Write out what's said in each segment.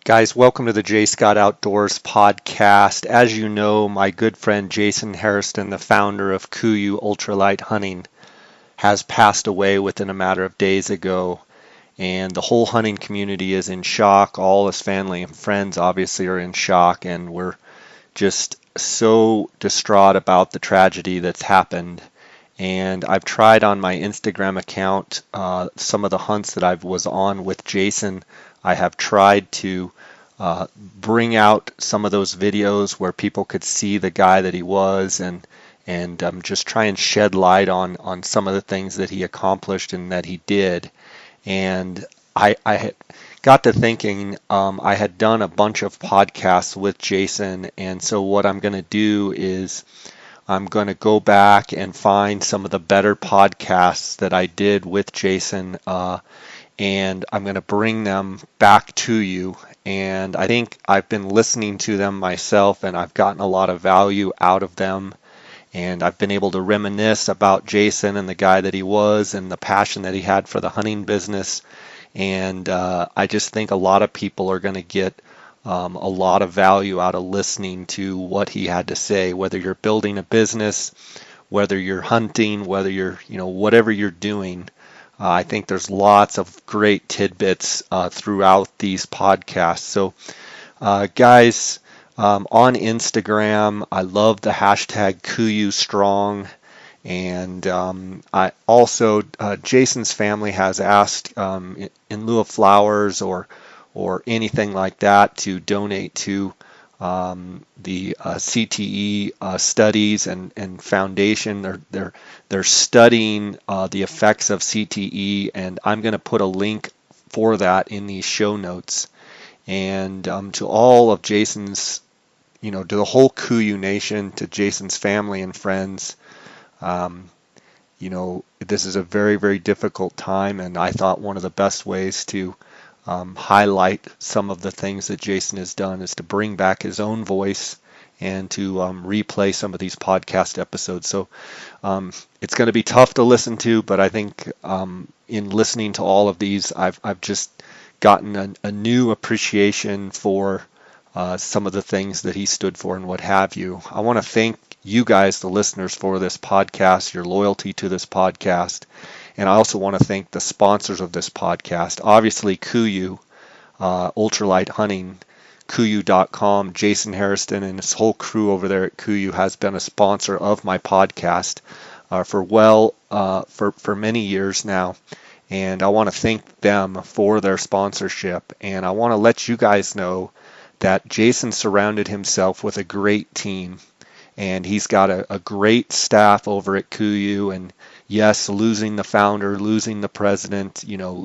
Guys, welcome to the J. Scott Outdoors podcast. As you know, my good friend Jason Hairston, the founder of KUIU Ultralight Hunting, has passed away within a matter of days ago. And the whole hunting community is in shock. All his family and friends obviously are in shock, and we're just so distraught about the tragedy that's happened. And I've tried on my Instagram account, some of the hunts that I was on with Jason, I have tried to bring out some of those videos where people could see the guy that he was, and just try and shed light on some of the things that he accomplished and that he did. And I had got to thinking, I had done a bunch of podcasts with Jason, and so what I'm going to do is I'm going to go back and find some of the better podcasts that I did with Jason, and I'm going to bring them back to you. And I think I've been listening to them myself, and I've gotten a lot of value out of them. And I've been able to reminisce about Jason and the guy that he was and the passion that he had for the hunting business. And I just think a lot of people are going to get a lot of value out of listening to what he had to say, whether you're building a business, whether you're hunting, whether you're, whatever you're doing. I think there's lots of great tidbits throughout these podcasts. So, guys, on Instagram, I love the hashtag KUIU Strong. And I also, Jason's family has asked, in lieu of flowers or anything like that, to donate to the CTE studies and foundation. They're studying the effects of CTE, and I'm going to put a link for that in these show notes. And to all of Jason's, to the whole KUIU Nation, to Jason's family and friends, this is a very, very difficult time, and I thought one of the best ways to highlight some of the things that Jason has done is to bring back his own voice and to replay some of these podcast episodes. So it's going to be tough to listen to, but I think in listening to all of these, I've just gotten a new appreciation for some of the things that he stood for and what have you. I want to thank you guys, the listeners, for this podcast, your loyalty to this podcast. And I also want to thank the sponsors of this podcast. Obviously, KUIU, Ultralight Hunting, KUIU.com. Jason Hairston and his whole crew over there at KUIU has been a sponsor of my podcast for many years now. And I want to thank them for their sponsorship. And I want to let you guys know that Jason surrounded himself with a great team. And he's got a great staff over at KUIU. And yes, losing the founder, losing the president,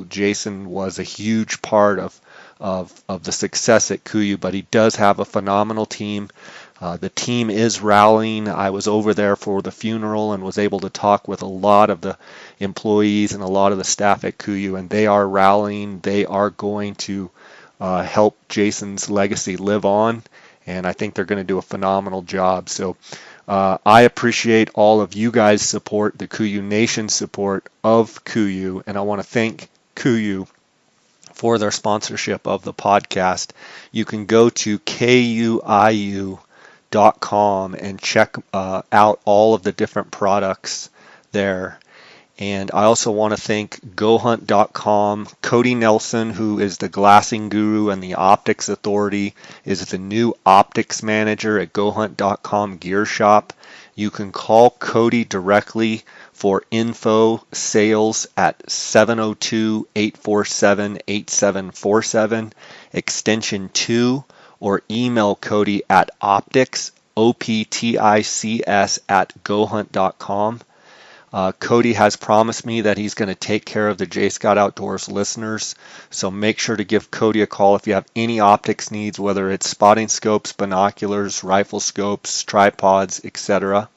Jason was a huge part of the success at KUIU, but he does have a phenomenal team. The team is rallying. I was over there for the funeral and was able to talk with a lot of the employees and a lot of the staff at KUIU, and they are rallying. They are going to help Jason's legacy live on, and I think they're going to do a phenomenal job. So I appreciate all of you guys' support, the KUIU Nation support of KUIU, and I want to thank KUIU for their sponsorship of the podcast. You can go to KUIU.com and check out all of the different products there. And I also want to thank GoHunt.com. Cody Nelson, who is the glassing guru and the optics authority, is the new optics manager at GoHunt.com Gear Shop. You can call Cody directly for info sales at 702-847-8747, extension 2, or email Cody at optics, OPTICS, at GoHunt.com. Cody has promised me that he's going to take care of the J. Scott Outdoors listeners, so make sure to give Cody a call if you have any optics needs, whether it's spotting scopes, binoculars, rifle scopes, tripods, etc.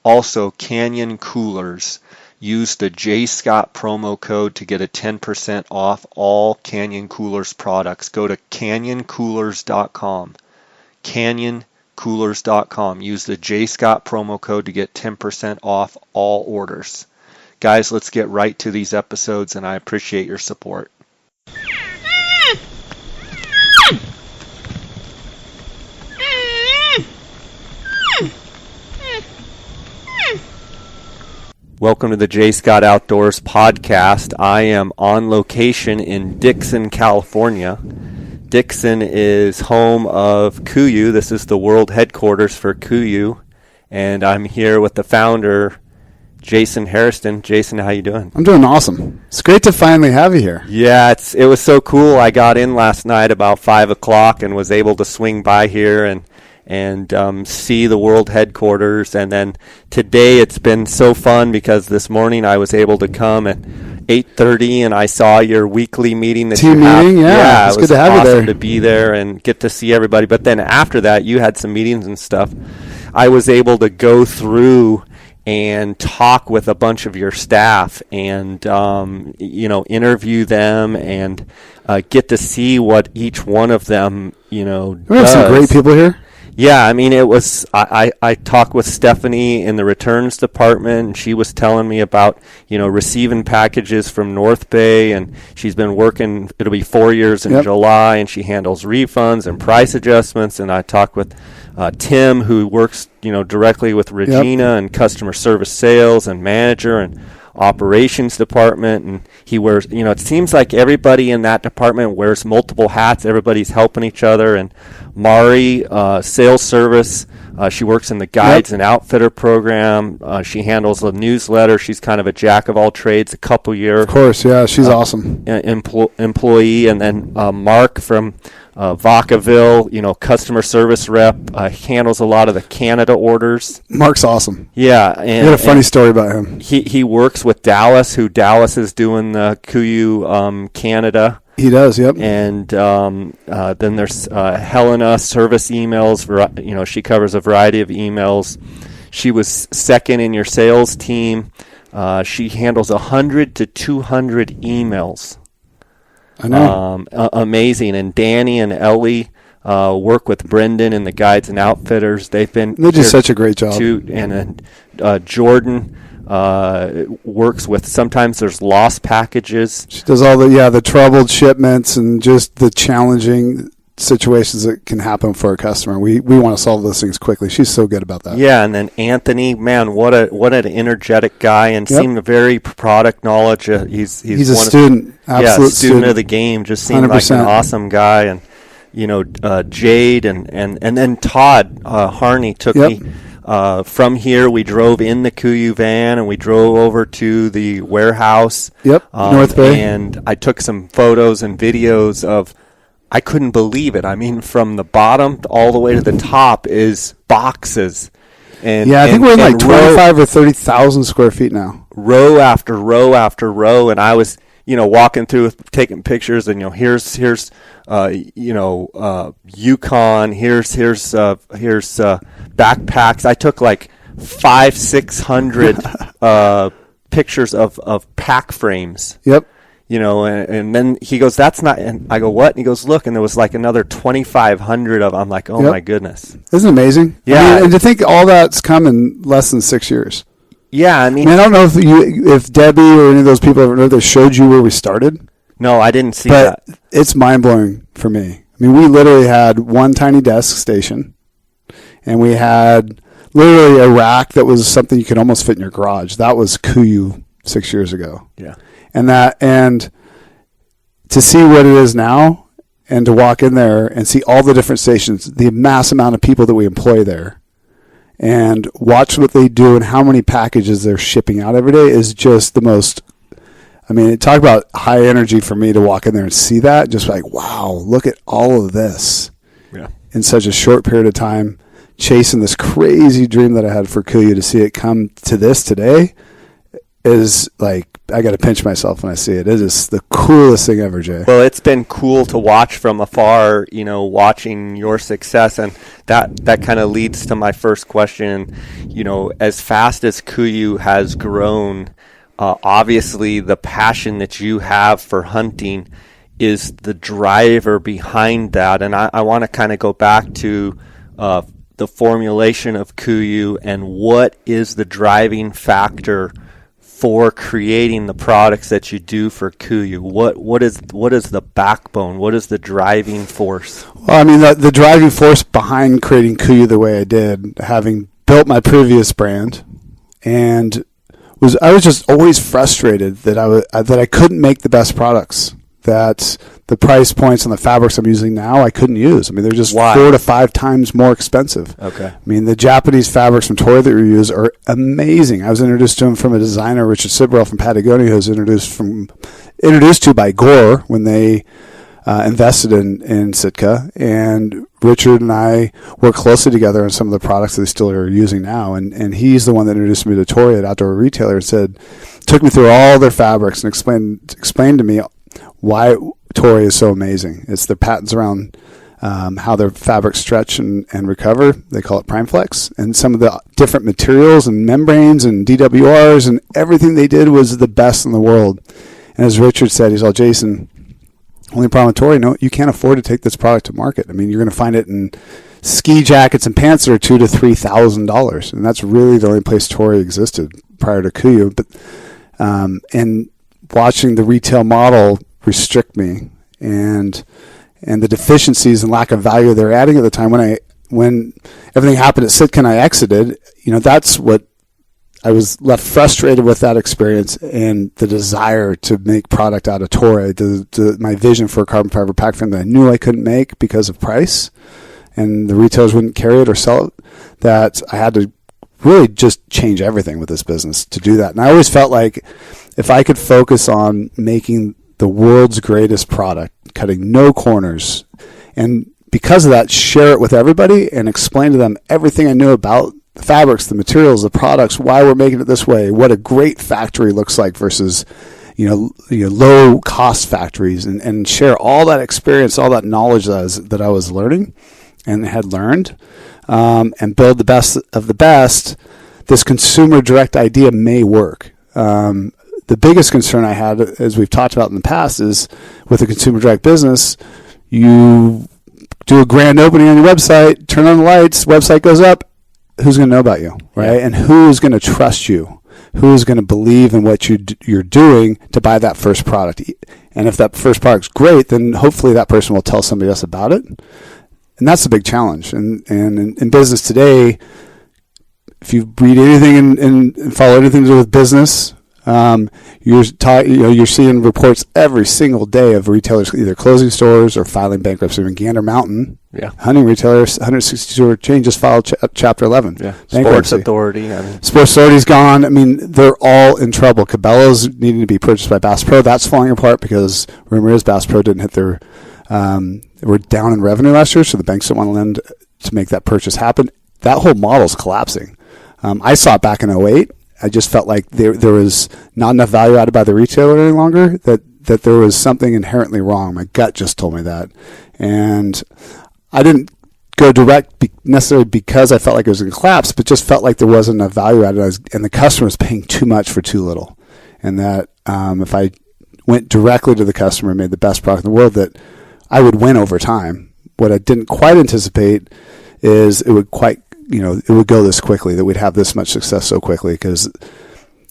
Also, Canyon Coolers. Use the J. Scott promo code to get a 10% off all Canyon Coolers products. Go to canyoncoolers.com. Canyoncoolers.com. Use the J. Scott promo code to get 10% off all orders. Guys, let's get right to these episodes, and I appreciate your support. Welcome to the J. Scott Outdoors podcast. I am on location in Dixon, California. Dixon is home of KUIU. This is the world headquarters for KUIU, and I'm here with the founder, Jason Hairston. Jason, how you doing? I'm doing awesome. It's great to finally have you here. Yeah, it was so cool. I got in last night about 5 o'clock and was able to swing by here and see the world headquarters. And then today it's been so fun because this morning I was able to come at 8:30 and I saw your weekly meeting that team you have. meeting. Yeah, it's good to have awesome you there. To be there and get to see everybody. But then after that, you had some meetings and stuff. I was able to go through and talk with a bunch of your staff and interview them and get to see what each one of them We have does. some great people here. Yeah, I mean, it was, I talked with Stephanie in the returns department, and she was telling me about, receiving packages from North Bay, and she's been working, it'll be 4 years in July, and she handles refunds and price adjustments. And I talked with Tim, who works, directly with Regina and customer service sales and manager and operations department, and he wears, it seems like everybody in that department wears multiple hats. Everybody's helping each other. And Mari, sales service, she works in the guides and outfitter program. She handles the newsletter. She's kind of a jack of all trades, a couple year. Of course, yeah, she's awesome. Employee. And then Mark from Vacaville, customer service rep, handles a lot of the Canada orders. Mark's awesome. Yeah. And, I had a funny story about him. He works with Dallas, who Dallas is doing the KUIU Canada. He does, yep. And then there's Helena, service emails. She covers a variety of emails. She was second in your sales team. She handles 100 to 200 emails. I know. Amazing. And Danny and Ellie work with Brendan and the guides and outfitters. They do such a great job. And then Jordan works with, sometimes there's lost packages. She does all the troubled shipments and just the challenging situations that can happen for a customer. We want to solve those things quickly. She's so good about that. Yeah, and then Anthony, man, what an energetic guy, and seemed very product knowledge. He's a student, absolute student of the game. Just seemed 100%. Like an awesome guy. And Jade and then Todd Harney took me. From here, we drove in the KUIU van and we drove over to the warehouse. North Bay. And I took some photos and videos of, I couldn't believe it. I mean, from the bottom all the way to the top is boxes. And I think we're in like 25 or 30,000 square feet now. Row after row after row. And I was, walking through, taking pictures, and here's Yukon, here's backpacks. I took like 500-600 pictures of pack frames. And then he goes, that's not, and I go, what? And he goes, look, and there was like another 2,500 of them. I'm like, oh my goodness. Isn't it amazing? Yeah. And to think all that's come in less than 6 years. Yeah, I mean, I don't know if Debbie or any of those people ever that showed you where we stared. No, I didn't see that. It's mind-blowing for me. I mean, we literally had one tiny desk station, and we had literally a rack that was something you could almost fit in your garage. That was KUIU 6 years ago. Yeah. And to see what it is now, and to walk in there and see all the different stations, the mass amount of people that we employ there, and watch what they do and how many packages they're shipping out every day is just the most, talk about high energy for me to walk in there and see that. Just like, wow, look at all of this in such a short period of time, chasing this crazy dream that I had for KUIU. To see it come to this today is like, I got to pinch myself when I see it. It is the coolest thing ever, Jay. Well, it's been cool to watch from afar, watching your success. And that kind of leads to my first question. As fast as KUIU has grown, obviously the passion that you have for hunting is the driver behind that. And I want to kind of go back to the formulation of KUIU and what is the driving factor for creating the products that you do for KUIU? What is the backbone? What is the driving force? Well, the driving force behind creating KUIU the way I did, having built my previous brand and was I was just always frustrated that I couldn't make the best products. That the price points on the fabrics I'm using now I couldn't use. I mean, they're just 4 to 5 times more expensive. Okay. I mean, the Japanese fabrics from Toray that we use are amazing. I was introduced to them from a designer, Richard Sibrel from Patagonia, who was introduced to by Gore when they invested in Sitka. And Richard and I work closely together on some of the products that they still are using now. And he's the one that introduced me to Toray at Outdoor Retailer and took me through all their fabrics and explained to me why Toray is so amazing. It's their patents around how their fabrics stretch and recover. They call it PrimeFlex. And some of the different materials and membranes and DWRs and everything they did was the best in the world. And as Richard said, he's all, Jason, only problem with Toray, no, you can't afford to take this product to market. I mean, you're going to find it in ski jackets and pants that are $2,000 to $3,000. And that's really the only place Toray existed prior to KUIU. But, and watching the retail model restrict me and the deficiencies and lack of value they're adding at the time when everything happened at Sitka and I exited, that's what I was left frustrated with, that experience and the desire to make product out of Toray, my vision for a carbon fiber pack frame that I knew I couldn't make because of price and the retailers wouldn't carry it or sell it, that I had to really just change everything with this business to do that. And I always felt like if I could focus on making the world's greatest product, cutting no corners, and because of that, share it with everybody and explain to them everything I knew about the fabrics, the materials, the products, why we're making it this way, what a great factory looks like versus low cost factories, and share all that experience, all that knowledge that I was learning and had learned, and build the best of the best. This consumer direct idea may work. The biggest concern I had, as we've talked about in the past, is with a consumer direct business, you do a grand opening on your website, turn on the lights, website goes up, who's going to know about you, right? And who's going to trust you? Who's going to believe in what you're doing to buy that first product? And if that first product's great, then hopefully that person will tell somebody else about it. And that's a big challenge. And in business today, if you read anything and follow anything to do with business, you're seeing reports every single day of retailers either closing stores or filing bankruptcy. I mean, Gander Mountain, hunting retailer, 160-store chain, just filed Chapter 11. Yeah, Sports Authority. Sports Authority's gone. I mean, they're all in trouble. Cabela's needing to be purchased by Bass Pro. That's falling apart because rumor is Bass Pro didn't hit their were down in revenue last year, so the banks don't want to lend to make that purchase happen. That whole model's collapsing. I saw it back in 2008. I just felt like there was not enough value added by the retailer any longer, that there was something inherently wrong. My gut just told me that. And I didn't go direct necessarily because I felt like it was going to collapse, but just felt like there wasn't enough value added and the customer was paying too much for too little. And that if I went directly to the customer and made the best product in the world, that I would win over time. What I didn't quite anticipate is it would go this quickly, that we'd have this much success so quickly, because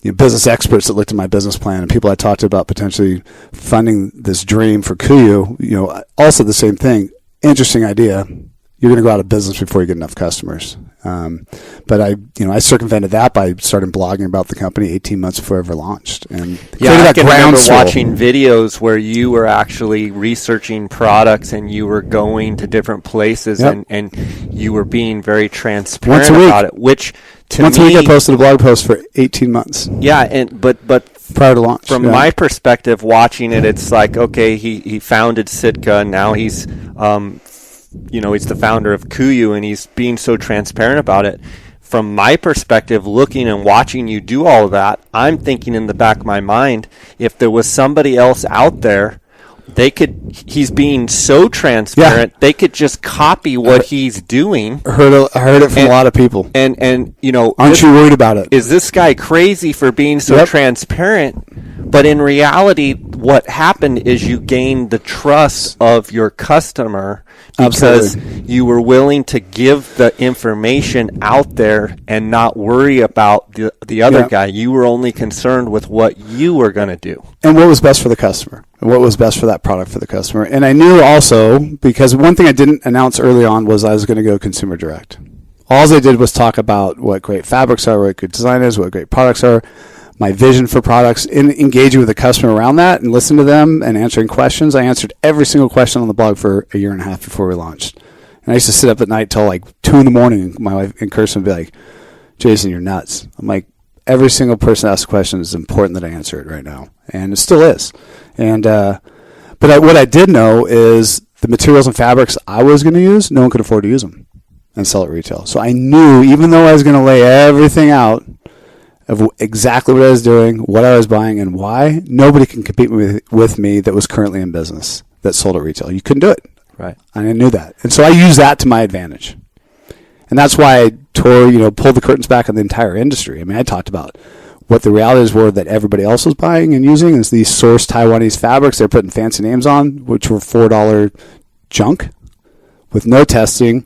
business experts that looked at my business plan and people I talked to about potentially funding this dream for KUIU, also the same thing. Interesting idea. You're going to go out of business before you get enough customers. But I circumvented that by starting blogging about the company 18 months before I ever launched. And I can remember watching videos where you were actually researching products and you were going to different places and you were being very transparent about it, which to once a week I posted a blog post for 18 months. Yeah, but prior to launch. From my perspective, watching it, it's like, okay, he founded Sitka, and now he's he's the founder of KUIU, and he's being so transparent about it. From my perspective, looking and watching you do all of that, I'm thinking in the back of my mind, if there was somebody else out there, he's being so transparent, they could just copy what he's doing. I heard it from a lot of people. And aren't you worried about it? Is this guy crazy for being so transparent? But in reality, what happened is you gained the trust of your customer because you were willing to give the information out there and not worry about the other guy. You were only concerned with what you were going to do. And what was best for the customer. And what was best for that product for the customer. And I knew also, because one thing I didn't announce early on was I was going to go consumer direct. All I did was talk about what great fabrics are, what good design is, what great products are. my vision for products, in engaging with the customer around that and listening to them and answering questions. I answered every single question on the blog for a year and a half before we launched. And I used to sit up at night till like 2 in the morning. My wife and Kirsten would be like, Jason, you're nuts. I'm like, every single person that asks a question is important that I answer it right now. And it still is. And, what I did know is the materials and fabrics I was going to use, no one could afford to use them and sell at retail. So I knew, even though I was going to lay everything out of exactly what I was doing, what I was buying, and why, nobody can compete with me that was currently in business that sold at retail. You couldn't do it. Right. And I knew that. And so I used that to my advantage. And that's why I pulled the curtains back on the entire industry. I mean, I talked about what the realities were that everybody else was buying and using is these sourced Taiwanese fabrics they're putting fancy names on, which were $4 junk with no testing,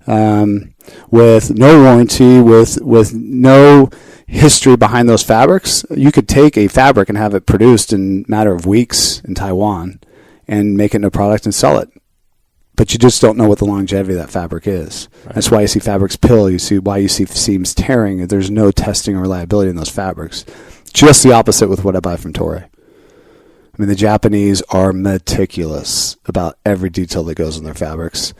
with no warranty, with no history behind those fabrics. You could take a fabric and have it produced in a matter of weeks in Taiwan and make it into a product and sell it. But you just don't know what the longevity of that fabric is. Right. That's why you see fabrics pill. You see why you see seams tearing. There's no testing or reliability in those fabrics. Just the opposite with what I buy from Toray. I mean, the Japanese are meticulous about every detail that goes in their fabrics,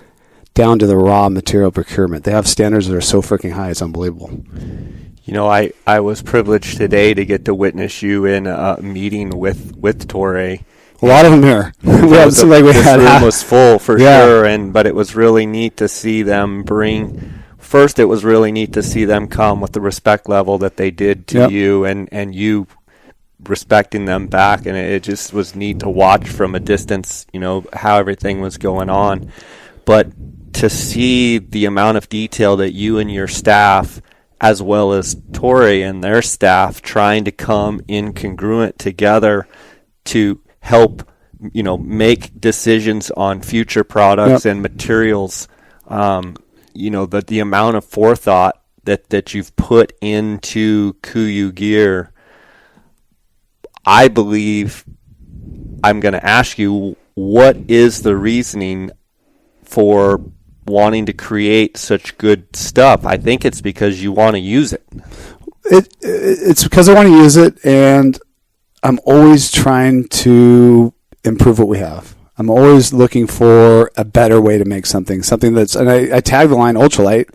down to the raw material procurement. They have standards that are so freaking high, it's unbelievable. You know, I was privileged today to get to witness you in a meeting with Toray. A lot of them here. This room was full for sure, but it was really neat to see them First, it was really neat to see them come with the respect level that they did to you, and you respecting them back, and it just was neat to watch from a distance, how everything was going on. But to see the amount of detail that you and your staff, as well as Toray and their staff, trying to come incongruent together to help, make decisions on future products and materials. The amount of forethought that you've put into KUIU gear. I believe I'm going to ask you, what is the reasoning for wanting to create such good stuff? I think it's because you want to use it. It's because I want to use it, and I'm always trying to improve what we have. I'm always looking for a better way to make something that's, and I tag the line ultralight,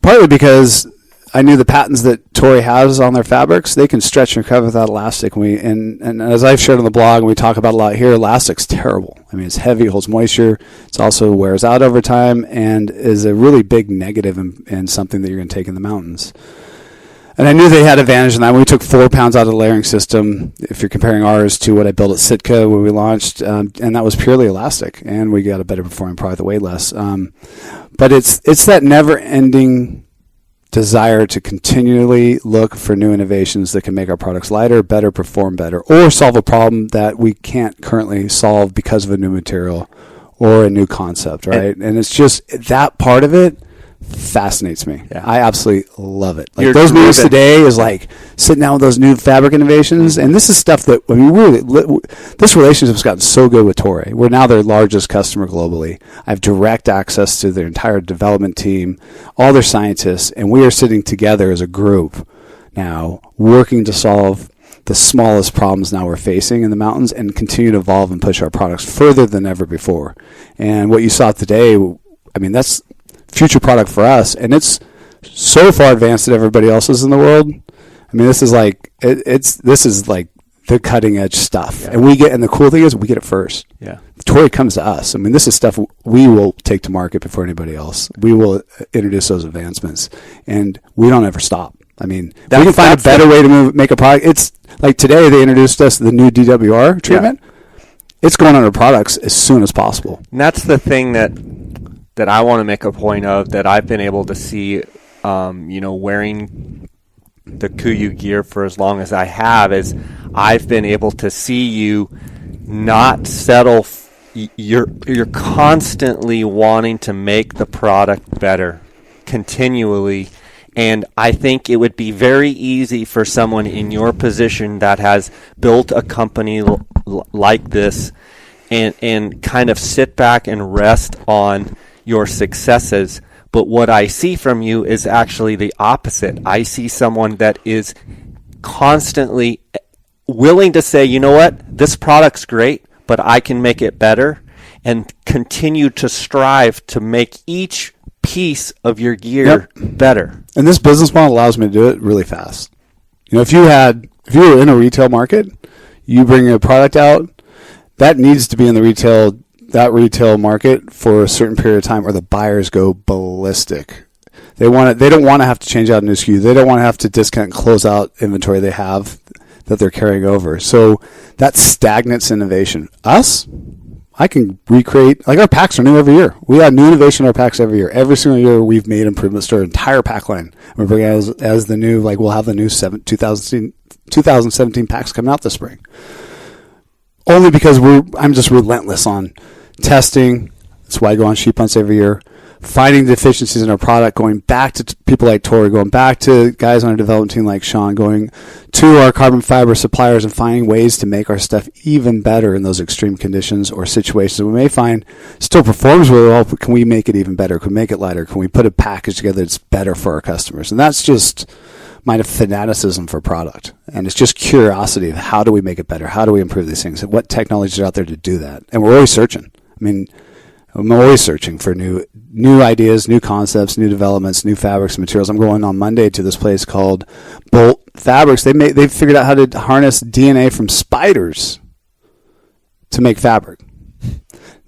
partly because I knew the patents that Toray has on their fabrics, they can stretch and recover without elastic. And as I've shared on the blog, and we talk about a lot here, elastic's terrible. I mean, it's heavy, holds moisture. It also wears out over time and is a really big negative in something that you're going to take in the mountains. And I knew they had advantage in that. We took 4 pounds out of the layering system, if you're comparing ours to what I built at Sitka when we launched, and that was purely elastic, and we got a better performing product that weighed less. But it's that never-ending desire to continually look for new innovations that can make our products lighter, better, perform better, or solve a problem that we can't currently solve because of a new material or a new concept, right? And it's just that part of it fascinates me. Yeah. I absolutely love it. Like those meetings today is like sitting down with those new fabric innovations, and this is stuff that this relationship's gotten so good with Toray. We're now their largest customer globally. I have direct access to their entire development team, all their scientists, and we are sitting together as a group now, working to solve the smallest problems now we're facing in the mountains and continue to evolve and push our products further than ever before. And what you saw today, I mean, that's future product for us, and it's so far advanced than everybody else's in the world. I mean, this is like the cutting edge stuff, and the cool thing is we get it first. Yeah, Toray comes to us. I mean, this is stuff we will take to market before anybody else. We will introduce those advancements, and we don't ever stop. I mean, we can find a better way to make a product. It's like today they introduced us the new DWR treatment. Yeah. It's going on our products as soon as possible. And that's the thing that I want to make a point of, that I've been able to see, wearing the KUIU gear for as long as I have, is I've been able to see you not settle. You're constantly wanting to make the product better, continually. And I think it would be very easy for someone in your position that has built a company like this and kind of sit back and rest on your successes. But what I see from you is actually the opposite. I see someone that is constantly willing to say, you know what, this product's great, but I can make it better, and continue to strive to make each piece of your gear better. And this business model allows me to do it really fast. If you were in a retail market, you bring a product out that needs to be in that retail market for a certain period of time, or the buyers go ballistic. They don't want to have to change out a new SKU. They don't want to have to discount and close out inventory they have that they're carrying over. So that stagnates innovation. I can recreate, like our packs are new every year. We have new innovation in our packs every year. Every single year we've made improvements to our entire pack line. We're bringing as the new, we'll have the new 2017 packs coming out this spring. Only because I'm just relentless on testing. That's why I go on sheep hunts every year. Finding deficiencies in our product, going back to people like Tori, going back to guys on our development team like Sean, going to our carbon fiber suppliers and finding ways to make our stuff even better in those extreme conditions or situations we may find still performs really well, but can we make it even better? Can we make it lighter? Can we put a package together that's better for our customers? And that's just my fanaticism for product. And it's just curiosity of how do we make it better? How do we improve these things? And what technologies are out there to do that? And we're always searching. I'm always searching for new ideas, new concepts, new developments, new fabrics and materials. I'm going on Monday to this place called Bolt Fabrics. They've figured out how to harness DNA from spiders to make fabric.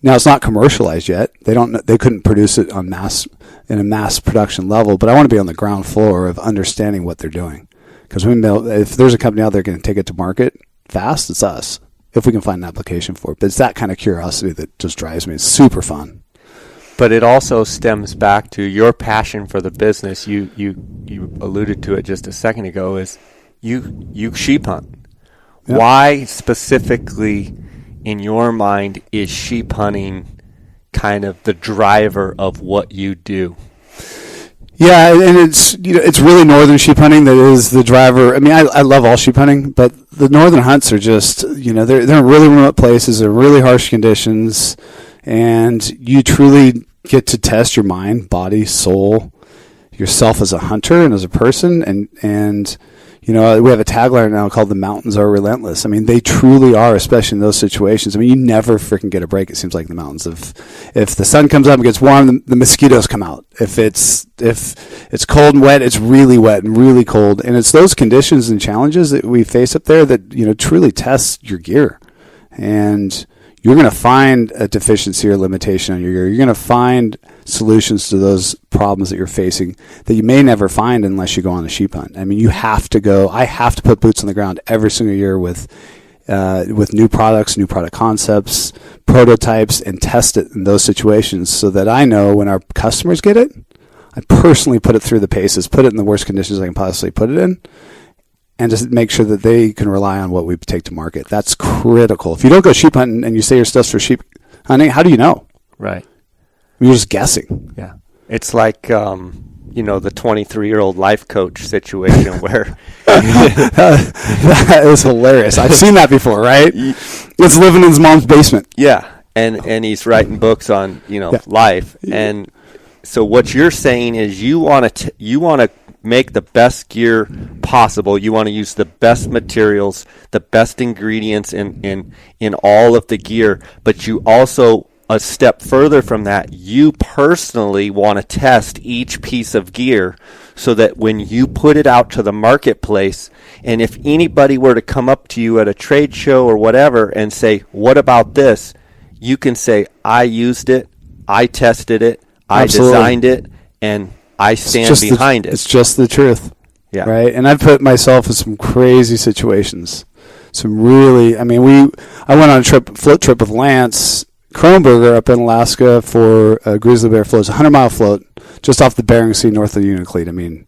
Now it's not commercialized yet. They couldn't produce it in a mass production level, but I want to be on the ground floor of understanding what they're doing. Because if there's a company out there going to take it to market fast, it's us. If we can find an application for it. But it's that kind of curiosity that just drives me. It's super fun. But it also stems back to your passion for the business. You alluded to it just a second ago, is you sheep hunt. Yep. Why specifically in your mind is sheep hunting kind of the driver of what you do? Yeah, and it's really northern sheep hunting that is the driver. I love all sheep hunting, but the northern hunts are just, they're in really remote places, they're really harsh conditions, and you truly get to test your mind, body, soul, yourself as a hunter and as a person, and we have a tagline now called "The Mountains Are Relentless." They truly are, especially in those situations. You never freaking get a break. It seems like in the mountains. If the sun comes up and gets warm, the mosquitoes come out. If it's cold and wet, it's really wet and really cold. And it's those conditions and challenges that we face up there that truly test your gear. And you're going to find a deficiency or limitation on your gear. You're going to find solutions to those problems that you're facing that you may never find unless you go on a sheep hunt. You have to go. I have to put boots on the ground every single year with new products, new product concepts, prototypes, and test it in those situations so that I know when our customers get it, I personally put it through the paces, put it in the worst conditions I can possibly put it in, and just make sure that they can rely on what we take to market. That's critical. If you don't go sheep hunting and you say your stuff's for sheep hunting, how do you know? Right. You're just guessing. Yeah. It's like, the 23-year-old life coach situation where... That is hilarious. I've seen that before, right? It's living in his mom's basement. Yeah. And he's writing books on, life. And so what you're saying is you want to make the best gear possible. You want to use the best materials, the best ingredients in all of the gear, but you also, a step further from that, you personally want to test each piece of gear so that when you put it out to the marketplace, and if anybody were to come up to you at a trade show or whatever and say, what about this? You can say, I used it, I tested it, I designed it, and I stand behind it. It's just the truth. Yeah. Right. And I've put myself in some crazy situations. Some really, I went on a float trip with Lance Kronberger up in Alaska for a grizzly bear float. It's a 100-mile float just off the Bering Sea north of Unalakleet.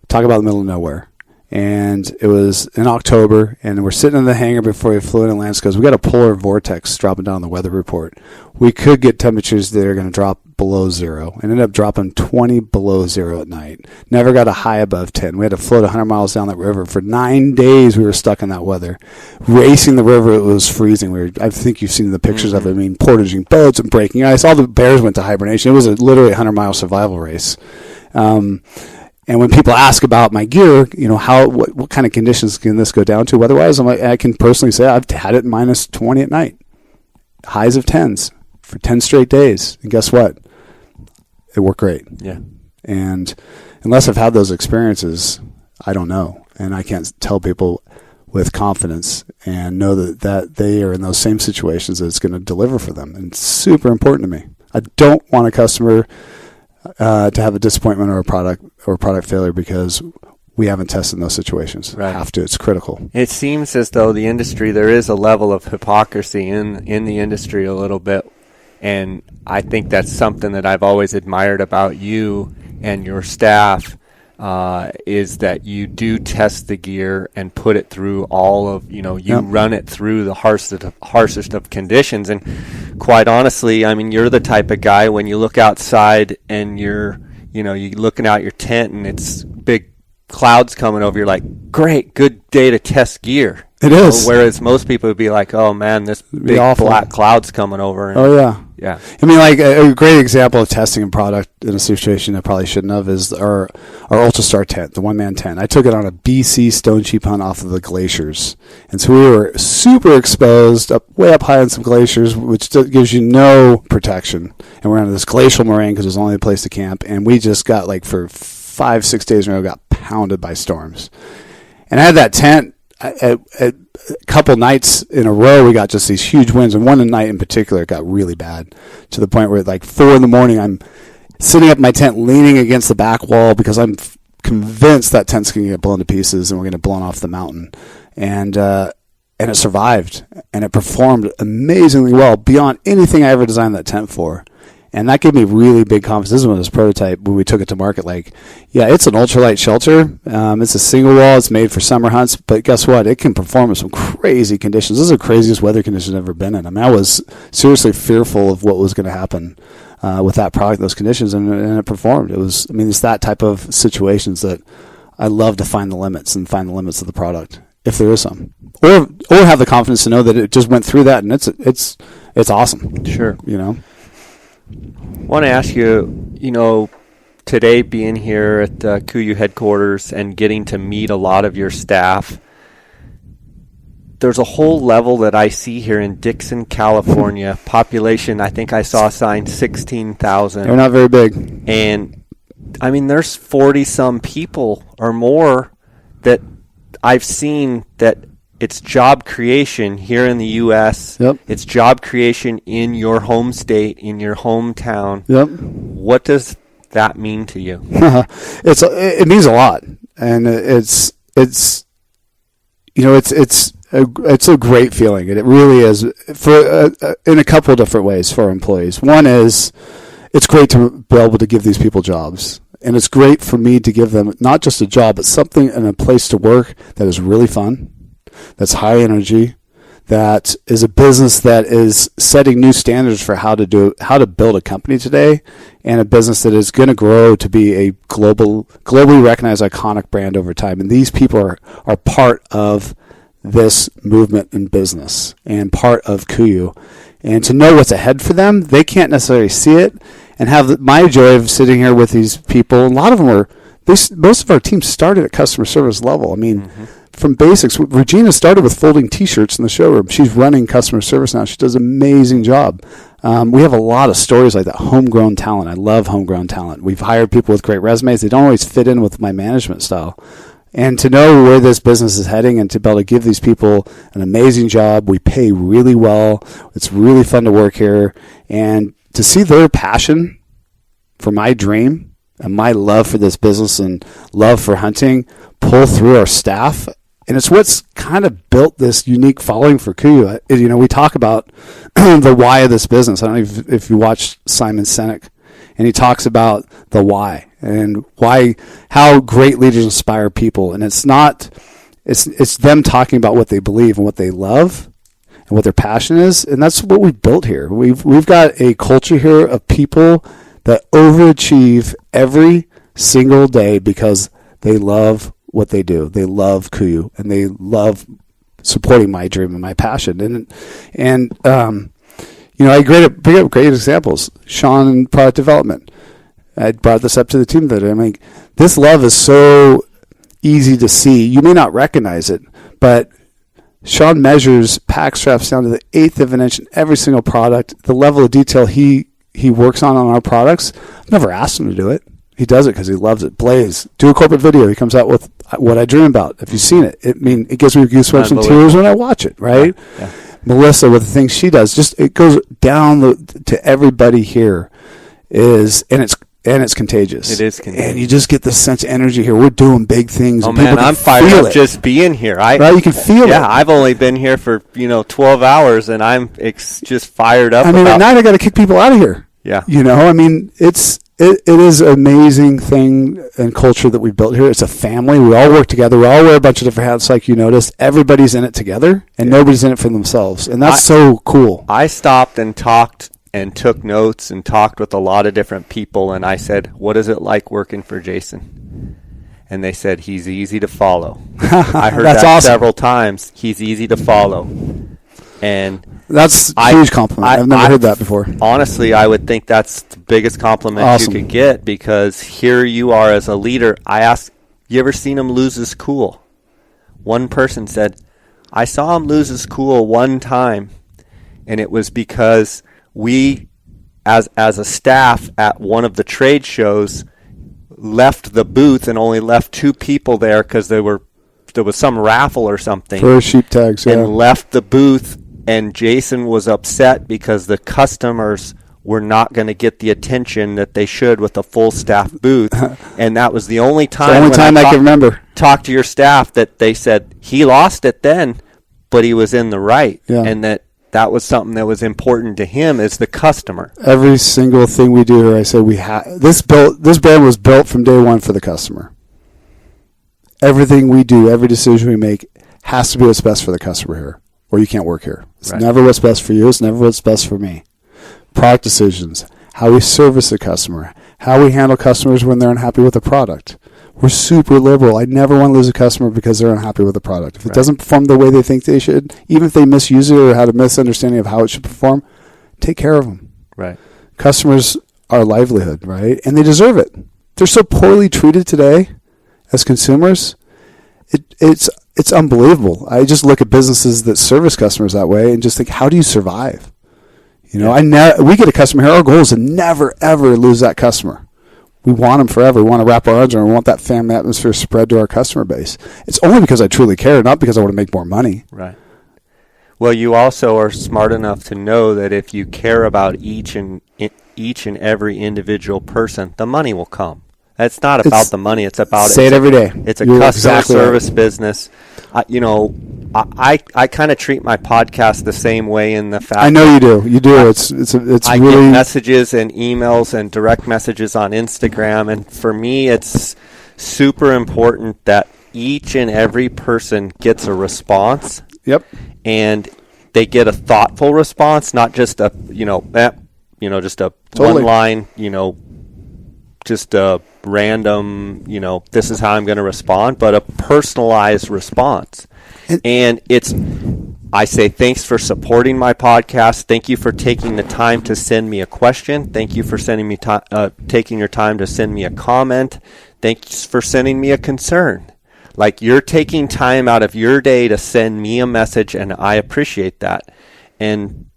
Talk about the middle of nowhere. And it was in October, and we're sitting in the hangar before we flew in, and Lance goes, we got a polar vortex dropping down the weather report. We could get temperatures that are going to drop below zero. Ended up dropping 20 below zero at night. Never got a high above 10. We had to float 100 miles down that river. For 9 days, we were stuck in that weather. Racing the river, it was freezing. I think you've seen the pictures of it. Portaging boats and breaking ice. All the bears went to hibernation. It was literally a 100-mile survival race. And when people ask about my gear, what kind of conditions can this go down to weather-wise? I'm like, I can personally say I've had it minus 20 at night, highs of 10s for 10 straight days. And guess what? It worked great. Yeah. And unless I've had those experiences, I don't know. And I can't tell people with confidence and know that they are in those same situations that it's going to deliver for them. And it's super important to me. I don't want a customer to have a disappointment or a product failure because we haven't tested in those situations. Right. Have to. It's critical. It seems as though the industry, there is a level of hypocrisy in the industry a little bit. And I think that's something that I've always admired about you and your staff, is that you do test the gear and put it through all of, run it through the harshest of conditions. And quite honestly, I mean, you're the type of guy when you look outside and you're looking out your tent and it's big clouds coming over, you're like, great, good day to test gear. It is. Whereas most people would be like, oh man, this big black cloud's coming over. And, oh yeah. Yeah. I mean, like a great example of testing a product in a situation I probably shouldn't have is our Ultrastar tent, the one-man tent. I took it on a BC stone sheep hunt off of the glaciers. And so we were super exposed, way up high on some glaciers, which gives you no protection. And we're on this glacial moraine because it was the only place to camp. And we just got, for 5-6 days in a row, got pounded by storms. And I had that tent at a couple nights in a row, we got just these huge winds, and one night in particular it got really bad to the point where at 4 a.m, I'm sitting up in my tent leaning against the back wall because I'm convinced that tent's going to get blown to pieces and we're going to blow off the mountain. And it survived, and it performed amazingly well beyond anything I ever designed that tent for. And that gave me really big confidence. This is when it was prototype, when we took it to market. It's an ultralight shelter. It's a single wall. It's made for summer hunts. But guess what? It can perform in some crazy conditions. This is the craziest weather conditions I've ever been in. I mean, I was seriously fearful of what was going to happen with that product, those conditions, and it performed. It's that type of situations that I love to find the limits and find the limits of the product, if there is some. Or have the confidence to know that it just went through that, and it's awesome. Sure. I want to ask you, today being here at the KUIU headquarters and getting to meet a lot of your staff, there's a whole level that I see here in Dixon, California. Population, I think I saw a sign, 16,000. They're not very big. And, I mean, there's 40-some people or more that I've seen that it's job creation here in the U.S. Yep. It's job creation in your home state, in your hometown. Yep. What does that mean to you? It means a lot, and it's a great feeling, and it really is in a couple of different ways for our employees. One is it's great to be able to give these people jobs. And it's great for me to give them not just a job, but something and a place to work that is really fun, that's high energy, that is a business that is setting new standards for how to build a company today, and a business that is going to grow to be a globally recognized iconic brand over time. And these people are part of this movement in business and part of KUIU. And to know what's ahead for them, they can't necessarily see it, and have my joy of sitting here with these people. A lot of them most of our team started at customer service level. I mean, from basics. Regina started with folding T-shirts in the showroom. She's running customer service now. She does an amazing job. We have a lot of stories like that. Homegrown talent. I love homegrown talent. We've hired people with great resumes. They don't always fit in with my management style. And to know where this business is heading and to be able to give these people an amazing job. We pay really well. It's really fun to work here. And to see their passion for my dream and my love for this business and love for hunting pull through our staff. And it's what's kind of built this unique following for KUIU. We talk about the why of this business. I don't know if you watch Simon Sinek, and he talks about the why and how great leaders inspire people. And it's them talking about what they believe and what they love and what their passion is. And that's what we've built here. We've got a culture here of people that overachieve every single day because they love what they do. They love KUIU, and they love supporting my dream and my passion. I bring up great examples. Sean in product development. I brought this up to the team today. I mean, this love is so easy to see. You may not recognize it, but Sean measures pack straps down to the 1/8 of an inch in every single product. The level of detail he works on our products, I've never asked him to do it. He does it because he loves it. Blaze, do a corporate video. He comes out with what I dream about. If you've seen it, it gives me goosebumps and tears when I watch it, right? Yeah. Melissa, with the things she does, it goes down to everybody here, and it's contagious. It is contagious. And you just get this sense of energy here. We're doing big things. Oh, man, I'm fired up just being here. Right? You can feel it. Yeah, I've only been here for, 12 hours, and I'm just fired up. I mean, at night I got to kick people out of here. Yeah. I mean, it is an amazing thing and culture that we've built here. It's a family. We all work together. We all wear a bunch of different hats, like you noticed. Everybody's in it together, and nobody's in it for themselves. And that's so cool. I stopped and talked and took notes and talked with a lot of different people, and I said, what is it like working for Jason? And they said, he's easy to follow. I heard that awesome. Several times. He's easy to follow. And that's a huge compliment. I've never heard that before. Honestly, I would think that's the biggest compliment you could get, because here you are as a leader. I asked, you ever seen him lose his cool? One person said, I saw him lose his cool one time, and it was because we, as a staff at one of the trade shows, left the booth and only left 2 people there because there was some raffle or something. For sheep tags, yeah. And left the booth, and Jason was upset because the customers were not going to get the attention that they should with a full staff booth. And that was the only time, I can remember. Talk to your staff that they said he lost it then, but he was in the right. Yeah. And that was something that was important to him as the customer. Every single thing we do here, I say this brand was built from day one for the customer. Everything we do, every decision we make has to be what's best for the customer here, or you can't work here. It's never what's best for you. It's never what's best for me. Product decisions, how we service the customer, how we handle customers when they're unhappy with a product. We're super liberal. I never want to lose a customer because they're unhappy with the product. If it doesn't perform the way they think they should, even if they misuse it or had a misunderstanding of how it should perform, take care of them. Right. Customers are a livelihood, right? And they deserve it. They're so poorly treated today as consumers. It's unbelievable. I just look at businesses that service customers that way and just think, how do you survive? We get a customer here. Our goal is to never, ever lose that customer. We want them forever. We want to wrap our arms around them. We want that family atmosphere spread to our customer base. It's only because I truly care, not because I want to make more money. Right. Well, you also are smart enough to know that if you care about each and every individial person, the money will come. It's not about the money. It's about say it every day. It's a customer service business. I kind of treat my podcast the same way in the fact. I know you do. You do. I really get messages and emails and direct messages on Instagram, and for me, it's super important that each and every person gets a response. Yep. And they get a thoughtful response, not just a just a totally. one line, just a random, this is how I'm going to respond, but a personalized response. And I say thanks for supporting my podcast. Thank you for taking the time to send me a question. Thank you for taking your time to send me a comment. Thanks for sending me a concern. Like, you're taking time out of your day to send me a message, and I appreciate that. And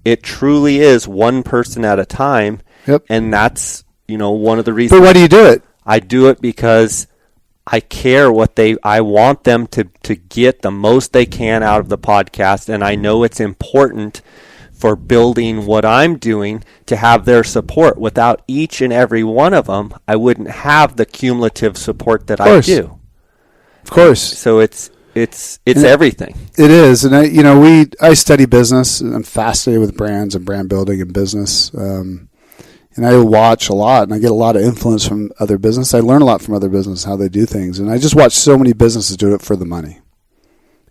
it truly is one person at a time. Yep. And that's, one of the reasons. But why do you do it? I do it because I care I want them to get the most they can out of the podcast, and I know it's important for building what I'm doing to have their support. Without each and every one of them, I wouldn't have the cumulative support that I do. Of course. So it's everything. It is, and I study business, and I'm fascinated with brands and brand building and business. And I watch a lot, and I get a lot of influence from other business. I learn a lot from other business, how they do things. And I just watch so many businesses do it for the money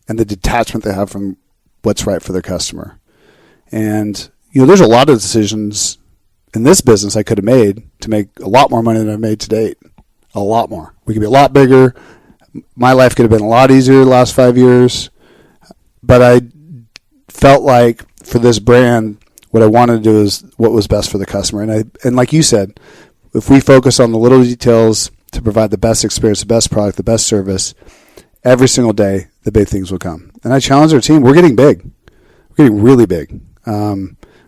and the detachment they have from what's right for their customer. And, there's a lot of decisions in this business I could have made to make a lot more money than I've made to date. A lot more. We could be a lot bigger. My life could have been a lot easier the last 5 years. But I felt like for this brand, what I wanted to do is what was best for the customer. And like you said, if we focus on the little details to provide the best experience, the best product, the best service, every single day, the big things will come. And I challenge our team. We're getting big. We're getting really big,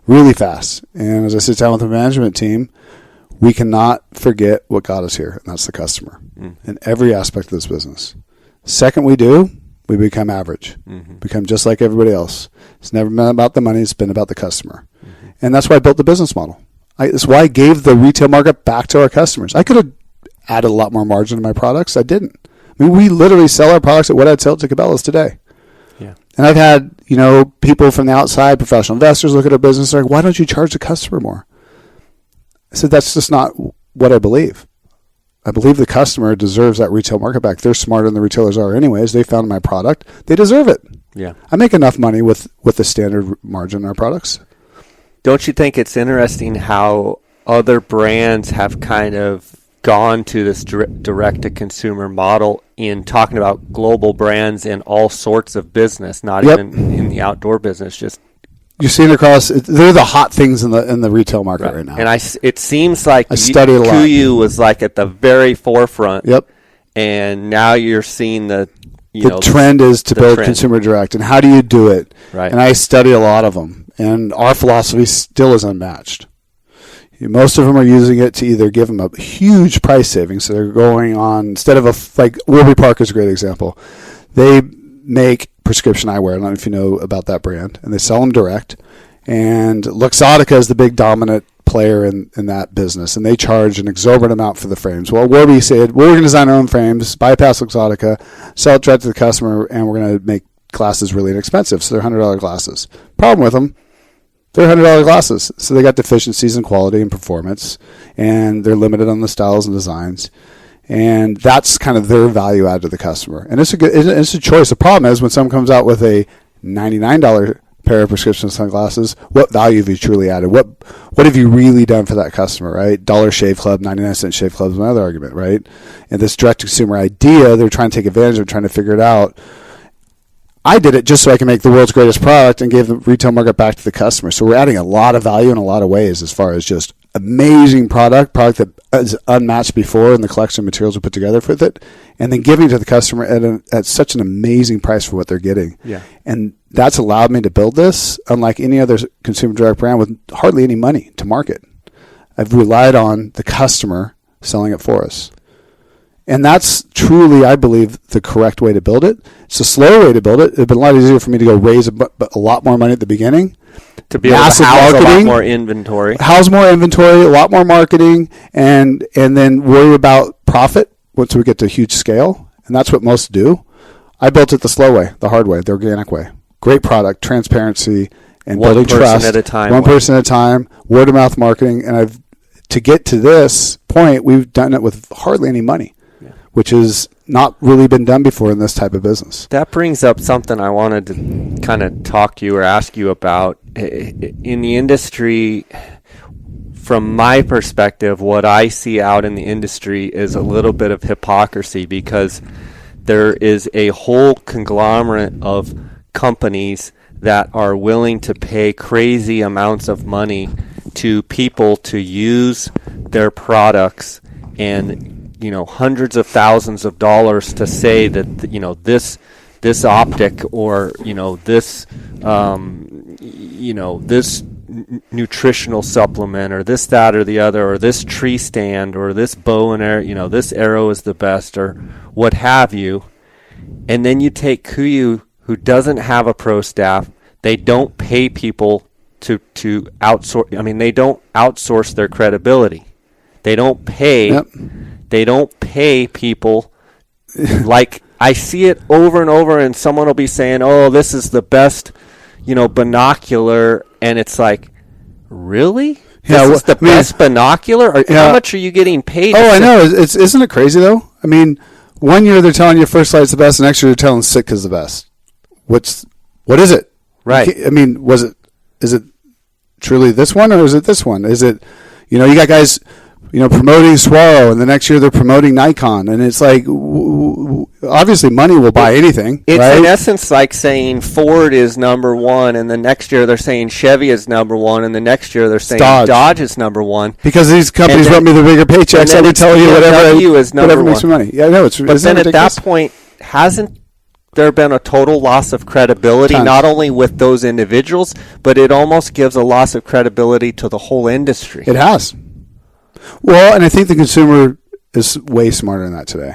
really fast. And as I sit down with the management team, we cannot forget what got us here, and that's the customer in every aspect of this business. Second we do, we become average, become just like everybody else. It's never been about the money. It's been about the customer. And that's why I built the business model. That's why I gave the retail market back to our customers. I could have added a lot more margin to my products. I didn't. I mean, we literally sell our products at what I'd sell to Cabela's today. Yeah. And I've had, people from the outside, professional investors look at our business and are like, why don't you charge the customer more? I said, that's just not what I believe. I believe the customer deserves that retail market back. They're smarter than the retailers are anyways. They found my product. They deserve it. Yeah. I make enough money with the standard margin in our products. Don't you think it's interesting how other brands have kind of gone to this direct-to-consumer model in talking about global brands in all sorts of business, not even in the outdoor business, just you're seeing across. They're the hot things in the retail market right now. And it seems like I studied a lot. KUIU was like at the very forefront. Yep. And now you're seeing the trend is to build consumer direct, and how do you do it? Right. And I study a lot of them, and our philosophy still is unmatched. Most of them are using it to either give them a huge price savings, so they're going on instead of like Warby Parker is a great example. They make prescription eyewear. I don't know if you know about that brand, and they sell them direct. And Luxottica is the big dominant player in that business, and they charge an exorbitant amount for the frames. Well, Warby said, we're going to design our own frames, bypass Luxottica, sell it direct to the customer, and we're going to make glasses really inexpensive. So they're $100 glasses. Problem with them, they're $100 glasses. So they got deficiencies in quality and performance, and they're limited on the styles and designs. And that's kind of their value add to the customer. And it's a choice. The problem is when someone comes out with a $99 pair of prescription sunglasses, what value have you truly added? What have you really done for that customer, right? Dollar Shave Club, 99-cent Shave Club is another argument, right? And this direct-to-consumer idea, they're trying to take advantage of, trying to figure it out. I did it just so I can make the world's greatest product and gave the retail market back to the customer. So we're adding a lot of value in a lot of ways as far as just amazing product that is unmatched before in the collection of materials we put together with it, and then giving to the customer at such an amazing price for what they're getting. Yeah. And that's allowed me to build this, unlike any other consumer direct brand, with hardly any money to market. I've relied on the customer selling it for us. And that's truly, I believe, the correct way to build it. It's a slower way to build it. It'd been a lot easier for me to go raise a lot more money at the beginning. To be able to house a lot more inventory. House more inventory, a lot more marketing, and then worry about profit once we get to huge scale. And that's what most do. I built it the slow way, the hard way, the organic way. Great product, transparency, and building trust. One person at a time. One person at a time, word of mouth marketing. And to get to this point, we've done it with hardly any money, which has not really been done before in this type of business. That brings up something I wanted to kind of talk to you or ask you about. In the industry, from my perspective, what I see out in the industry is a little bit of hypocrisy, because there is a whole conglomerate of companies that are willing to pay crazy amounts of money to people to use their products, and hundreds of thousands of dollars to say that this optic or this this nutritional supplement or this, that, or the other, or this tree stand or this bow and arrow, this arrow is the best, or what have you. And then you take KUIU, who doesn't have a pro staff. They don't pay people to outsource. I mean, they don't outsource their credibility. They don't pay. Yep. They don't pay people. Like, I see it over and over, and someone will be saying, "Oh, this is the best, binocular," and it's like, really? Yeah, this is the best binocular? How much are you getting paid? Oh, I know. Isn't it crazy though? I mean, one year they're telling you First Light's the best, and next year they're telling Sitka's the best. What is it? Right. I mean, is it truly this one, or is it this one? Is it, you got guys promoting Swaro, and the next year they're promoting Nikon, and it's like, obviously money will buy anything. It's right? In essence like saying Ford is number one, and the next year they're saying Chevy is number one, and the next year they're saying Dodge is number one. Because these companies want me the bigger paychecks. I would tell you whatever makes me money. Yeah, I know. But then at that point, hasn't there been a total loss of credibility, not only with those individuals, but it almost gives a loss of credibility to the whole industry? It has. Well, and I think the consumer is way smarter than that today.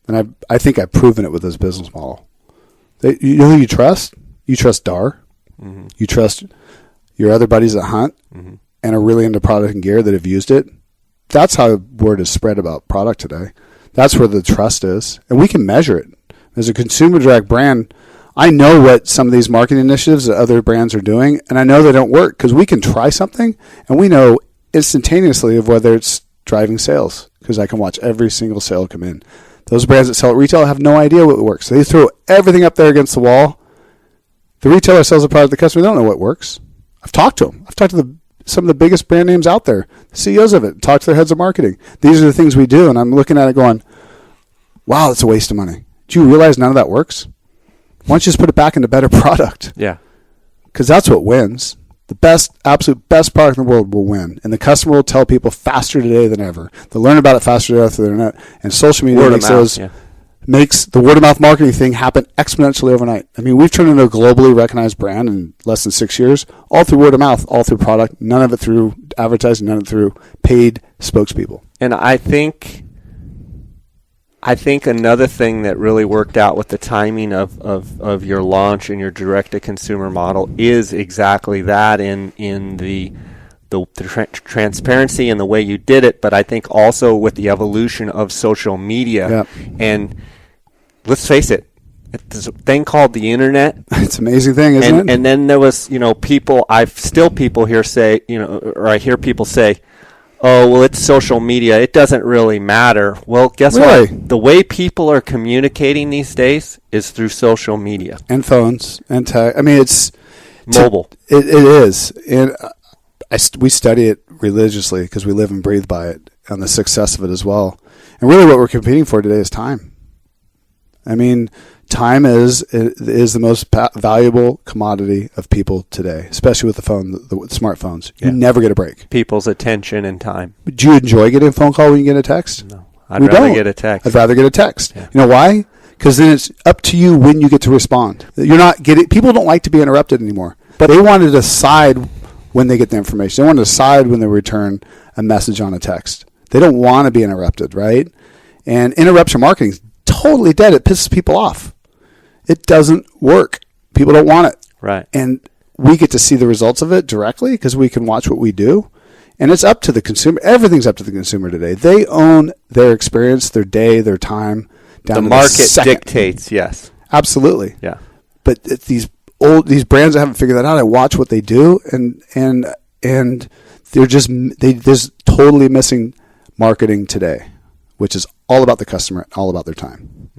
And I think I've proven it with this business model. You know who you trust? You trust Dar. Mm-hmm. You trust your other buddies that hunt and are really into product and gear that have used it. That's how word is spread about product today. That's where the trust is. And we can measure it. As a consumer direct brand, I know what some of these marketing initiatives that other brands are doing, and I know they don't work because we can try something and we know instantaneously of whether it's driving sales because I can watch every single sale come in. Those brands that sell at retail have no idea what works. They throw everything up there against the wall. The retailer sells a product to the customer. They don't know what works. I've talked to them. I've talked to some of the biggest brand names out there, the CEOs of it, talked to their heads of marketing. These are the things we do, and I'm looking at it going, wow, it's a waste of money. Do you realize none of that works? Why don't you just put it back into better product? Yeah. Because that's what wins. The absolute best product in the world will win. And the customer will tell people faster today than ever. They'll learn about it faster today off the internet. And social media makes the word of mouth marketing thing happen exponentially overnight. I mean, we've turned into a globally recognized brand in less than 6 years, all through word of mouth, all through product, none of it through advertising, none of it through paid spokespeople. And I think another thing that really worked out with the timing of your launch and your direct-to-consumer model is exactly that in the transparency and the way you did it, but I think also with the evolution of social media. Yep. And let's face it, there's a thing called the internet. It's an amazing thing, isn't it? And then there was, people here say, or I hear people say, oh, well, it's social media. It doesn't really matter. Well, guess what? The way people are communicating these days is through social media. And phones and tech. I mean, it's mobile. It is. And we study it religiously because we live and breathe by it and the success of it as well. And really what we're competing for today is time. I mean, time is the most valuable commodity of people today, especially with the phone, the smartphones. You never get a break. People's attention and time. Do you enjoy getting a phone call when you get a text? No. I'd rather get a text. I'd rather get a text. Yeah. You know why? Because then it's up to you when you get to respond. People don't like to be interrupted anymore. But they want to decide when they get the information. They want to decide when they return a message on a text. They don't want to be interrupted, right? And interruption marketing is totally dead. It pisses people off. It doesn't work. People don't want it. Right. And we get to see the results of it directly because we can watch what we do. And it's up to the consumer. Everything's up to the consumer today. They own their experience, their day, their time. Down the market dictates, yes. Absolutely. Yeah. But these brands that haven't figured that out, I watch what they do, and they're just totally missing marketing today, which is all about the customer and all about their time.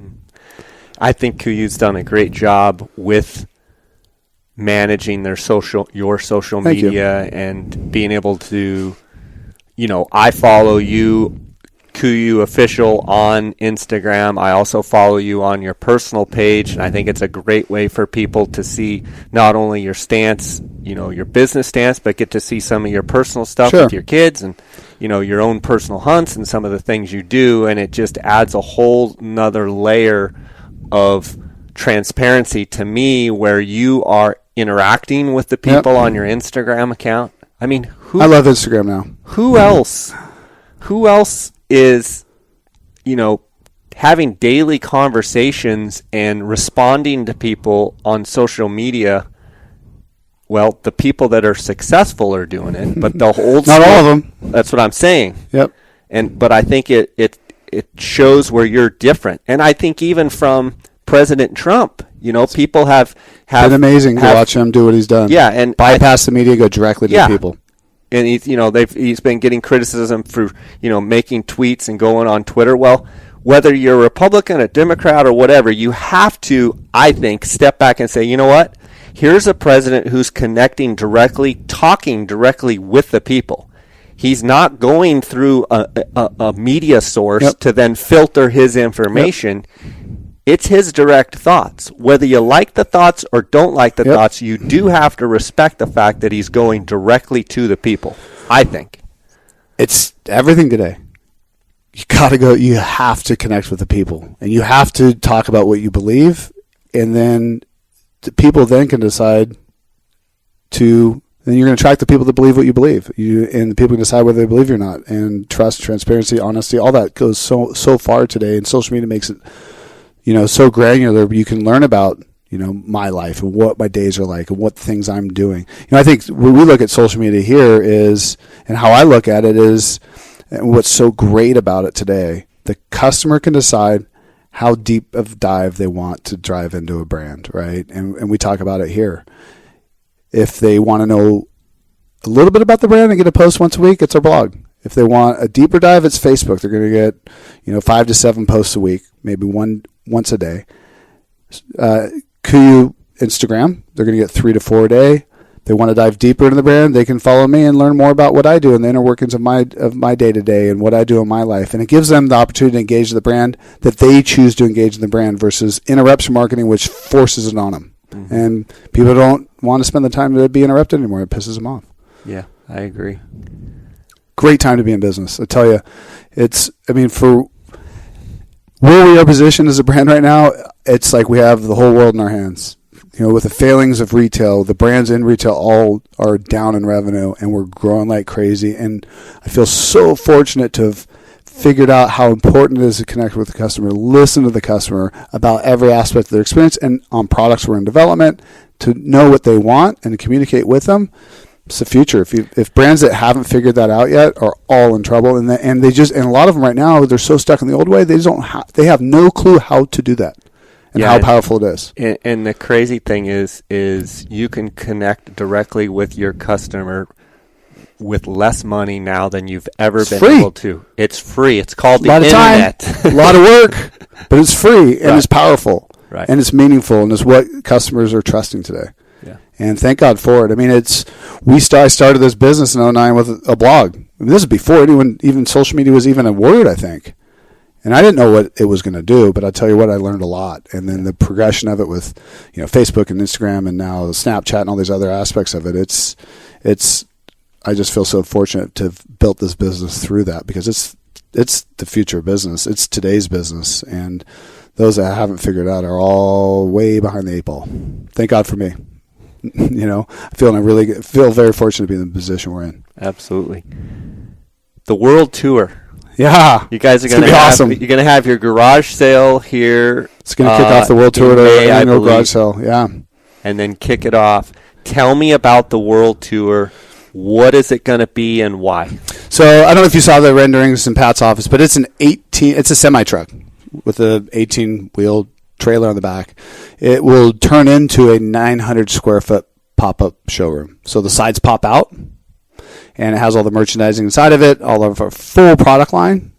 I think KUIU's done a great job with managing your social media and being able to, I follow you, KUIU Official, on Instagram. I also follow you on your personal page, and I think it's a great way for people to see not only your stance, your business stance, but get to see some of your personal stuff with your kids and, your own personal hunts and some of the things you do, and it just adds a whole nother layer of transparency to me where you are interacting with the people on your Instagram account. I mean, I love Instagram now. Who else is, having daily conversations and responding to people on social media? Well, the people that are successful are doing it, but the old not all of them. That's what I'm saying. Yep. But I think it shows where you're different, and I think even from President Trump, people have been amazing to watch him do what he's done. Yeah, and bypass the media, go directly to the people. And he's been getting criticism for making tweets and going on Twitter. Well, whether you're a Republican, a Democrat, or whatever, you have to, I think, step back and say, you know what? Here's a president who's connecting directly, talking directly with the people. He's not going through a media source to then filter his information. It's his direct thoughts. Whether you like the thoughts or don't like the thoughts, you do have to respect the fact that he's going directly to the people, I think. It's everything today. You got to go. You have to connect with the people, and you have to talk about what you believe, and then the people then can decide to. Then you're going to attract the people that believe what you believe. And the people can decide whether they believe you or not. And trust, transparency, honesty, all that goes so far today. And social media makes it, so granular. You can learn about, my life and what my days are like and what things I'm doing. I think when we look at social media here is, and how I look at it is, and what's so great about it today, the customer can decide how deep of dive they want to drive into a brand, right? And we talk about it here. If they want to know a little bit about the brand and get a post once a week, it's our blog. If they want a deeper dive, it's Facebook. They're going to get, 5 to 7 posts a week, maybe once a day. KUIU Instagram, they're going to get 3 to 4 a day. They want to dive deeper into the brand, they can follow me and learn more about what I do and the inner workings of my day-to-day and what I do in my life. And it gives them the opportunity to engage the brand that they choose to engage in the brand versus interruption marketing, which forces it on them. Mm-hmm. And people don't want to spend the time to be interrupted anymore. It pisses them off. Yeah, I agree. Great time to be in business. I tell you, for where we are positioned as a brand right now, it's like we have the whole world in our hands. With the failings of retail, the brands in retail all are down in revenue, and we're growing like crazy. And I feel so fortunate to have figured out how important it is to connect with the customer, listen to the customer about every aspect of their experience, and on products we're in development, to know what they want and to communicate with them. It's the future. If brands that haven't figured that out yet are all in trouble, and a lot of them right now, they're so stuck in the old way, they have no clue how to do that. And how powerful it is. And the crazy thing is you can connect directly with your customer with less money now than you've ever been able to. It's free. It's called the internet. Time, a lot of work, but it's free and it's powerful. Right. And it's meaningful, and it's what customers are trusting today. Yeah. And thank God for it. I started this business in 2009 with a blog. This is before even social media was even a word, I think. And I didn't know what it was going to do, but I tell you what, I learned a lot. And then the progression of it with, Facebook and Instagram and now Snapchat and all these other aspects of it, I just feel so fortunate to have built this business through that, because it's the future business. It's today's business. And those that haven't figured out are all way behind the 8 ball. Thank God for me. I feel very fortunate to be in the position we're in. Absolutely. The world tour. Yeah, you guys are going to have awesome. You're going to have your garage sale here. It's going to kick off the world tour at our annual garage sale. Yeah, and then kick it off. Tell me about the world tour. What is it going to be and why? So I don't know if you saw the renderings in Pat's office, but it's it's a semi truck with a 18-wheel trailer on the back. It will turn into a 900 square foot pop-up showroom. So the sides pop out, and it has all the merchandising inside of it, all of our full product line,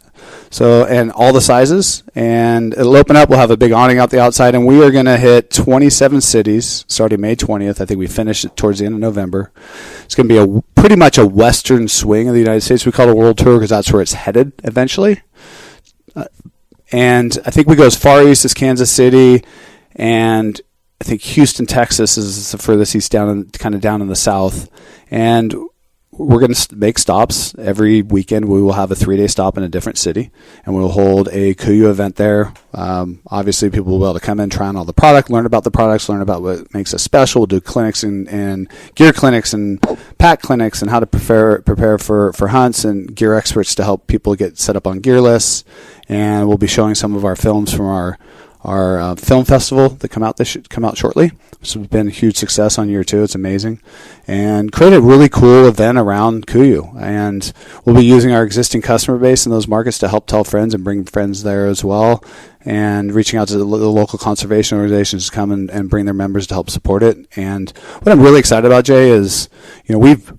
and all the sizes. And it'll open up. We'll have a big awning out the outside, and we are going to hit 27 cities starting May 20th. I think we finish it towards the end of November. It's going to be pretty much a western swing of the United States. We call it a world tour because that's where it's headed eventually. And I think we go as far east as Kansas City, and I think Houston, Texas is the furthest east down in the south. And we're going to make stops every weekend. We will have a 3-day stop in a different city, and we'll hold a KUIU event there. Obviously, people will be able to come in, try on all the product, learn about the products, learn about what makes us special. We'll do clinics and gear clinics and pack clinics and how to prepare for hunts, and gear experts to help people get set up on gear lists. And we'll be showing some of our films from our film festival that come out shortly. This has been a huge success on year 2. It's amazing. And create a really cool event around KUIU. And we'll be using our existing customer base in those markets to help tell friends and bring friends there as well. And reaching out to the local conservation organizations to come and bring their members to help support it. And what I'm really excited about, Jay, is we've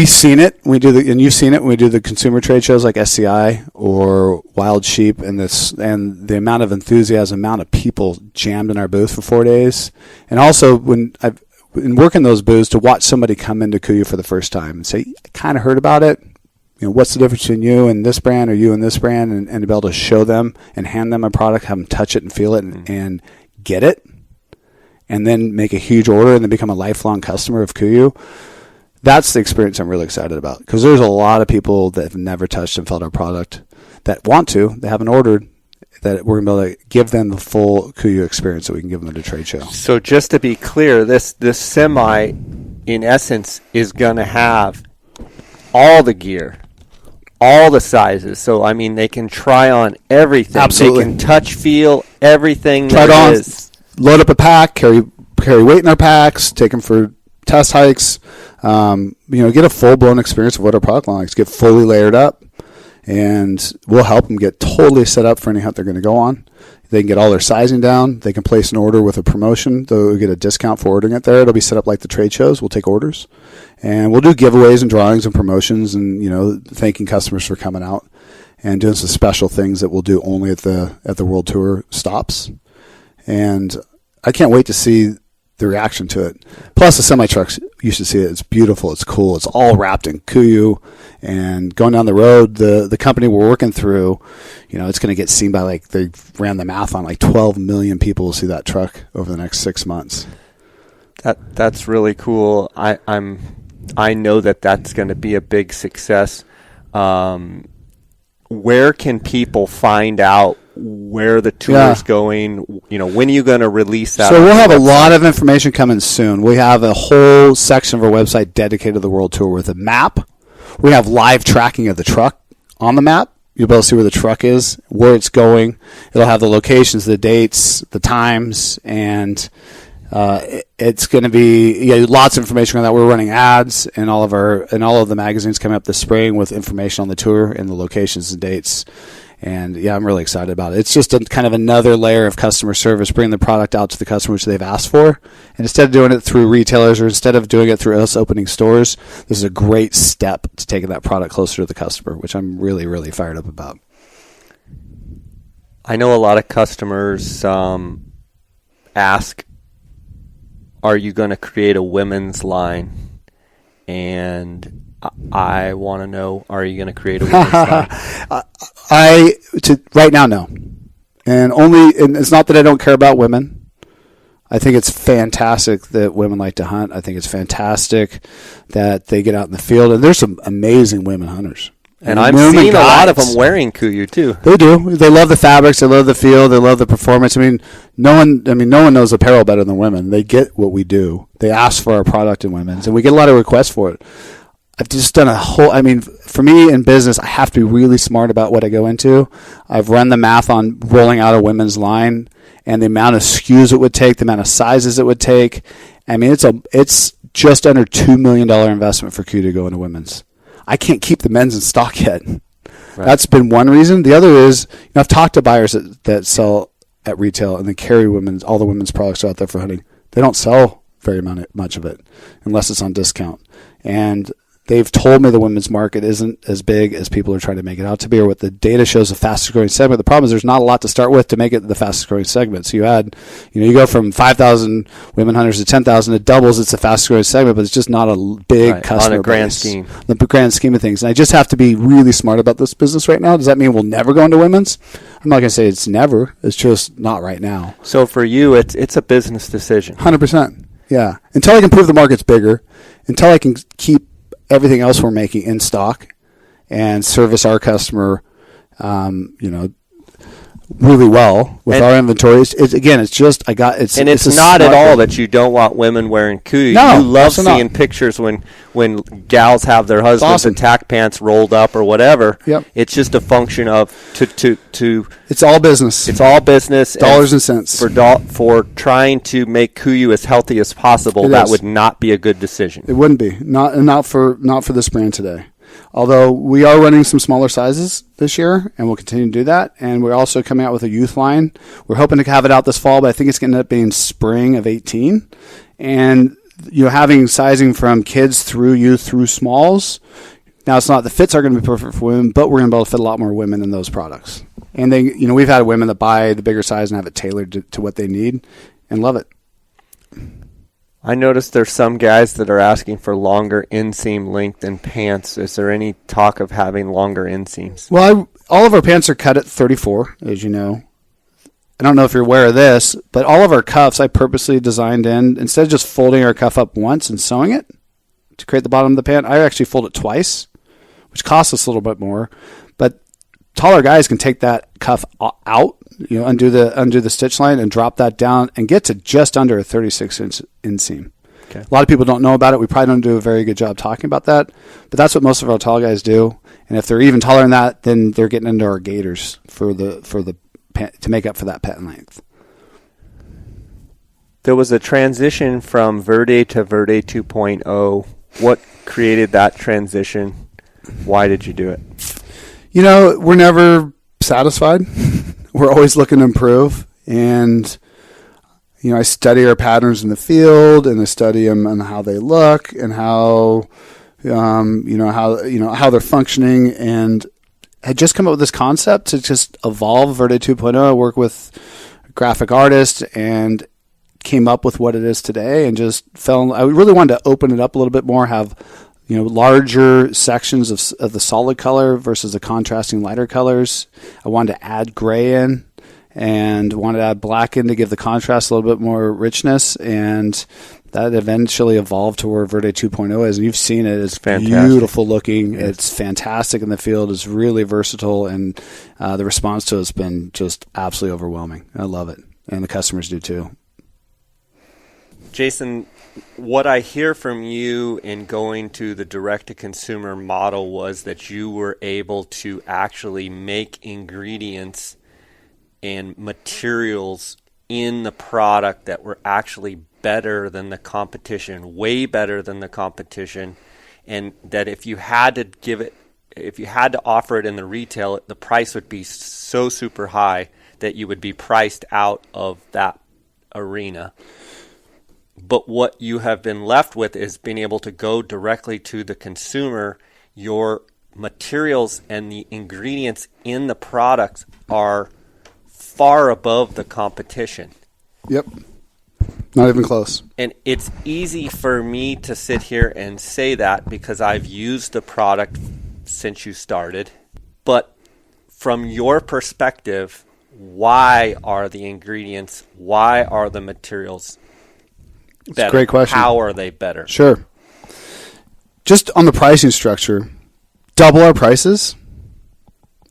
seen it. And you've seen it when we do the consumer trade shows like SCI or Wild Sheep, and the amount of enthusiasm, amount of people jammed in our booth for 4 days. And also in working those booths to watch somebody come into KUIU for the first time and say, I kind of heard about it. What's the difference between you and this brand or you and this brand? And to be able to show them and hand them a product, have them touch it and feel it and get it, and then make a huge order and then become a lifelong customer of KUIU. That's the experience I'm really excited about, because there's a lot of people that have never touched and felt our product that want to, they haven't ordered, that we're going to be able to give them the full KUIU experience that we can give them at a trade show. So just to be clear, this semi, in essence, is going to have all the gear, all the sizes. So, I mean, they can try on everything. Absolutely. They can touch, feel, everything Try it on, is. load up a pack, carry weight in our packs, take them for test hikes, get a full-blown experience of what our product line is, get fully layered up, and we'll help them get totally set up for any hunt they're going to go on. They can get all their sizing down. They can place an order with a promotion. They'll get a discount for ordering it there. It'll be set up like the trade shows. We'll take orders. And we'll do giveaways and drawings and promotions and, thanking customers for coming out and doing some special things that we'll do only at the World Tour stops. And I can't wait to see the reaction to it. Plus the semi trucks, you should see it. It's beautiful. It's cool. It's all wrapped in KUIU. And going down the road, the company we're working through, it's going to get seen by, they ran the math on 12 million people will see that truck over the next 6 months. That's really cool. I know that's going to be a big success. Where can people find out where the tour is going? When are you going to release that? So we'll have a lot of information coming soon. We have a whole section of our website dedicated to the World Tour with a map. We have live tracking of the truck on the map. You'll be able to see where the truck is, where it's going. It'll have the locations, the dates, the times, and it's going to be lots of information on that. We're running ads in all of the magazines coming up this spring with information on the tour and the locations and dates. And I'm really excited about it. It's just kind of another layer of customer service, bringing the product out to the customer which they've asked for. And instead of doing it through retailers or instead of doing it through us opening stores, this is a great step to taking that product closer to the customer, which I'm really, really fired up about. I know a lot of customers ask, are you going to create a women's line? And I want to know, are you going to create a women's line? Right now, no. And it's not that I don't care about women. I think it's fantastic that women like to hunt. I think it's fantastic that they get out in the field. And there's some amazing women hunters. And I'm seeing a lot of them wearing KUIU too. They do. They love the fabrics. They love the feel. They love the performance. No one knows apparel better than women. They get what we do. They ask for our product in women's, and we get a lot of requests for it. I've just done for me in business, I have to be really smart about what I go into. I've run the math on rolling out a women's line and the amount of SKUs it would take, the amount of sizes it would take. It's just under $2 million investment for KUIU to go into women's. I can't keep the men's in stock yet. Right. That's been one reason. The other is, I've talked to buyers that sell at retail and they carry all the women's products out there for hunting. They don't sell very much of it unless it's on discount. And they've told me the women's market isn't as big as people are trying to make it out to be, or what the data shows the fastest growing segment. The problem is there's not a lot to start with to make it the fastest growing segment. So you go from 5,000 women hunters to 10,000, it doubles. It's the fastest growing segment, but it's just not a big customer on a grand base. scheme. The grand scheme of things. And I just have to be really smart about this business right now. Does that mean we'll never go into women's? I'm not going to say it's never. It's just not right now. So for you, it's a business decision. 100%. Yeah. Until I can prove the market's bigger, until I can keep everything else we're making in stock and service our customer, really well with our inventory. It's not at all that you don't want women wearing KUIU. No, you love seeing pictures when gals have their husbands in tack pants rolled up or whatever. Yep. It's just a function of to. It's all business. It's all business. Dollars and cents. For trying to make KUIU as healthy as possible, that would not be a good decision. It wouldn't be. Not for this brand today. Although we are running some smaller sizes this year, and we'll continue to do that. And we're also coming out with a youth line. We're hoping to have it out this fall, but I think it's going to end up being spring of 18. And having sizing from kids through youth through smalls. Now, it's not the fits are going to be perfect for women, but we're going to be able to fit a lot more women in those products. And they, we've had women that buy the bigger size and have it tailored to what they need and love it. I noticed there's some guys that are asking for longer inseam length in pants. Is there any talk of having longer inseams? Well, all of our pants are cut at 34, as you know. I don't know if you're aware of this, but all of our cuffs I purposely designed in. Instead of just folding our cuff up once and sewing it to create the bottom of the pant, I actually fold it twice, which costs us a little bit more. But taller guys can take that cuff out, undo the stitch line and drop that down and get to just under a 36-inch inseam. Okay. A lot of people don't know about it. We probably don't do a very good job talking about that, but that's what most of our tall guys do. And if they're even taller than that, then they're getting into our gaiters to make up for that pant length. There was a transition from Verde to Verde 2.0. What created that transition? Why did you do it? We're never satisfied. We're always looking to improve. And, I study our patterns in the field, and I study them and how they look and how they're functioning. And had just come up with this concept to just evolve Verde 2.0. I work with a graphic artist and came up with what it is today, and I really wanted to open it up a little bit more, have larger sections of the solid color versus the contrasting lighter colors. I wanted to add gray in and wanted to add black in to give the contrast a little bit more richness, and that eventually evolved to where Verde 2.0 is. And you've seen it. It's beautiful looking. Yes. It's fantastic in the field. It's really versatile, and the response to it has been just absolutely overwhelming. I love it, and the customers do too. Jason, what I hear from you in going to the direct-to-consumer model was that you were able to actually make ingredients and materials in the product that were actually better than the competition, way better than the competition, and that if you had to offer it in the retail, the price would be so super high that you would be priced out of that arena. But what you have been left with is being able to go directly to the consumer. Your materials and the ingredients in the products are far above the competition. Yep. Not even close. And it's easy for me to sit here and say that because I've used the product since you started. But from your perspective, why are the ingredients, why are the materials better? It's a great question. How are they better? Sure. Just on the pricing structure, double our prices,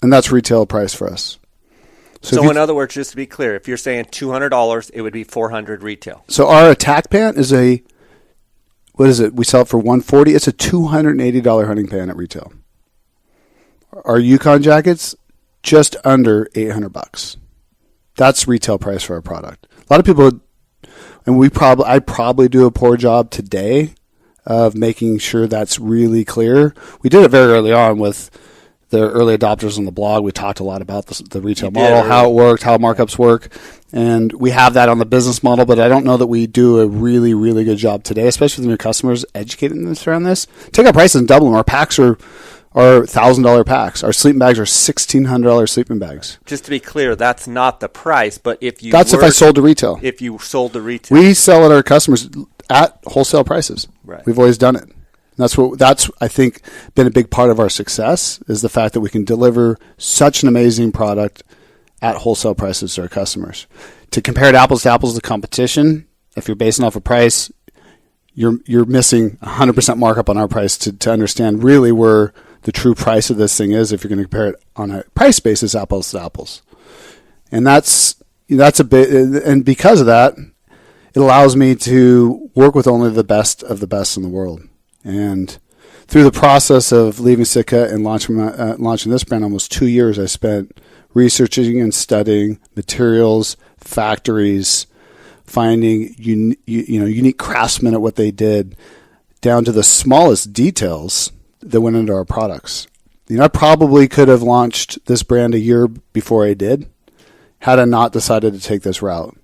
and that's retail price for us. So in other words, just to be clear, if you're saying $200, it would be $400 retail. So our attack pant is what is it? We sell it for $140. It's a $280 hunting pant at retail. Our Yukon jackets, just under $800. That's retail price for our product. A lot of people, and I probably do a poor job today of making sure that's really clear. We did it very early on with the early adopters on the blog. We talked a lot about the retail model, how it worked, how markups work, and we have that on the business model, but I don't know that we do a really, really good job today, especially with new customers, educating them around this. Take our prices and double them. Our packs are $1,000 packs. Our sleeping bags are $1,600 sleeping bags. Just to be clear, that's not the price, but if I sold to retail. If you sold to retail. We sell at our customers at wholesale prices. Right. We've always done it. That's I think been a big part of our success, is the fact that we can deliver such an amazing product at wholesale prices to our customers. To compare it apples to apples to competition, if you're basing off a price, you're missing 100% markup on our price to understand really where the true price of this thing is if you're going to compare it on a price basis, apples to apples. And that's a bit, and because of that, it allows me to work with only the best of the best in the world. And through the process of leaving Sitka and launching this brand, almost 2 years I spent researching and studying materials, factories, finding unique craftsmen at what they did, down to the smallest details that went into our products. I probably could have launched this brand a year before I did, had I not decided to take this route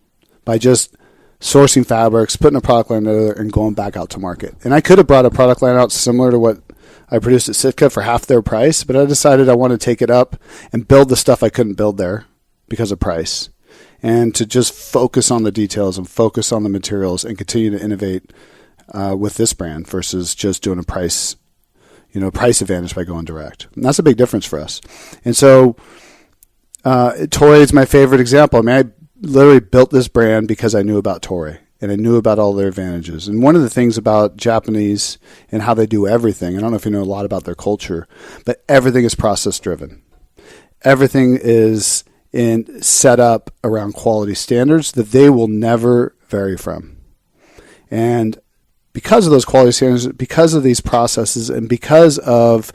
by just sourcing fabrics, putting a product line together, and going back out to market. And I could have brought a product line out similar to what I produced at Sitka for half their price, but I decided I wanted to take it up and build the stuff I couldn't build there because of price. and to just focus on the details and focus on the materials and continue to innovate with this brand versus just doing a price advantage by going direct. And that's a big difference for us. And so Toray is my favorite example. I mean, I literally built this brand because I knew about Toray and I knew about all their advantages. And one of the things about Japanese and how they do everything, I don't know if you know a lot about their culture, but everything is process driven. Everything is set up around quality standards that they will never vary from. And because of those quality standards, because of these processes, and because of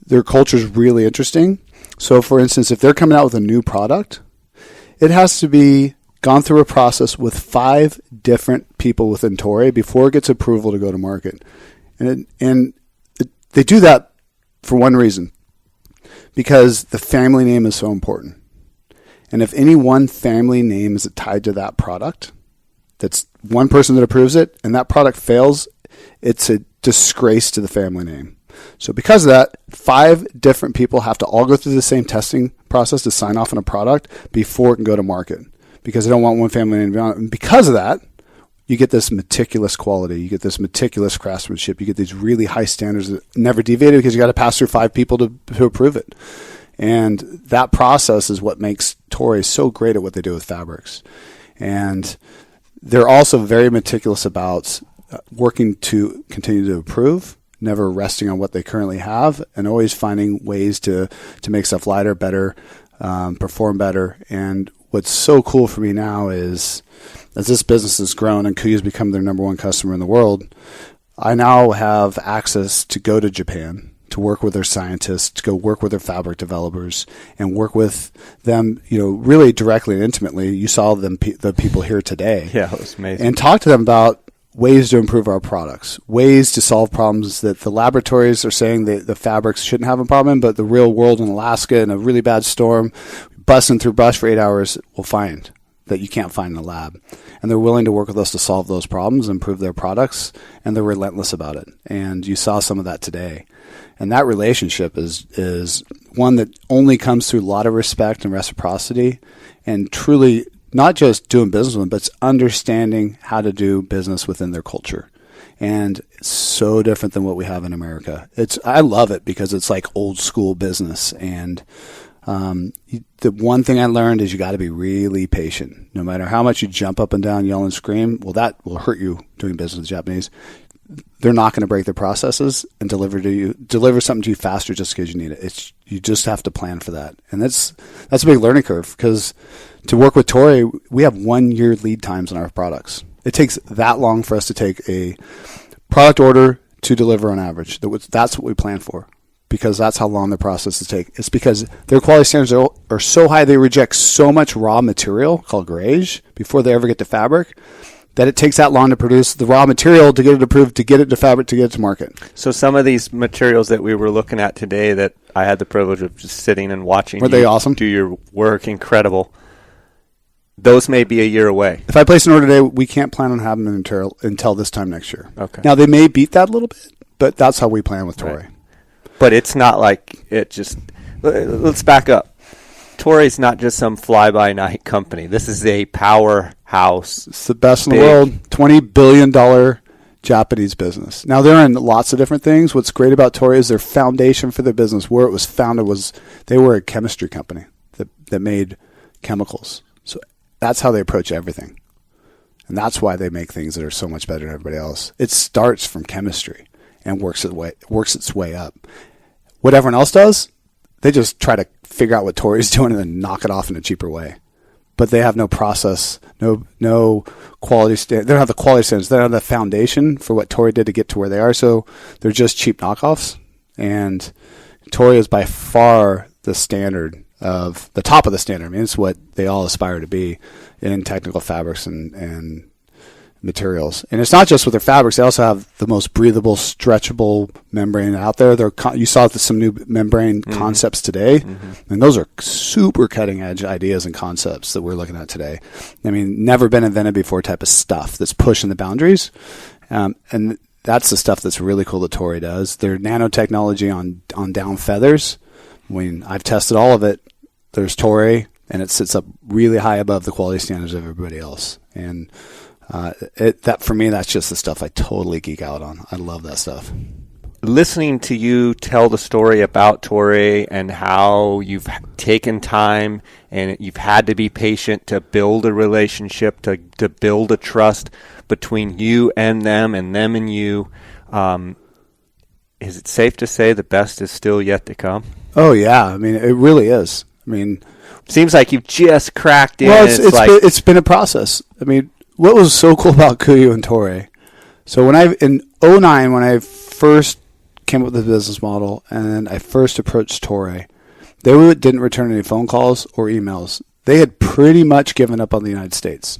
their culture is really interesting. So, for instance, if they're coming out with a new product, it has to be gone through a process with 5 different people within Toray before it gets approval to go to market. And they do that for one reason, because the family name is so important. And if any one family name is tied to that product, that's one person that approves it, and that product fails, it's a disgrace to the family name. So because of that, 5 different people have to all go through the same testing process to sign off on a product before it can go to market, because they don't want one family name to be on it. And because of that, you get this meticulous quality, you get this meticulous craftsmanship, you get these really high standards that never deviated because you got to pass through 5 people to approve it. And that process is what makes Toray so great at what they do with fabrics. And they're also very meticulous about working to continue to improve, never resting on what they currently have, and always finding ways to make stuff lighter, better, perform better. And what's so cool for me now is, as this business has grown and KUIU has become their number 1 customer in the world, I now have access to go to Japan, to work with their scientists, to go work with their fabric developers, and work with them, really directly and intimately. You saw them, the people here today. Yeah, it was amazing. And talk to them about ways to improve our products, ways to solve problems that the laboratories are saying that the fabrics shouldn't have a problem in, but the real world in Alaska in a really bad storm, busting through brush for 8 hours, will find that you can't find in the lab. And they're willing to work with us to solve those problems, improve their products, and they're relentless about it. And you saw some of that today. And that relationship is one that only comes through a lot of respect and reciprocity, and truly not just doing business with them, but it's understanding how to do business within their culture. And it's so different than what we have in America. I love it because it's like old school business. And the one thing I learned is you got to be really patient. No matter how much you jump up and down, yell and scream, well, that will hurt you doing business with the Japanese. They're not going to break their processes and deliver something to you faster just because you need it. You just have to plan for that. And that's a big learning curve, because to work with Toray, we have 1-year lead times on our products. It takes that long for us to take a product order to deliver on average. That's what we plan for, because that's how long the processes take. It's because their quality standards are so high, they reject so much raw material called grage before they ever get to fabric, that it takes that long to produce the raw material to get it approved, to get it to fabric, to get it to market. So some of these materials that we were looking at today that I had the privilege of just sitting and watching Were they awesome? Do your work, incredible. Those may be a year away. If I place an order today, we can't plan on having them until this time next year. Okay. Now, they may beat that a little bit, but that's how we plan with Toray. Right. But it's not like it just... Let's back up. Toray's not just some fly-by-night company. This is a powerhouse. It's the best in the world. $20 billion Japanese business. Now, they're in lots of different things. What's great about Toray is their foundation for their business, where it was founded, was they were a chemistry company that made chemicals. So that's how they approach everything. And that's why they make things that are so much better than everybody else. It starts from chemistry and works its way up. What everyone else does, they just try to figure out what Toray's doing and then knock it off in a cheaper way. But they have no process, no quality standard. They don't have the quality standards. They don't have the foundation for what Toray did to get to where they are. So they're just cheap knockoffs. And Toray is by far the standard of the top of the standard. I mean, it's what they all aspire to be in technical fabrics and materials. And it's not just with their fabrics. They also have the most breathable, stretchable membrane out there. You saw some new membrane concepts today, and those are super cutting-edge ideas and concepts that we're looking at today. I mean, never been invented before type of stuff that's pushing the boundaries. And that's the stuff that's really cool that Toray does. Their nanotechnology on down feathers. I mean, I've tested all of it. There's Toray, and it sits up really high above the quality standards of everybody else. And that for me, that's just the stuff I totally geek out on. I love that stuff. Listening to you tell the story about Toray and how you've taken time and you've had to be patient to build a relationship, to build a trust between you and them and you, is it safe to say the best is still yet to come? Oh, yeah. I mean, it really is. I mean, seems like you've just cracked in. Well, it's been a process. I mean, what was so cool about KUIU and Toray? So in 2009, when I first came up with the business model and I first approached Toray, they didn't return any phone calls or emails. They had pretty much given up on the United States.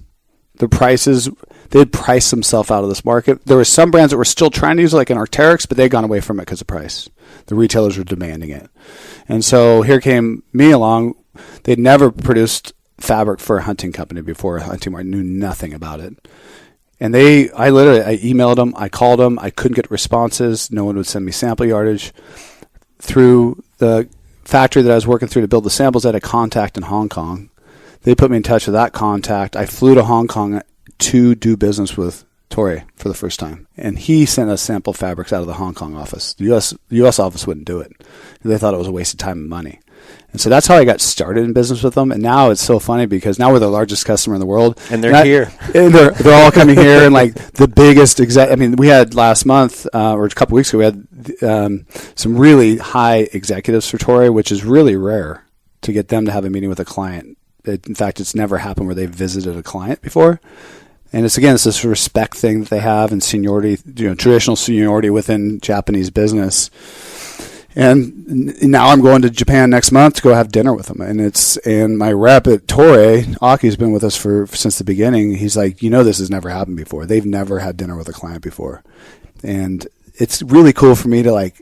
The prices, they had priced themselves out of this market. There were some brands that were still trying to use it, like an Arc'teryx, but they'd gone away from it because of price. The retailers were demanding it. And so here came me along. They'd never produced fabric for a hunting company before. Hunting Mart knew nothing about it. And I emailed them, I called them, I couldn't get responses. No one would send me sample yardage. Through the factory that I was working through to build the samples, I had a contact in Hong Kong. They put me in touch with that contact. I flew to Hong Kong to do business with Toray for the first time. And he sent us sample fabrics out of the Hong Kong office. The US office wouldn't do it. They thought it was a waste of time and money. And so that's how I got started in business with them. And now it's so funny because now we're the largest customer in the world. And they're here. And they're all coming here. And like the biggest we had last month or a couple weeks ago, we had some really high executives for Toray, which is really rare to get them to have a meeting with a client. In fact, it's never happened where they've visited a client before. And it's this respect thing that they have and seniority, traditional seniority within Japanese business. And now I'm going to Japan next month to go have dinner with them. And my rep at Toray, Aki's been with us since the beginning. He's like, this has never happened before. They've never had dinner with a client before. And it's really cool for me to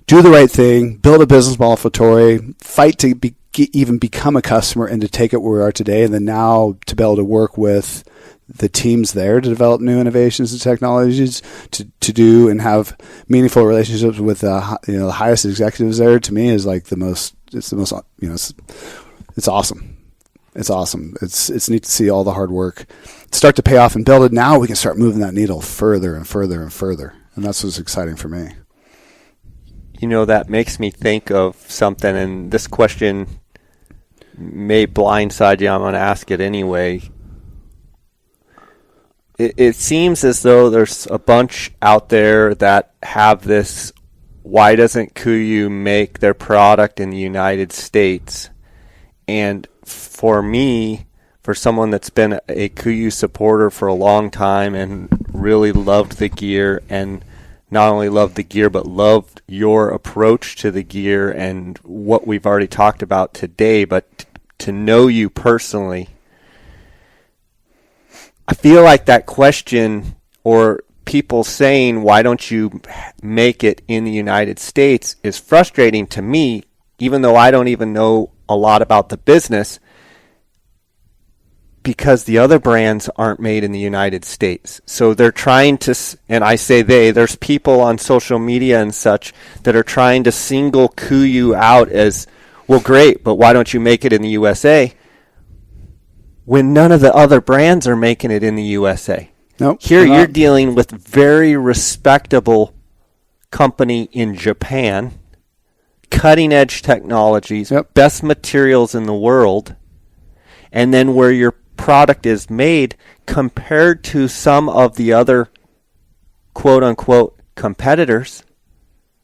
do the right thing, build a business model for Toray, fight to even become a customer and to take it where we are today. And then now to be able to work with the teams there to develop new innovations and technologies to do and have meaningful relationships with the highest executives there, to me is it's awesome. It's awesome. It's neat to see all the hard work start to pay off and build it. Now we can start moving that needle further and further and further. And that's what's exciting for me. That makes me think of something, and this question may blindside you. I'm going to ask it anyway. It seems as though there's a bunch out there that have this, why doesn't KUIU make their product in the United States? And for me, for someone that's been a KUIU supporter for a long time and really loved the gear, and not only loved the gear, but loved your approach to the gear and what we've already talked about today, but to know you personally, I feel like that question, or people saying, why don't you make it in the United States, is frustrating to me, even though I don't even know a lot about the business, because the other brands aren't made in the United States. So they're trying to, and I say there's people on social media and such that are trying to single KUIU out as, well, great, but why don't you make it in the USA? When none of the other brands are making it in the USA. Nope. Here you're dealing with very respectable company in Japan, cutting edge technologies, best materials in the world, and then where your product is made compared to some of the other quote unquote competitors.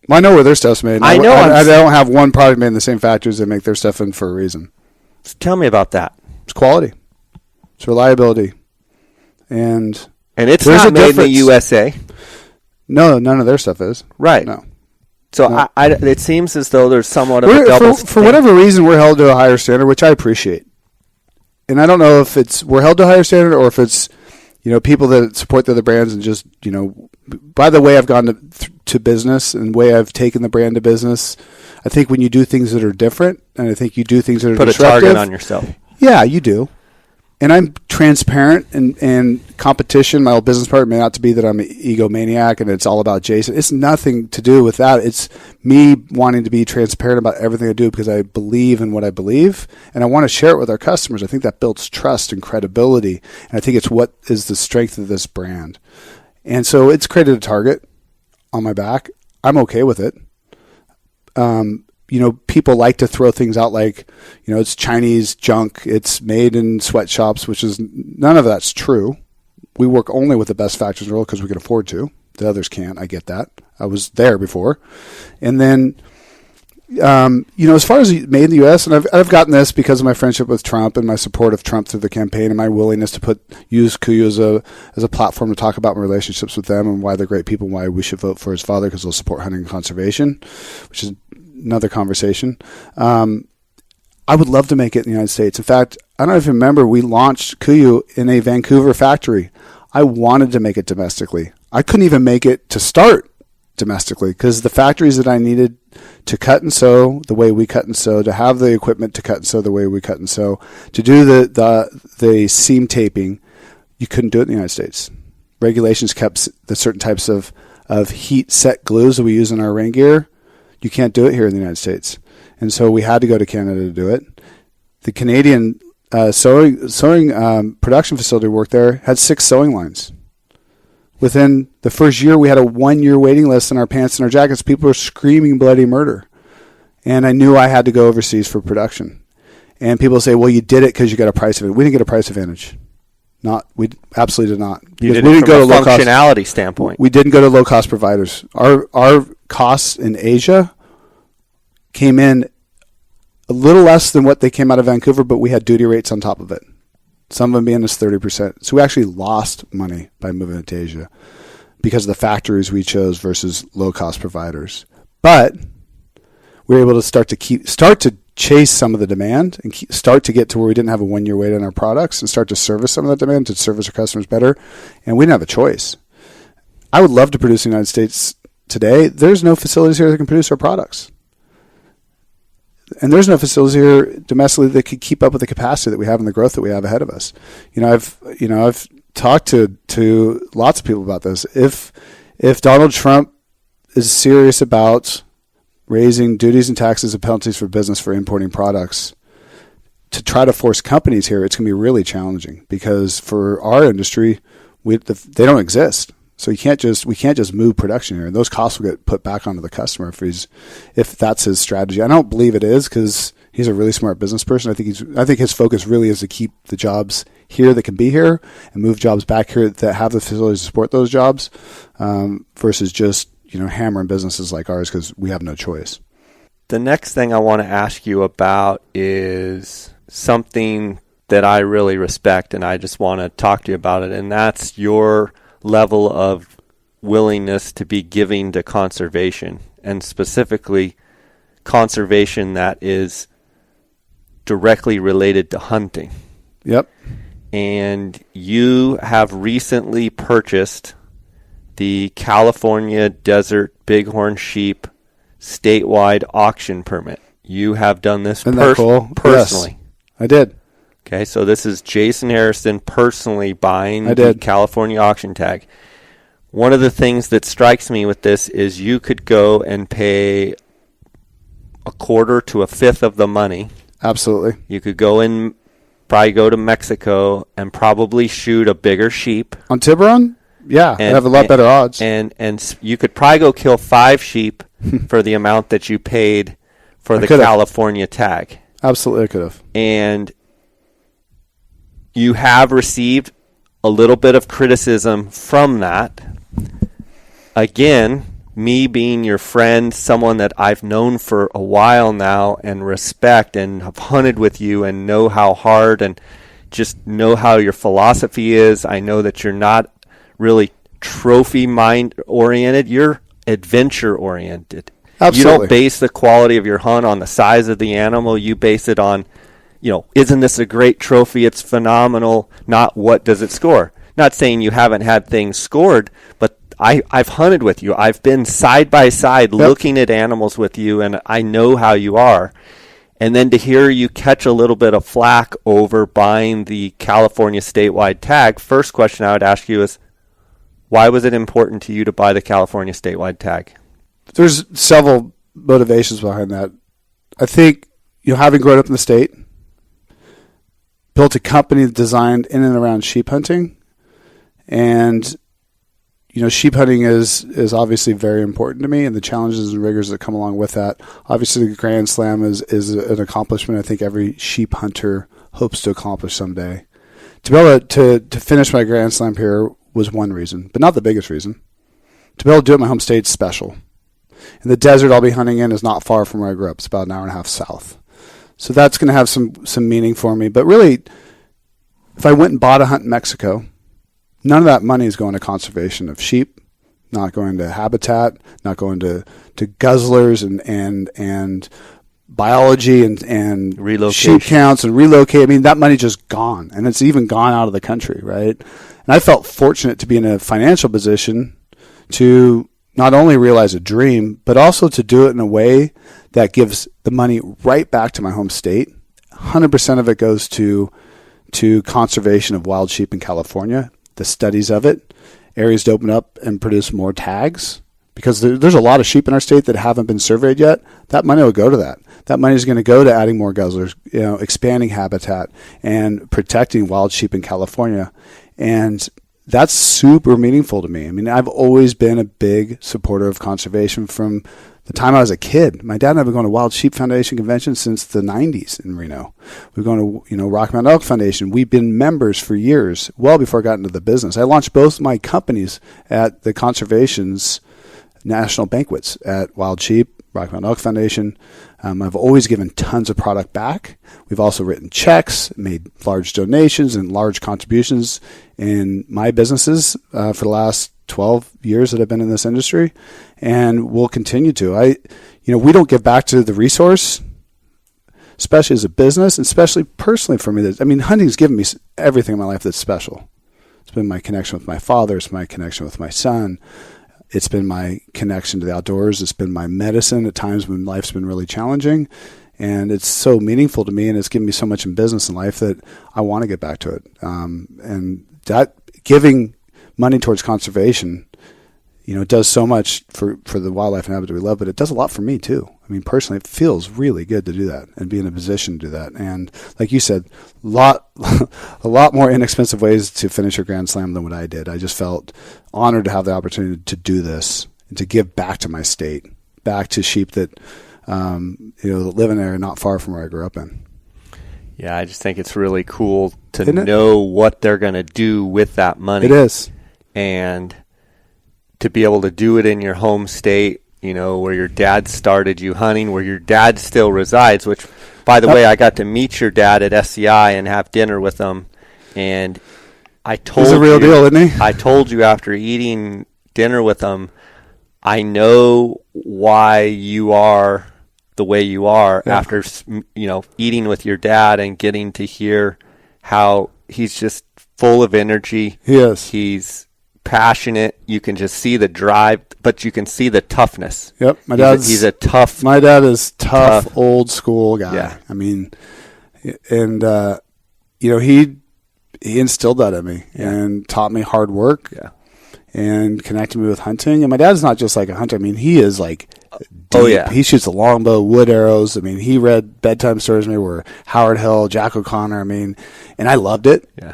I know where their stuff's made. I know. I don't have one product made in the same factories that make their stuff in for a reason. So tell me about that. It's quality. It's reliability. And it's not made in the USA. No, none of their stuff is. Right. No. So no. It seems as though there's somewhat of a double standard. For whatever reason, we're held to a higher standard, which I appreciate. And I don't know if we're held to a higher standard or if it's, people that support the other brands and just, by the way I've gone to business and the way I've taken the brand to business, I think when you do things that are different and I think you do things that are disruptive. Put a target on yourself. Yeah, you do. and I'm transparent, and competition, my old business partner, may not to be that I'm an egomaniac and it's all about Jason. It's nothing to do with that. It's me wanting to be transparent about everything I do because I believe in what I believe, and I want to share it with our customers. I think that builds trust and credibility, and I think it's what is the strength of this brand. And so it's created a target on my back. I'm okay with it. People like to throw things out like, it's Chinese junk. It's made in sweatshops, which is none of that's true. We work only with the best factories in the world because we can afford to. The others can't. I get that. I was there before. And then, as far as made in the U.S., and I've gotten this because of my friendship with Trump and my support of Trump through the campaign and my willingness to use KUIU as a platform to talk about my relationships with them and why they're great people and why we should vote for his father because they'll support hunting and conservation, which is another conversation. I would love to make it in the United States. In fact, I don't know if you remember, we launched KUIU in a Vancouver factory. I wanted to make it domestically. I couldn't even make it to start domestically because the factories that I needed to cut and sew the way we cut and sew, to have the equipment to cut and sew the way we cut and sew, to do the seam taping, you couldn't do it in the United States. Regulations kept the certain types of heat set glues that we use in our rain gear. You can't do it here in the United States. And so we had to go to Canada to do it. The Canadian sewing production facility we worked there had 6 sewing lines. Within the first year, we had a 1-year waiting list in our pants and our jackets. People were screaming bloody murder. And I knew I had to go overseas for production. And people say, well, you did it because you got a price advantage. We didn't get a price advantage. We absolutely did not. You did it from a functionality standpoint. We didn't go to low-cost providers. Our costs in Asia came in a little less than what they came out of Vancouver, but we had duty rates on top of it. Some of them being as 30%. So we actually lost money by moving to Asia because of the factories we chose versus low-cost providers. But we were able to start to chase some of the demand and start to get to where we didn't have a 1-year wait on our products and start to service some of that demand, to service our customers better. And we didn't have a choice. I would love to produce in the United States today. There's no facilities here that can produce our products. And there's no facilities here domestically that could keep up with the capacity that we have and the growth that we have ahead of us. I've talked to lots of people about this. If Donald Trump is serious about raising duties and taxes and penalties for business for importing products, to try to force companies here, it's going to be really challenging because for our industry, they don't exist. So we can't just move production here, and those costs will get put back onto the customer if that's his strategy. I don't believe it is because he's a really smart business person. I think his focus really is to keep the jobs here that can be here and move jobs back here that have the facilities to support those jobs, versus just hammering businesses like ours because we have no choice. The next thing I want to ask you about is something that I really respect, and I just want to talk to you about it, and that's your level of willingness to be giving to conservation, and specifically conservation that is directly related to hunting. Yep. And you have recently purchased the California Desert Bighorn Sheep statewide auction permit. You have done this cool? Personally. Yes, I did. Okay, so this is Jason Hairston personally buying the California auction tag. One of the things that strikes me with this is you could go and pay a quarter to a fifth of the money. Absolutely. You could probably go to Mexico and probably shoot a bigger sheep. On Tiburon? Yeah, I have a lot better odds. And you could probably go kill 5 sheep for the amount that you paid for the California tag. Absolutely, I could have. And you have received a little bit of criticism from that. Again, me being your friend, someone that I've known for a while now and respect and have hunted with you and know how hard and just know how your philosophy is. I know that you're not really trophy mind oriented. You're adventure oriented. Absolutely. You don't base the quality of your hunt on the size of the animal. You base it on, isn't this a great trophy? It's phenomenal. Not what does it score? Not saying you haven't had things scored, but I've hunted with you. I've been side by side looking at animals with you, and I know how you are. And then to hear you catch a little bit of flack over buying the California statewide tag, first question I would ask you is, why was it important to you to buy the California statewide tag? There's several motivations behind that. I think, having grown up in the state, built a company designed in and around sheep hunting, and sheep hunting is obviously very important to me, and the challenges and rigors that come along with that. Obviously, the Grand Slam is an accomplishment I think every sheep hunter hopes to accomplish someday. To be able to finish my Grand Slam here was one reason, but not the biggest reason. To be able to do it in my home state is special. And the desert I'll be hunting in is not far from where I grew up. It's about an hour and a half south. So that's going to have some meaning for me. But really, if I went and bought a hunt in Mexico, none of that money is going to conservation of sheep, not going to habitat, not going to guzzlers and biology and sheep counts and relocate. I mean, that money's just gone, and it's even gone out of the country, right? And I felt fortunate to be in a financial position to not only realize a dream, but also to do it in a way that gives the money right back to my home state. 100% of it goes to conservation of wild sheep in California, the studies of it, areas to open up and produce more tags, because there's a lot of sheep in our state that haven't been surveyed yet. That money will go to that. That money is going to go to adding more guzzlers, expanding habitat and protecting wild sheep in California. And that's super meaningful to me. I mean, I've always been a big supporter of conservation from the time I was a kid. My dad and I have been going to Wild Sheep Foundation conventions since the 90s in Reno. We've gone to, Rocky Mountain Elk Foundation. We've been members for years, well before I got into the business. I launched both my companies at the conservation's national banquets at Wild Sheep, Rocky Mountain Elk Foundation. I've always given tons of product back. We've also written checks, made large donations and large contributions in my businesses for the last 12 years that I've been in this industry, and we'll continue to. We don't give back to the resource, especially as a business, and especially personally for me. Hunting's given me everything in my life that's special. It's been my connection with my father. It's my connection with my son. It's been my connection to the outdoors. It's been my medicine at times when life's been really challenging. And it's so meaningful to me, and it's given me so much in business and life that I want to get back to it. And that giving money towards conservation, it does so much for the wildlife and habitat we love, but it does a lot for me too. I mean, personally, it feels really good to do that and be in a position to do that. And like you said, a lot more inexpensive ways to finish a Grand Slam than what I did. I just felt honored to have the opportunity to do this and to give back to my state, back to sheep that live in there not far from where I grew up in. Yeah, I just think it's really cool to know what they're going to do with that money. It is. And to be able to do it in your home state, where your dad started you hunting, where your dad still resides, which, by the way, I got to meet your dad at SCI and have dinner with him. And I told you. He's a real deal, isn't he? I told you after eating dinner with him, I know why you are the way you are after, eating with your dad and getting to hear how he's just full of energy. He is. He's passionate. You can just see the drive, but you can see the toughness. Yep. My dad is tough, old school guy. Yeah. I mean, and, he instilled that in me and taught me hard work and connected me with hunting. And my dad's not just like a hunter. I mean, he is like deep. Oh, yeah. He shoots a longbow, wood arrows. I mean, he read bedtime stories to me were Howard Hill, Jack O'Connor. I mean, and I loved it. Yeah.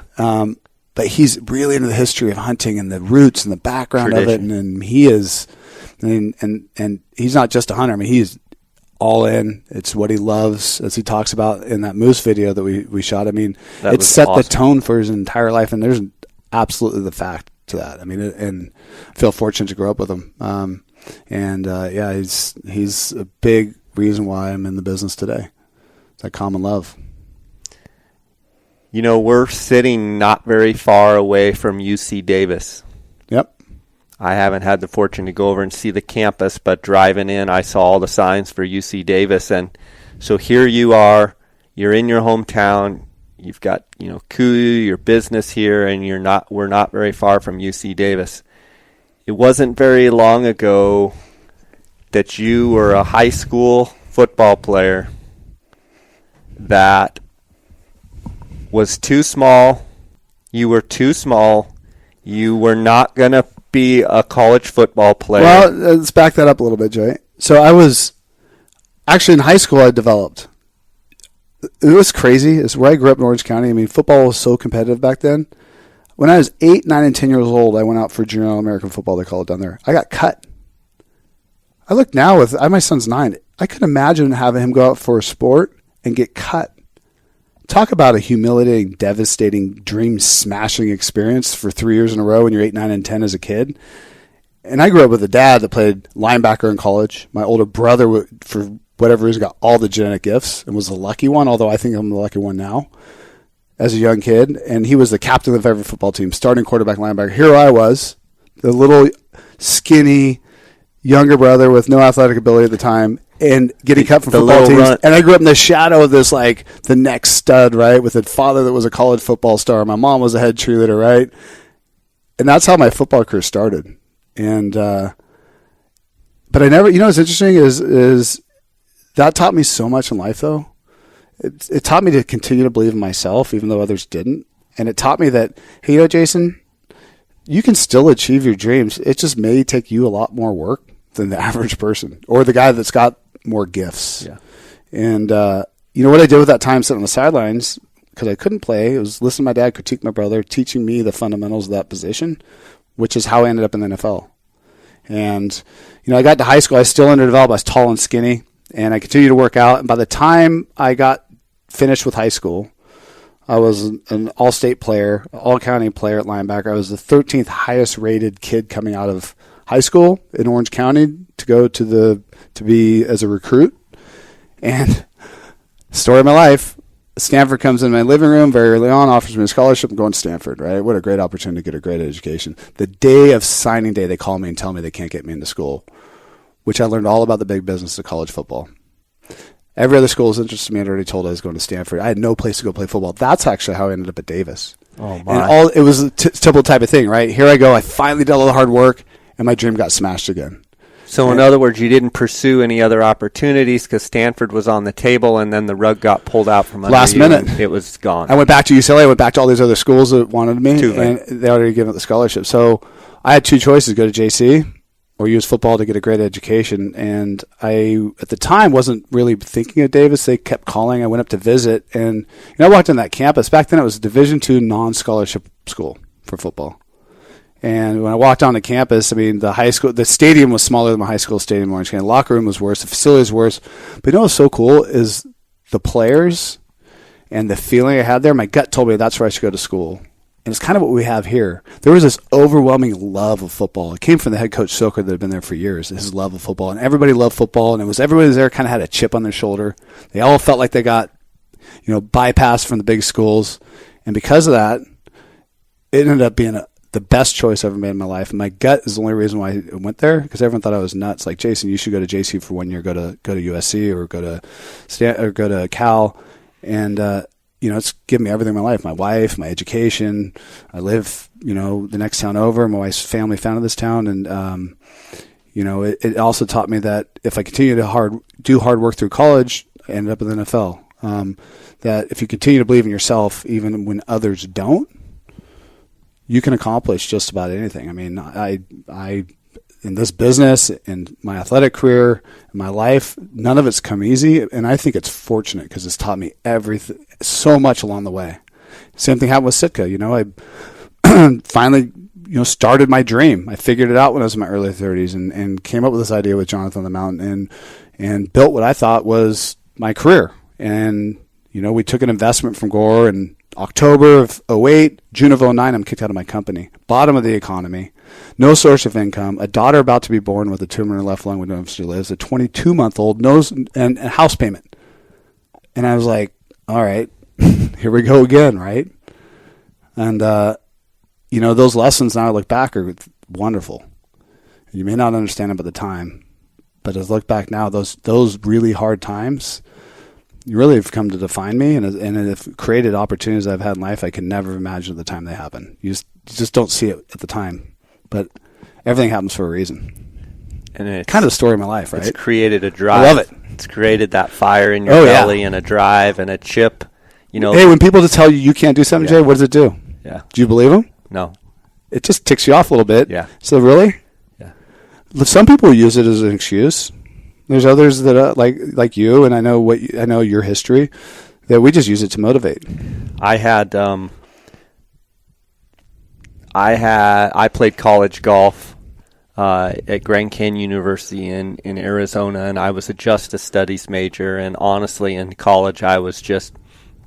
But he's really into the history of hunting and the roots and the background of it. And he is, and he's not just a hunter. I mean, he's all in. It's what he loves, as he talks about in that moose video that we shot. I mean, it set the tone for his entire life. And there's absolutely the fact to that. I mean, and I feel fortunate to grow up with him. He's a big reason why I'm in the business today. It's that common love. We're sitting not very far away from UC Davis. Yep. I haven't had the fortune to go over and see the campus, but driving in, I saw all the signs for UC Davis. And so here you are, you're in your hometown, you've got, KUIU, your business here, and we're not very far from UC Davis. It wasn't very long ago that you were a high school football player that was too small. You were too small. You were not going to be a college football player. Well, let's back that up a little bit, Jay. So I was actually in high school. I developed. It was crazy. It's where I grew up in Orange County. I mean, football was so competitive back then. When I was 8, 9, and 10 years old, I went out for junior All-American football. They call it down there. I got cut. I look now with my son's 9. I could imagine having him go out for a sport and get cut. Talk about a humiliating, devastating, dream-smashing experience for 3 years in a row when you're 8, 9, and 10 as a kid. And I grew up with a dad that played linebacker in college. My older brother, for whatever reason, got all the genetic gifts and was the lucky one, although I think I'm the lucky one now, as a young kid. And he was the captain of every football team, starting quarterback, linebacker. Here I was, the little skinny younger brother with no athletic ability at the time and getting cut from football teams. And I grew up in the shadow of this, like, the next stud, right, with a father that was a college football star. My mom was a head cheerleader, right? And that's how my football career started. And but I never, what's interesting is that taught me so much in life, though. It taught me to continue to believe in myself, even though others didn't. And it taught me that, hey, Jason, you can still achieve your dreams. It just may take you a lot more work than the average person or the guy that's got more gifts. Yeah. And, what I did with that time sitting on the sidelines, because I couldn't play, it was listening to my dad critique my brother, teaching me the fundamentals of that position, which is how I ended up in the NFL. And, I got to high school, I was still underdeveloped. I was tall and skinny, and I continued to work out. And by the time I got finished with high school, I was an all-state player, all-county player at linebacker. I was the 13th highest-rated kid coming out of high school in Orange County to go to be as a recruit. And story of my life, Stanford comes in my living room very early on, offers me a scholarship. I'm going to Stanford, right? What a great opportunity to get a great education. The day of signing day, they call me and tell me they can't get me into school, which I learned all about the big business of college football. Every other school was interested in me. I'd already told I was going to Stanford. I had no place to go play football. That's actually how I ended up at Davis. Oh, my. And it was a typical type of thing, right? Here I go. I finally did all the hard work, and my dream got smashed again. So in other words, you didn't pursue any other opportunities because Stanford was on the table, and then the rug got pulled out from under last you, minute. It was gone. I went back to UCLA. I went back to all these other schools that wanted me, and they already given up the scholarship. So I had two choices: go to JC or use football to get a great education. And I, at the time, wasn't really thinking of Davis. They kept calling. I went up to visit, and I walked on that campus. Back then, it was a Division II non-scholarship school for football. And when I walked onto campus, I mean, the stadium was smaller than my high school stadium in Orange County. The locker room was worse. The facility was worse. But what's so cool is the players and the feeling I had there. My gut told me that's where I should go to school. And it's kind of what we have here. There was this overwhelming love of football. It came from the head coach, Silker, that had been there for years, his love of football. And everybody loved football. And everybody was there kind of had a chip on their shoulder. They all felt like they got, bypassed from the big schools. And because of that, it ended up being the best choice I ever made in my life. And my gut is the only reason why I went there, because everyone thought I was nuts. Like, Jason, you should go to JC for 1 year, go to USC or go to Cal. And, it's given me everything in my life, my wife, my education. I live, the next town over. My wife's family founded this town. And, it also taught me that if I continue to do hard work through college, I ended up in the NFL. That if you continue to believe in yourself, even when others don't, you can accomplish just about anything. I mean, I in this business, in my athletic career, in my life, none of it's come easy, and I think it's fortunate because it's taught me everything, so much along the way. Same thing happened with Sitka. I finally, started my dream. I figured it out when I was in my early 30s and came up with this idea with Jonathan on the Mountain and built what I thought was my career. And, we took an investment from Gore and October of 2008, June of 2009, I'm kicked out of my company. Bottom of the economy, no source of income, a daughter about to be born with a tumor in her left lung, we don't know if she lives, a 22-month-old, and a house payment. And I was like, all right, here we go again, right? And, those lessons now I look back are wonderful. You may not understand them at the time, but as I look back now, those really hard times really have come to define me and have created opportunities I've had in life I could never imagine at the time they happen. You just don't see it at the time, but everything happens for a reason. And it's kind of the story of my life, right? It's created a drive. I love it. It's created that fire in your belly and a drive and a chip. You know. Hey, when people just tell you can't do something, Jay, what does it do? Yeah. Do you believe them? No. It just ticks you off a little bit. Yeah. So really? Yeah. Some people use it as an excuse. There's others that like you, and I know your history, that we just use it to motivate. I played college golf at Grand Canyon University in Arizona, and I was a justice studies major. And honestly, in college, I was just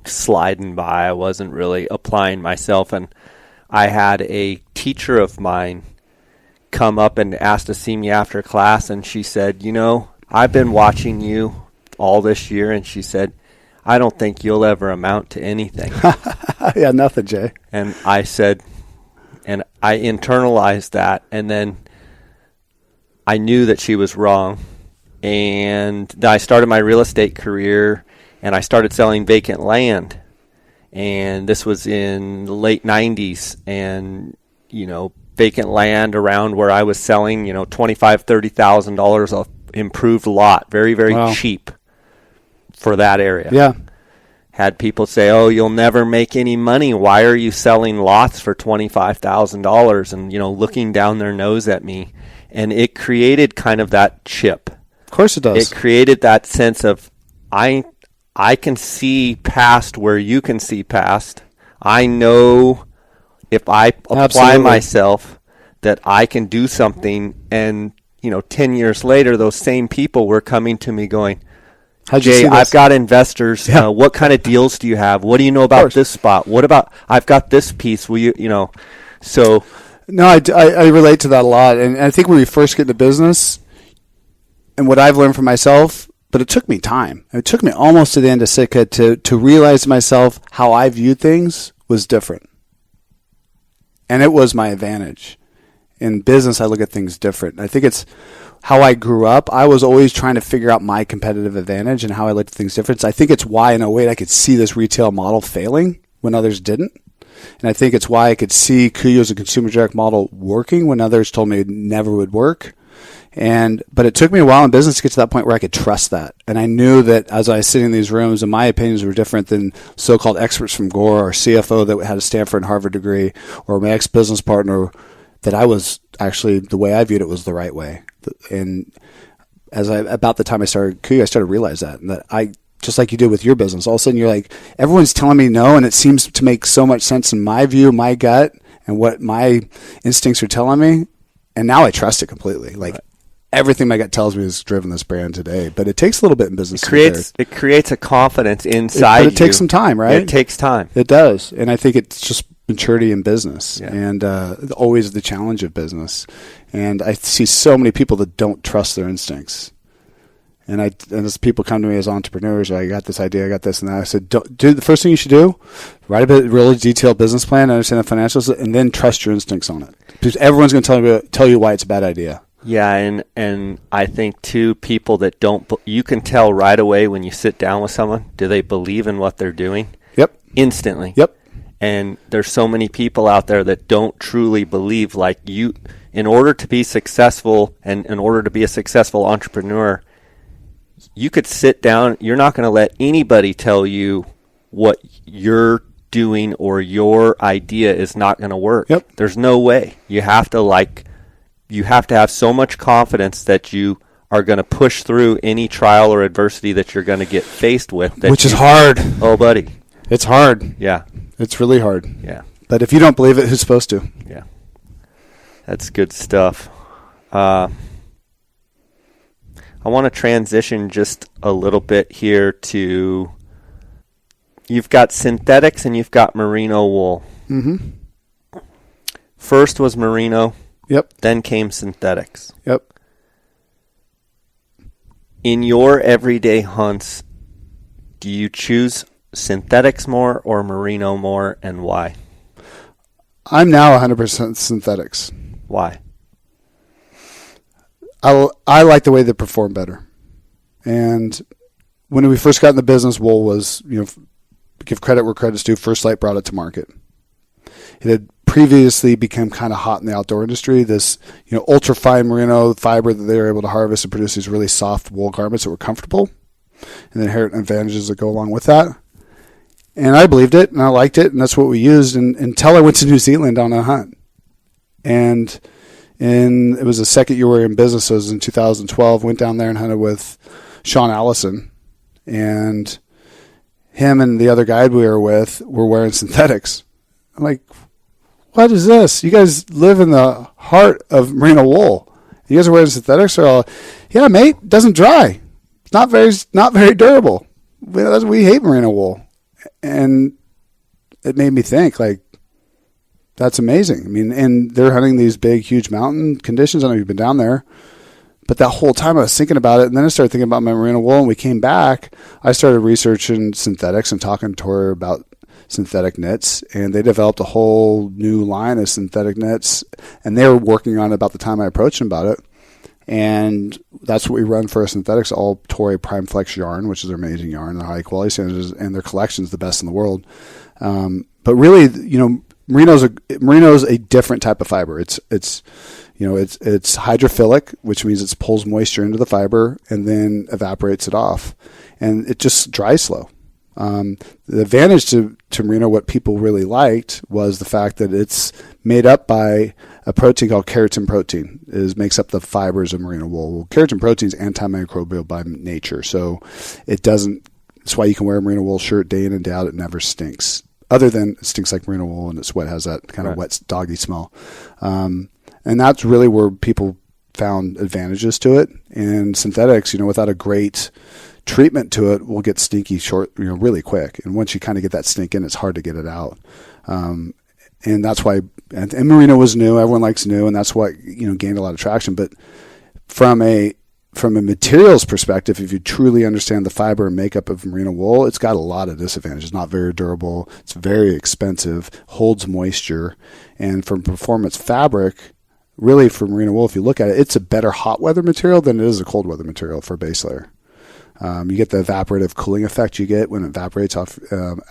sliding by. I wasn't really applying myself. And I had a teacher of mine come up and asked to see me after class, and she said, you know, I've been watching you all this year, and she said, I don't think you'll ever amount to anything. Yeah, nothing, Jay. And I said, and I internalized that, and then I knew that she was wrong. And I started my real estate career, and I started selling vacant land. And this was in the late 90s, and, you know, vacant land around where I was selling, you know, $25,000, $30,000 of improved lot, very, very cheap for that area. Yeah. Had people say, oh, you'll never make any money. Why are you selling lots for $25,000? And, you know, looking down their nose at me. And it created kind of that chip. Of course it does. It created that sense of, I can see past where you can see past. I know if I apply myself that I can do something. And, you know, 10 years later, those same people were coming to me going, Jay, I've got investors. Yeah. What kind of deals do you have? What do you know about this spot? What about, I've got this piece. Will you know, so. No, I relate to that a lot. And I think when we first get into business, and what I've learned for myself, but it took me time. It took me almost to the end of Sitka to realize to myself how I viewed things was different. And it was my advantage. In business, I look at things different. I think it's how I grew up. I was always trying to figure out my competitive advantage and how I looked at things different. So I think it's why in 08 I could see this retail model failing when others didn't. And I think it's why I could see KUIU as a consumer direct model working when others told me it never would work. But it took me a while in business to get to that point where I could trust that. And I knew that as I was sitting in these rooms, and my opinions were different than so-called experts from Gore or CFO that had a Stanford and Harvard degree, or my ex-business partner, that I was actually, the way I viewed it was the right way. And about the time I started KUIU, I started to realize that. And that I, just like you did with your business, all of a sudden you're like, everyone's telling me no, and it seems to make so much sense in my view, my gut, and what my instincts are telling me. And now I trust it completely. Like, everything my gut tells me has driven this brand today. But it takes a little bit in business. It creates a confidence inside but it takes some time, right? It takes time. It does. And I think it's just maturity in business, and always the challenge of business. And I see so many people that don't trust their instincts. And as people come to me as entrepreneurs, I got this idea, I got this and that. I said, dude, the first thing you should do, write a really detailed business plan, understand the financials, and then trust your instincts on it. Because everyone's going to tell you why it's a bad idea. Yeah, and I think, too, people that don't, you can tell right away when you sit down with someone, do they believe in what they're doing? Yep. Instantly. Yep. And there's so many people out there that don't truly believe, like you, in order to be successful and in order to be a successful entrepreneur, you could sit down, you're not going to let anybody tell you what you're doing or your idea is not going to work. Yep. There's no way. You have to have so much confidence that you are going to push through any trial or adversity that you're going to get faced with. Which is hard. Oh, buddy. It's hard. Yeah. It's really hard. Yeah. But if you don't believe it, who's supposed to? Yeah. That's good stuff. I want to transition just a little bit here to, you've got synthetics and you've got merino wool. Mm-hmm. First was merino. Yep. Then came synthetics. Yep. In your everyday hunts, do you choose synthetics more or merino more, and why? I'm now 100% synthetics. Why? I like the way they perform better. And when we first got in the business, wool was, give credit where credit's due. First Light brought it to market. It had previously became kind of hot in the outdoor industry. This, ultra fine merino fiber that they were able to harvest and produce these really soft wool garments that were comfortable, and the inherent advantages that go along with that. And I believed it, and I liked it, and that's what we used until I went to New Zealand on a hunt. And it was the second year we were in business. So it was in 2012. Went down there and hunted with Sean Allison, and him and the other guide we were with were wearing synthetics. I'm like, what is this? You guys live in the heart of merino wool. You guys are wearing synthetics? They're all, yeah, mate, it doesn't dry. It's not very durable. We hate merino wool. And it made me think, like, that's amazing. I mean, and they're hunting these big, huge mountain conditions. I know you've been down there. But that whole time I was thinking about it, and then I started thinking about my merino wool, and we came back. I started researching synthetics and talking to her about synthetic knits, and they developed a whole new line of synthetic knits, and they were working on it about the time I approached them about it. And that's what we run for our synthetics, all Toray Prime Flex yarn, which is their amazing yarn, their high quality standards, and their collection is the best in the world. But really, merino's a different type of fiber. It's hydrophilic, which means it pulls moisture into the fiber and then evaporates it off, and it just dries slow. The advantage to merino, what people really liked, was the fact that it's made up by a protein called keratin protein. Makes up the fibers of merino wool. Well, keratin protein is antimicrobial by nature, so that's why you can wear a merino wool shirt day in and day out. It never stinks, other than it stinks like merino wool and its sweat has that kind of wet, doggy smell. And that's really where people found advantages to it. And synthetics, without a great treatment to it, will get stinky really quick. And once you kind of get that stink in, it's hard to get it out. And that's why, and merino was new. Everyone likes new, and that's what gained a lot of traction. But from a materials perspective, if you truly understand the fiber and makeup of merino wool, it's got a lot of disadvantages. Not very durable. It's very expensive. Holds moisture, and from performance fabric. Really, for merino wool, if you look at it, it's a better hot weather material than it is a cold weather material for a base layer. You get the evaporative cooling effect you get when it evaporates off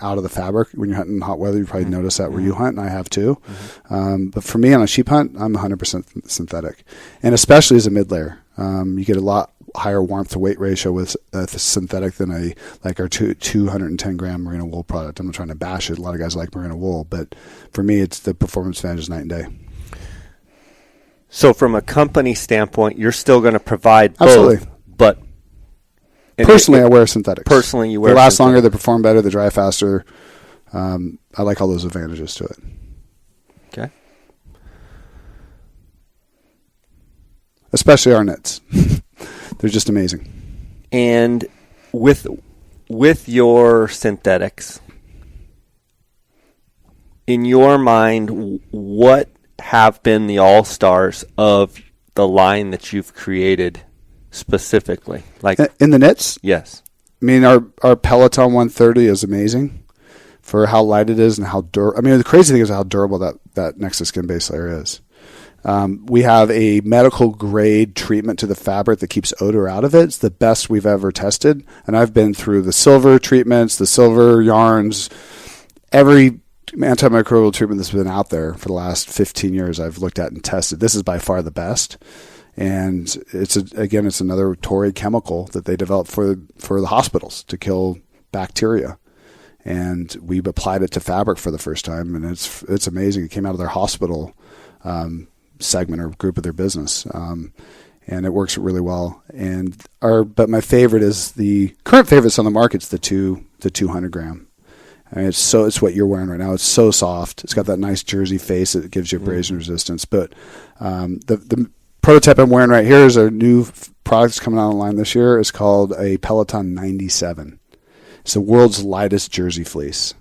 out of the fabric. When you're hunting in hot weather, you probably notice that where you hunt, and I have too. But for me, on a sheep hunt, I'm 100% synthetic, and especially as a mid layer. You get a lot higher warmth to weight ratio with synthetic than our 210 gram merino wool product. I'm not trying to bash it. A lot of guys like merino wool, but for me, it's the performance advantage is night and day. So from a company standpoint, you're still going to provide both. Absolutely. But personally, I wear synthetics. Personally, you wear They last longer, they perform better, they dry faster. I like all those advantages to it. Okay. Especially our knits. They're just amazing. And with your synthetics, in your mind, what have been the all-stars of the line that you've created specifically? Like in the knits? Yes. I mean, our Peloton 130 is amazing for how light it is and how durable. I mean, the crazy thing is how durable that Nexus skin base layer is. We have a medical grade treatment to the fabric that keeps odor out of it. It's the best we've ever tested. And I've been through the silver treatments, the silver yarns, every antimicrobial treatment that's been out there for the last 15 years I've looked at and tested. This is by far the best. And it's another Toray chemical that they developed for the hospitals to kill bacteria. And we applied it to fabric for the first time, and it's amazing. It came out of their hospital segment or group of their business, and it works really well. But my favorite is the current favorites on the market. It's the 200 gram. And it's what you're wearing right now. It's so soft. It's got that nice jersey face that gives you abrasion resistance. But the prototype I'm wearing right here is our new product that's coming out online this year. It's called a Peloton 97. It's the world's lightest jersey fleece.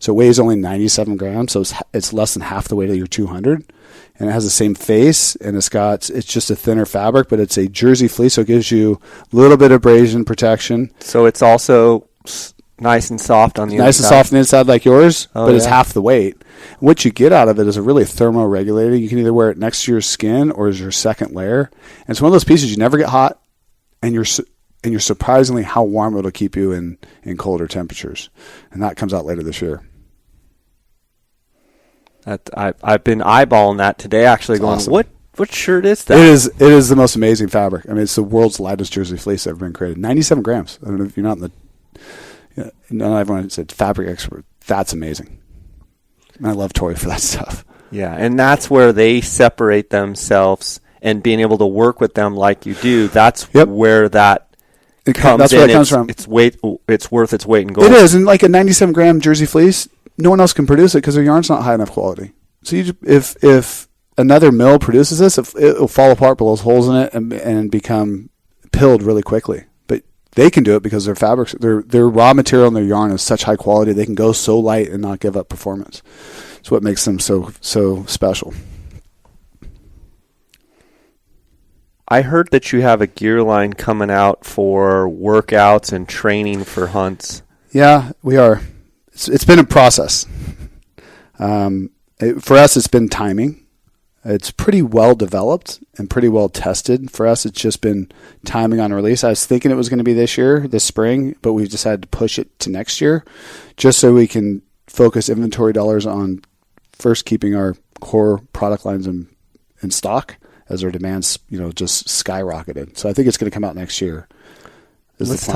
So it weighs only 97 grams. So it's less than half the weight of your 200. And it has the same face, and it's just a thinner fabric, but it's a jersey fleece, so it gives you a little bit of abrasion protection. So it's also nice and soft on the inside. Nice and soft on the inside like yours, but it's half the weight. What you get out of it is a really thermoregulating. You can either wear it next to your skin or as your second layer. And it's one of those pieces you never get hot, and you're surprisingly how warm it'll keep you in colder temperatures. And that comes out later this year. I've been eyeballing that today, actually, going, awesome. What shirt is that? It is the most amazing fabric. I mean, it's the world's lightest jersey fleece ever been created. 97 grams. I don't know if you're not in the. Not everyone said fabric expert. That's amazing. And I love Tori for that stuff. Yeah, and that's where they separate themselves, and being able to work with them like you do. That's where that comes. That's where it comes from. It's worth its weight in gold. It is, and like a 97 gram jersey fleece, no one else can produce it because their yarn's not high enough quality. So if another mill produces this, it'll fall apart, blows holes in it, and become pilled really quickly. But they can do it because their fabrics, their raw material and their yarn is such high quality. They can go so light and not give up performance. It's what makes them so special. I heard that you have a gear line coming out for workouts and training for hunts. Yeah, we are. It's been a process. For us, it's been timing. It's pretty well developed and pretty well tested. For us, it's just been timing on release. I was thinking it was going to be this spring, but we've decided to push it to next year just so we can focus inventory dollars on first keeping our core product lines in stock as our demands, just skyrocketed. So I think it's going to come out next year. Let's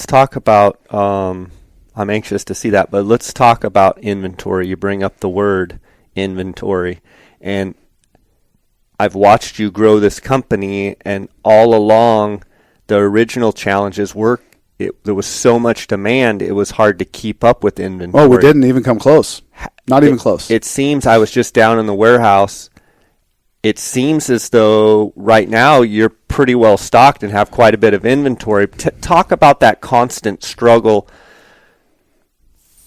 talk about, I'm anxious to see that, but let's talk about inventory. You bring up the word inventory, and I've watched you grow this company, and all along the original challenges were there was so much demand, it was hard to keep up with inventory. Oh, we didn't even come close. Not even close. It seems, I was just down in the warehouse, it seems as though right now you're pretty well stocked and have quite a bit of inventory. Talk about that constant struggle.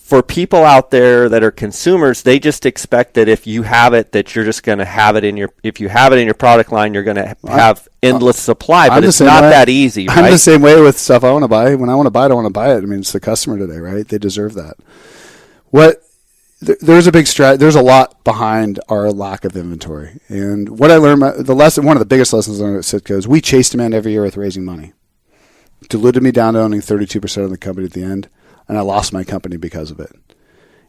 For people out there that are consumers, they just expect that if you have it, that you're just going to have it if you have it in your product line, you're going to have endless supply, but it's not that easy, right? I'm the same way with stuff I want to buy. When I want to buy it, I want to buy it. I mean, it's the customer today, right? They deserve that. There's a big there's a lot behind our lack of inventory. And what I learned, one of the biggest lessons I learned at Sitka is we chase demand every year with raising money. Diluted me down to owning 32% of the company at the end. And I lost my company because of it.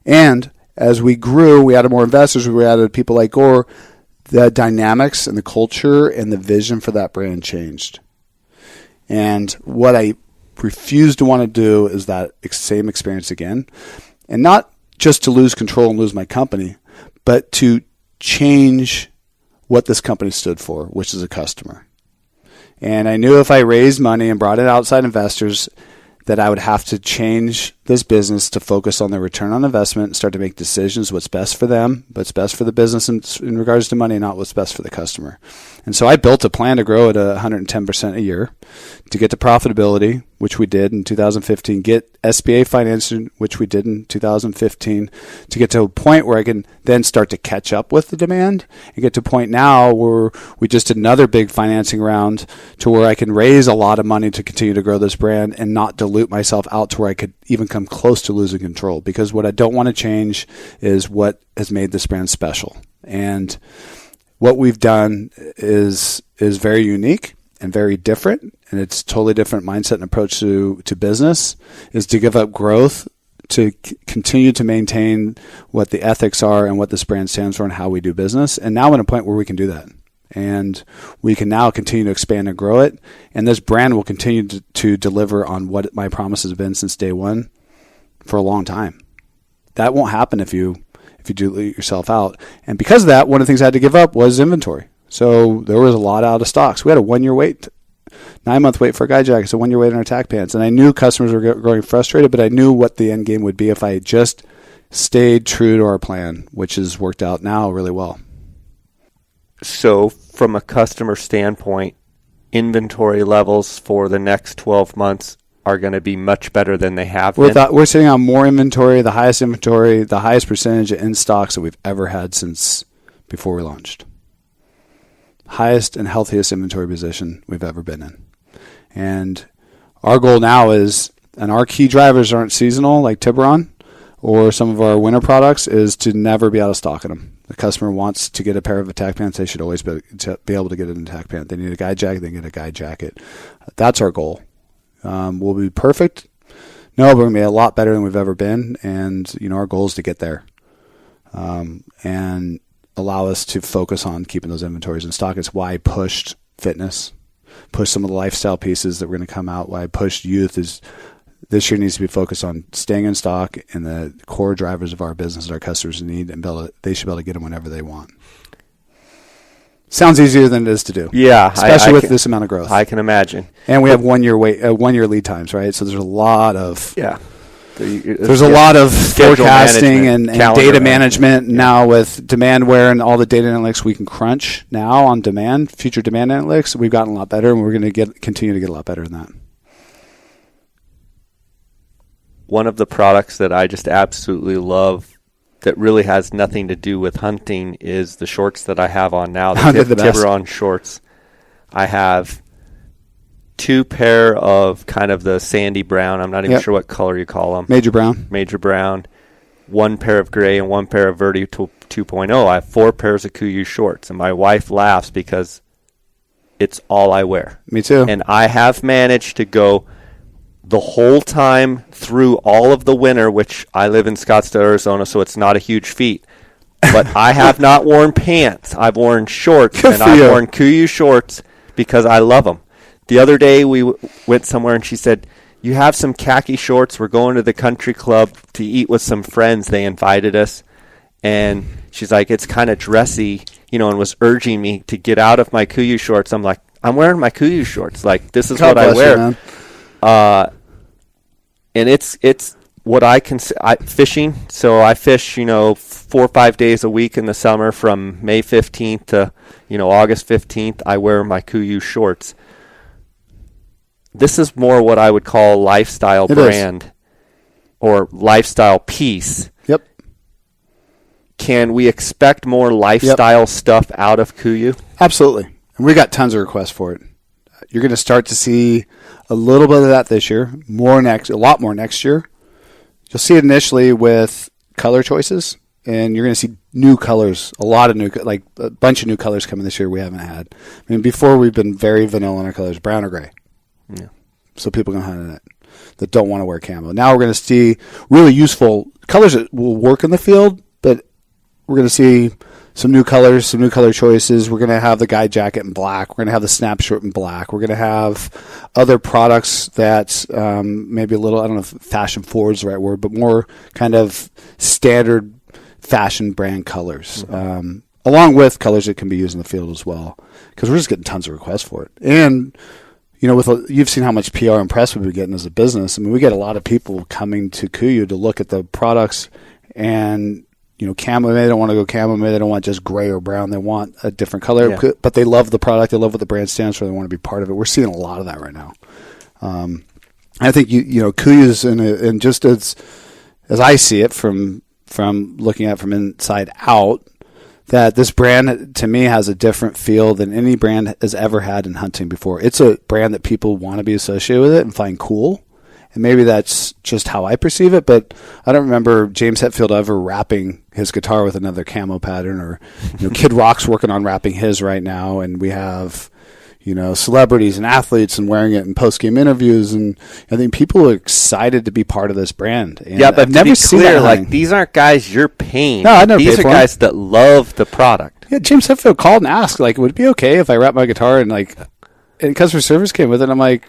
And as we grew, we added more investors, we added people like Gore, the dynamics and the culture and the vision for that brand changed. And what I refuse to want to do is that same experience again. And not just to lose control and lose my company, but to change what this company stood for, which is a customer. And I knew if I raised money and brought in outside investors, that I would have to change this business to focus on the return on investment and start to make decisions what's best for them, what's best for the business in regards to money, not what's best for the customer. And so I built a plan to grow at 110% a year, to get to profitability, which we did in 2015, get SBA financing, which we did in 2015, to get to a point where I can then start to catch up with the demand and get to a point now where we just did another big financing round to where I can raise a lot of money to continue to grow this brand and not dilute myself out to where I could even come close to losing control. Because what I don't want to change is what has made this brand special. And what we've done is very unique and very different, and it's totally different mindset and approach to business, is to give up growth to continue to maintain what the ethics are and what this brand stands for and how we do business. And now we're at a point where we can do that. And we can now continue to expand and grow it. And this brand will continue to deliver on what my promises have been since day one for a long time. That won't happen if you dilute yourself out. And because of that, one of the things I had to give up was inventory. So there was a lot out of stocks. We had a 1-year wait, 9-month wait for guide jackets, a 1-year wait on our tack pants. And I knew customers were growing frustrated, but I knew what the end game would be if I just stayed true to our plan, which has worked out now really well. So from a customer standpoint, inventory levels for the next 12 months are going to be much better than they have been. We're sitting on more inventory, the highest percentage of in stocks that we've ever had since before we launched. Highest and healthiest inventory position we've ever been in. And our goal now is, and our key drivers aren't seasonal like Tiburon or some of our winter products, is to never be out of stock in them. The customer wants to get a pair of attack pants, they should always be able to get an attack pant. They need a guide jacket, they get a guide jacket. That's our goal. Will we be perfect? No, but we're going to be a lot better than we've ever been, and our goal is to get there. and allow us to focus on keeping those inventories in stock. It's why I pushed fitness, pushed some of the lifestyle pieces that were going to come out. Why I pushed youth is this year needs to be focused on staying in stock and the core drivers of our business that our customers need, and they should be able to get them whenever they want. Sounds easier than it is to do. Yeah, especially with this amount of growth. I can imagine. And we have 1 year lead times, right? So there's a lot of There's a lot of forecasting and data management yeah. now with Demandware and all the data analytics we can crunch now on demand, future demand analytics. We've gotten a lot better, and we're going to continue to get a lot better in that. One of the products that I just absolutely love that really has nothing to do with hunting is the shorts that I have on now, the Tiburon shorts. I have 2 pair of kind of the sandy brown. I'm not even sure what color you call them. Major brown. 1 pair of gray and 1 pair of Verdi 2.0. I have 4 pairs of KUIU shorts, and my wife laughs because it's all I wear. Me too. And I have managed to go the whole time through all of the winter, which I live in Scottsdale, Arizona, so it's not a huge feat. But I have not worn pants. I've worn shorts, and I've worn KUIU shorts because I love them. The other day we went somewhere, and she said, "You have some khaki shorts. We're going to the country club to eat with some friends. They invited us." And she's like, "It's kind of dressy," and was urging me to get out of my KUIU shorts. I'm like, "I'm wearing my KUIU shorts. Like, this is what I wear." And it's what I consider fishing. So I fish, 4 or 5 days a week in the summer from May 15th to, August 15th. I wear my KUIU shorts. This is more what I would call a lifestyle brand or lifestyle piece. Yep. Can we expect more lifestyle stuff out of KUIU? Absolutely. And we got tons of requests for it. You're going to start to see a little bit of that this year, a lot more next year. You'll see it initially with color choices, and you're going to see new colors, a bunch of new colors coming this year we haven't had. I mean, before we've been very vanilla in our colors, brown or gray. Yeah. So people can hunt in it that don't want to wear camo. Now we're going to see really useful colors that will work in the field, but we're going to see some new colors, some new color choices. We're going to have the guide jacket in black. We're going to have the snap shirt in black. We're going to have other products that maybe a little, I don't know if fashion forward is the right word, but more kind of standard fashion brand colors, along with colors that can be used in the field as well, because we're just getting tons of requests for it. And, you've seen how much PR and press we've been getting as a business. I mean, we get a lot of people coming to KUIU to look at the products and, camo, maybe they don't want to go camo, maybe they don't want just gray or brown. They want a different color, but they love the product. They love what the brand stands for. They want to be part of it. We're seeing a lot of that right now. I think, KUIU's in just as I see it from looking at it from inside out, that this brand, to me, has a different feel than any brand has ever had in hunting before. It's a brand that people want to be associated with it and find cool. And maybe that's just how I perceive it, but I don't remember James Hetfield ever wrapping his guitar with another camo pattern, or Kid Rock's working on wrapping his right now, and we have celebrities and athletes and wearing it in post-game interviews, and I think people are excited to be part of this brand. And but I've never seen that. Like, these aren't guys you're paying. No, I never These paid are for guys that love the product. Yeah, James Hetfield called and asked, like, would it be okay if I wrap my guitar and customer service came with it? And I'm like,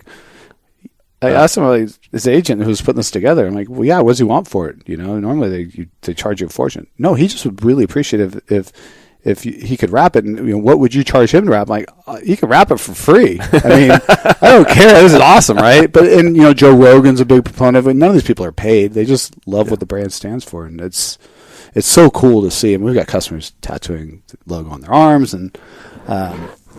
I asked him, his agent who's putting this together. I'm like, well, yeah, what does he want for it? Normally they charge you a fortune. No, he just would really appreciate it if he could wrap it. And what would you charge him to wrap? I'm like, he can wrap it for free. I mean, I don't care. This is awesome, right? But Joe Rogan's a big proponent of it. None of these people are paid. They just love what the brand stands for, and it's so cool to see. And we've got customers tattooing the logo on their arms, and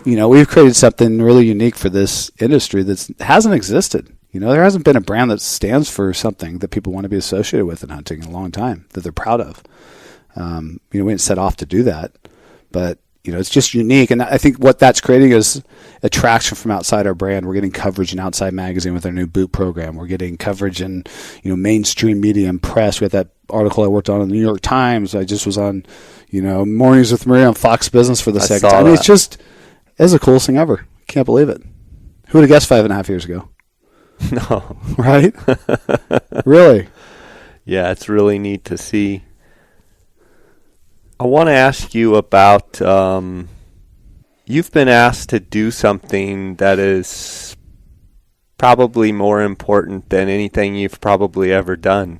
we've created something really unique for this industry that hasn't existed. There hasn't been a brand that stands for something that people want to be associated with in hunting in a long time, that they're proud of. We didn't set off to do that, but it's just unique. And I think what that's creating is attraction from outside our brand. We're getting coverage in Outside Magazine with our new boot program. We're getting coverage in mainstream media and press. We had that article I worked on in the New York Times. I just was on Mornings with Maria on Fox Business for the second time. I mean, it's the coolest thing ever. Can't believe it. Who would have guessed 5.5 years ago? No. Right? Really? Yeah, it's really neat to see. I want to ask you about, you've been asked to do something that is probably more important than anything you've probably ever done.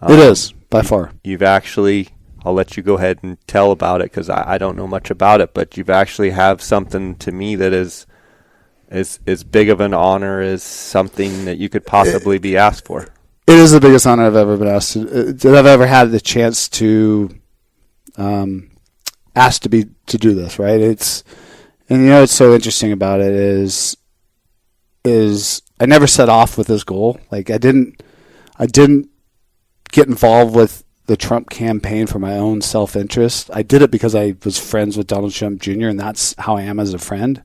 It is, by far. You've actually, I'll let you go ahead and tell about it because I don't know much about it, but you've actually have something to me that is as big of an honor as something that you could possibly be asked for. It is the biggest honor I've ever been asked to, that I've ever had the chance to asked to do this, right? It's so interesting about it is I never set off with this goal. Like I didn't get involved with the Trump campaign for my own self-interest. I did it because I was friends with Donald Trump Jr., and that's how I am as a friend.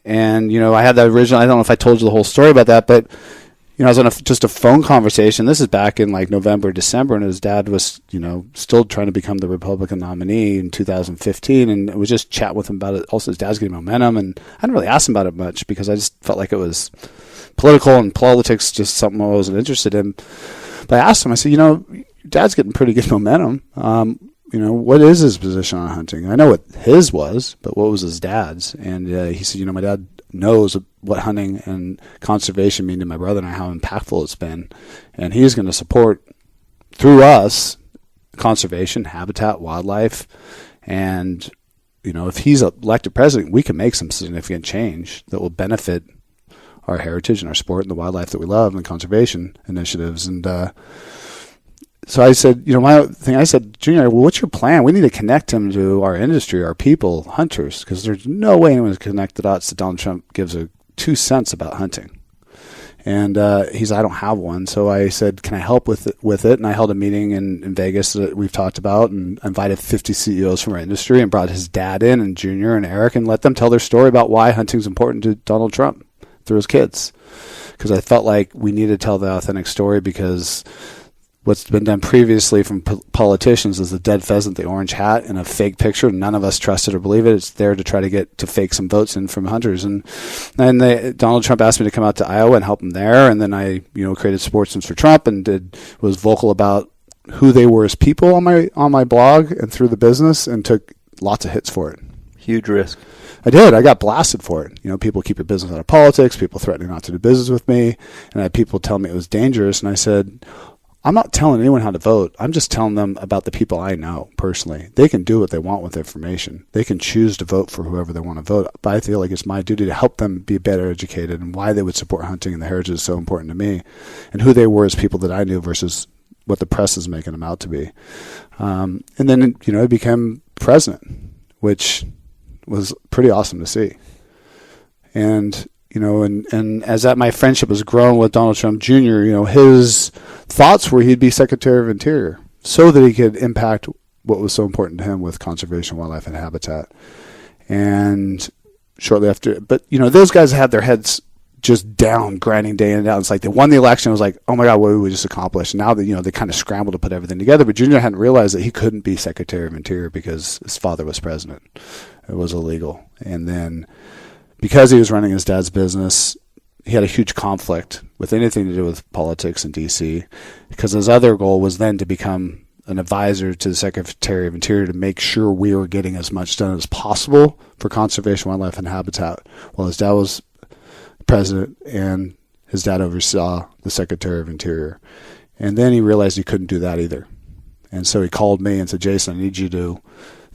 And, I had that original, I don't know if I told you the whole story about that, but, I was on just a phone conversation. This is back in like November, December, and his dad was, still trying to become the Republican nominee in 2015, and I was just chatting with him about it. Also, his dad's getting momentum, and I didn't really ask him about it much because I just felt like it was political and politics, just something I wasn't interested in. But I asked him, I said, your dad's getting pretty good momentum. What is his position on hunting? I know what his was, but what was his dad's? And he said, my dad knows what hunting and conservation mean to my brother and I, how impactful it's been. And he's going to support, through us, conservation, habitat, wildlife. And, if he's elected president, we can make some significant change that will benefit our heritage and our sport and the wildlife that we love and conservation initiatives. And so I said, I said, Junior, well, what's your plan? We need to connect him to our industry, our people, hunters, because there's no way anyone's connect the dots that Donald Trump gives a 2 cents about hunting. And he's, I don't have one. So I said, can I help with it? And I held a meeting in Vegas that we've talked about and invited 50 CEOs from our industry and brought his dad in and Junior and Eric and let them tell their story about why hunting's important to Donald Trump through his kids. Because I felt like we needed to tell the authentic story, because what's been done previously from politicians is the dead pheasant, the orange hat, and a fake picture. None of us trusted or believe it. It's there to try to get to fake some votes in from hunters. And Donald Trump asked me to come out to Iowa and help him there. And then I, created Sportsman's for Trump and was vocal about who they were as people on my blog and through the business, and took lots of hits for it. Huge risk. I did. I got blasted for it. People keep your business out of politics, people threatening not to do business with me, and I had people tell me it was dangerous. And I said, I'm not telling anyone how to vote. I'm just telling them about the people I know personally. They can do what they want with information. They can choose to vote for whoever they want to vote. But I feel like it's my duty to help them be better educated and why they would support hunting and the heritage is so important to me, and who they were as people that I knew versus what the press is making them out to be. And then, I became president, which was pretty awesome to see. And and as that my friendship has grown with Donald Trump Jr., his thoughts were he'd be Secretary of Interior so that he could impact what was so important to him with conservation, wildlife, and habitat. And shortly after, but those guys had their heads just down, grinding day in and out. It's like they won the election. It was like, oh my God, what did we just accomplish? And now that, they kind of scrambled to put everything together. But Junior hadn't realized that he couldn't be Secretary of Interior because his father was president. It was illegal. And then because he was running his dad's business, he had a huge conflict with anything to do with politics in D.C. because his other goal was then to become an advisor to the Secretary of Interior to make sure we were getting as much done as possible for conservation, wildlife, and habitat, while his dad was president and his dad oversaw the Secretary of Interior. And then he realized he couldn't do that either. And so he called me and said, Jason, I need you to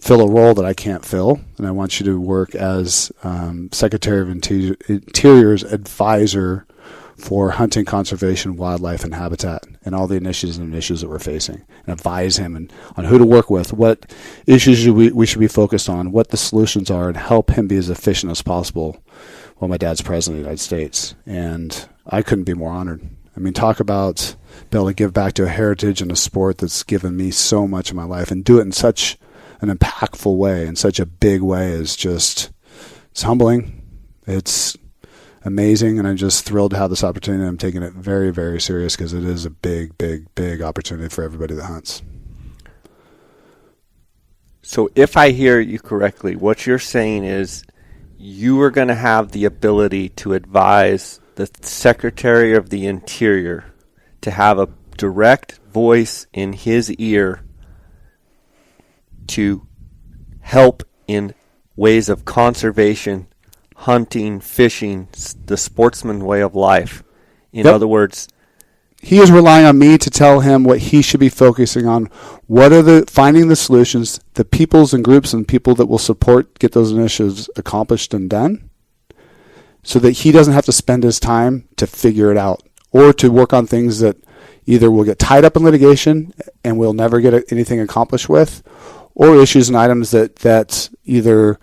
fill a role that I can't fill, and I want you to work as Secretary of Interior's advisor for hunting, conservation, wildlife, and habitat, and all the initiatives and issues that we're facing, and advise him on who to work with, what issues we should be focused on, what the solutions are, and help him be as efficient as possible while my dad's president of the United States. And I couldn't be more honored. I mean, talk about being able to give back to a heritage and a sport that's given me so much in my life, and do it in such an impactful way, in such a big way, is just, it's humbling. It's amazing, and I'm just thrilled to have this opportunity. I'm taking it very, very serious because it is a big, big, big opportunity for everybody that hunts. So if I hear you correctly, what you're saying is you are going to have the ability to advise the Secretary of the Interior to have a direct voice in his ear to help in ways of conservation, hunting, fishing, the sportsman way of life. In other words, he is relying on me to tell him what he should be focusing on. What are finding the solutions, the peoples and groups and people that will support, get those initiatives accomplished and done, so that he doesn't have to spend his time to figure it out or to work on things that either will get tied up in litigation and we'll never get anything accomplished with, or issues and items that either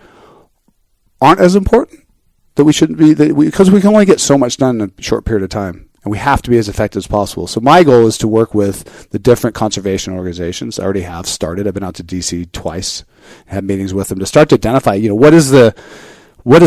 aren't as important, that we shouldn't be, because we can only get so much done in a short period of time, and we have to be as effective as possible. So my goal is to work with the different conservation organizations. I already have started. I've been out to DC twice, had meetings with them to start to identify, what is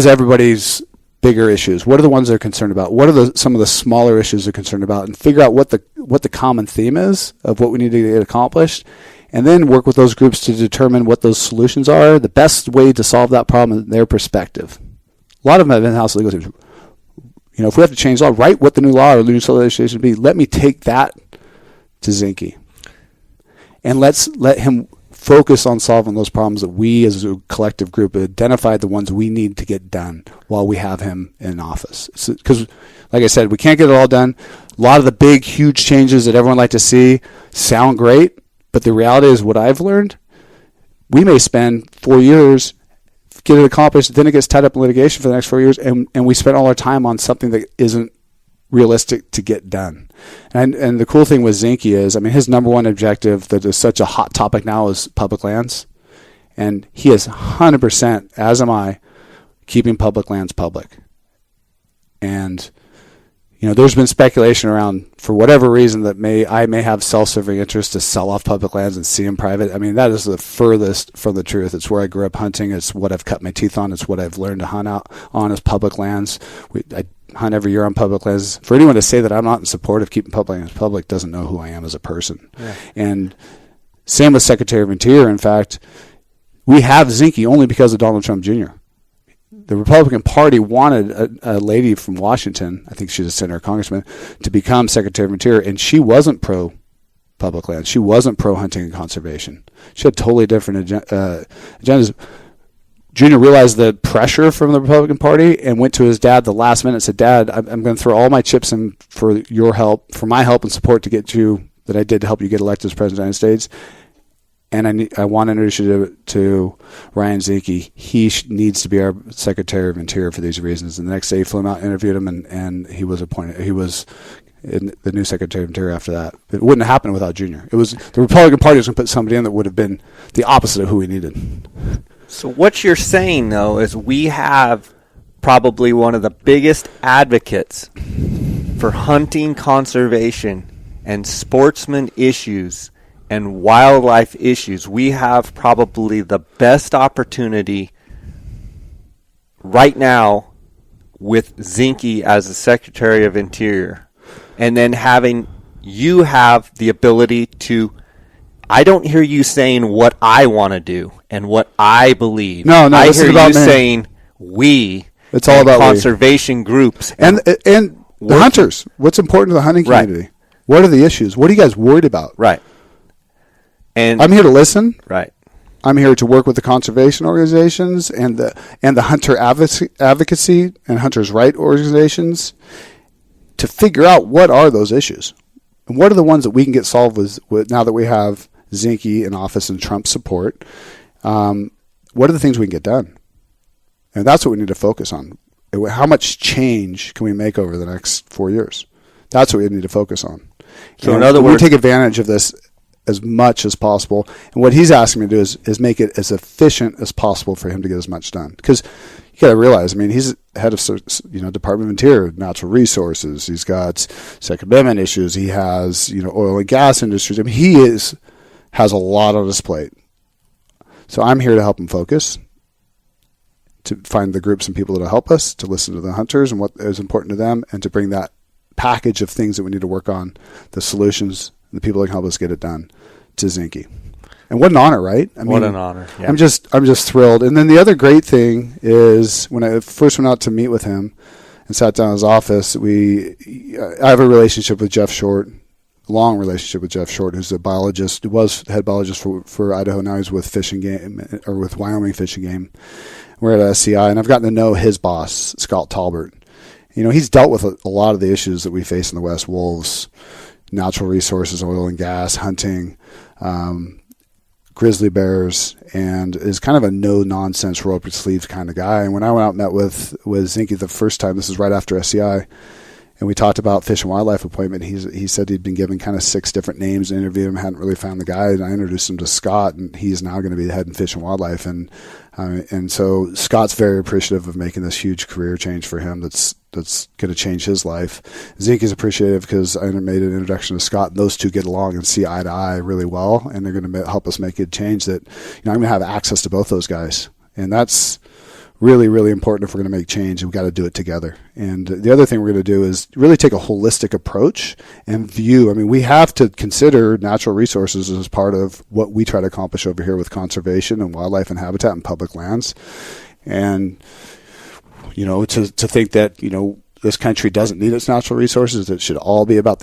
everybody's bigger issues? What are the ones they're concerned about? What are some of the smaller issues they're concerned about? And figure out what the common theme is of what we need to get accomplished, and then work with those groups to determine what those solutions are, the best way to solve that problem in their perspective. A lot of them have in-house legal teams. If we have to change law, write what the new law or the new legislation should be. Let me take that to Zinke, and let him focus on solving those problems that we as a collective group identified the ones we need to get done while we have him in office. Because, like I said, we can't get it all done. A lot of the big, huge changes that everyone like to see sound great, but the reality is what I've learned, we may spend 4 years, get it accomplished, then it gets tied up in litigation for the next 4 years, and we spend all our time on something that isn't realistic to get done. And the cool thing with Zinke is, his number one objective that is such a hot topic now is public lands. And he is 100%, as am I, keeping public lands public. And, there's been speculation around, for whatever reason, that I may have self-serving interest to sell off public lands and see them private. That is the furthest from the truth. It's where I grew up hunting. It's what I've cut my teeth on. It's what I've learned to hunt out on is public lands. I hunt every year on public lands. For anyone to say that I'm not in support of keeping public lands public doesn't know who I am as a person. Yeah. And same with Secretary of Interior. In fact, we have Zinke only because of Donald Trump Jr. The Republican Party wanted a lady from Washington, I think she's a senator or congressman, to become Secretary of Interior, and she wasn't pro-public land. She wasn't pro-hunting and conservation. She had totally different agendas. Junior realized the pressure from the Republican Party and went to his dad the last minute and said, Dad, I'm going to throw all my chips in for your help, for my help and support to get you, that I did to help you get elected as President of the United States. And I want to introduce you to Ryan Zinke. He needs to be our Secretary of Interior for these reasons. And the next day he flew him out, interviewed him, and he was appointed. He was the new Secretary of Interior after that. It wouldn't have happened without Junior. It was the Republican Party was going to put somebody in that would have been the opposite of who we needed. So what you're saying, though, is we have probably one of the biggest advocates for hunting conservation and sportsman issues and wildlife issues. We have probably the best opportunity right now with Zinke as the Secretary of Interior, and then having you have the ability to, I don't hear you saying what I want to do and what I believe. No, I hear you me. saying we. It's all about conservation groups and the hunters. What's important to the hunting community? Right. What are the issues? What are you guys worried about? Right. And I'm here to listen. Right. I'm here to work with the conservation organizations and the hunter advocacy and hunters' right organizations to figure out what are those issues and what are the ones that we can get solved with now that we have Zinke in office and Trump's support. What are the things we can get done? And that's what we need to focus on. How much change can we make over the next 4 years? That's what we need to focus on. So in other words, we take advantage of this as much as possible. And what he's asking me to do is make it as efficient as possible for him to get as much done. Because you got to realize, he's head of Department of Interior, natural resources. He's got Second Amendment issues. He has oil and gas industries. He has a lot on his plate. So I'm here to help him focus, to find the groups and people that will help us, to listen to the hunters and what is important to them, and to bring that package of things that we need to work on, the solutions, the people that can help us get it done, to Zinke. And what an honor, right? What an honor. Yeah. I'm just thrilled. And then the other great thing is when I first went out to meet with him and sat down in his office, I have a relationship with Jeff Short, long relationship with Jeff Short, who's a biologist, who was head biologist for Idaho. Now he's with Fish and Game, or with Wyoming Fish and Game. We're at SCI, and I've gotten to know his boss, Scott Talbert. He's dealt with a lot of the issues that we face in the West: wolves, natural resources, oil and gas, hunting, grizzly bears, and is kind of a no-nonsense, roll-up-your-sleeves kind of guy. And when I went out and met with Zinke the first time, this is right after SCI, and we talked about Fish and Wildlife appointment, he said he'd been given kind of 6 different names to interview him, hadn't really found the guy, and I introduced him to Scott, and he's now going to be the head in Fish and Wildlife. And so Scott's very appreciative of making this huge career change for him that's going to change his life. Zeke is appreciative because I made an introduction to Scott, and those two get along and see eye to eye really well, and they're going to help us make a change that I'm going to have access to both those guys. And that's really, really important if we're going to make change, and we've got to do it together. And the other thing we're going to do is really take a holistic approach and view. We have to consider natural resources as part of what we try to accomplish over here with conservation and wildlife and habitat and public lands. And, to think that, this country doesn't need its natural resources, it should all be about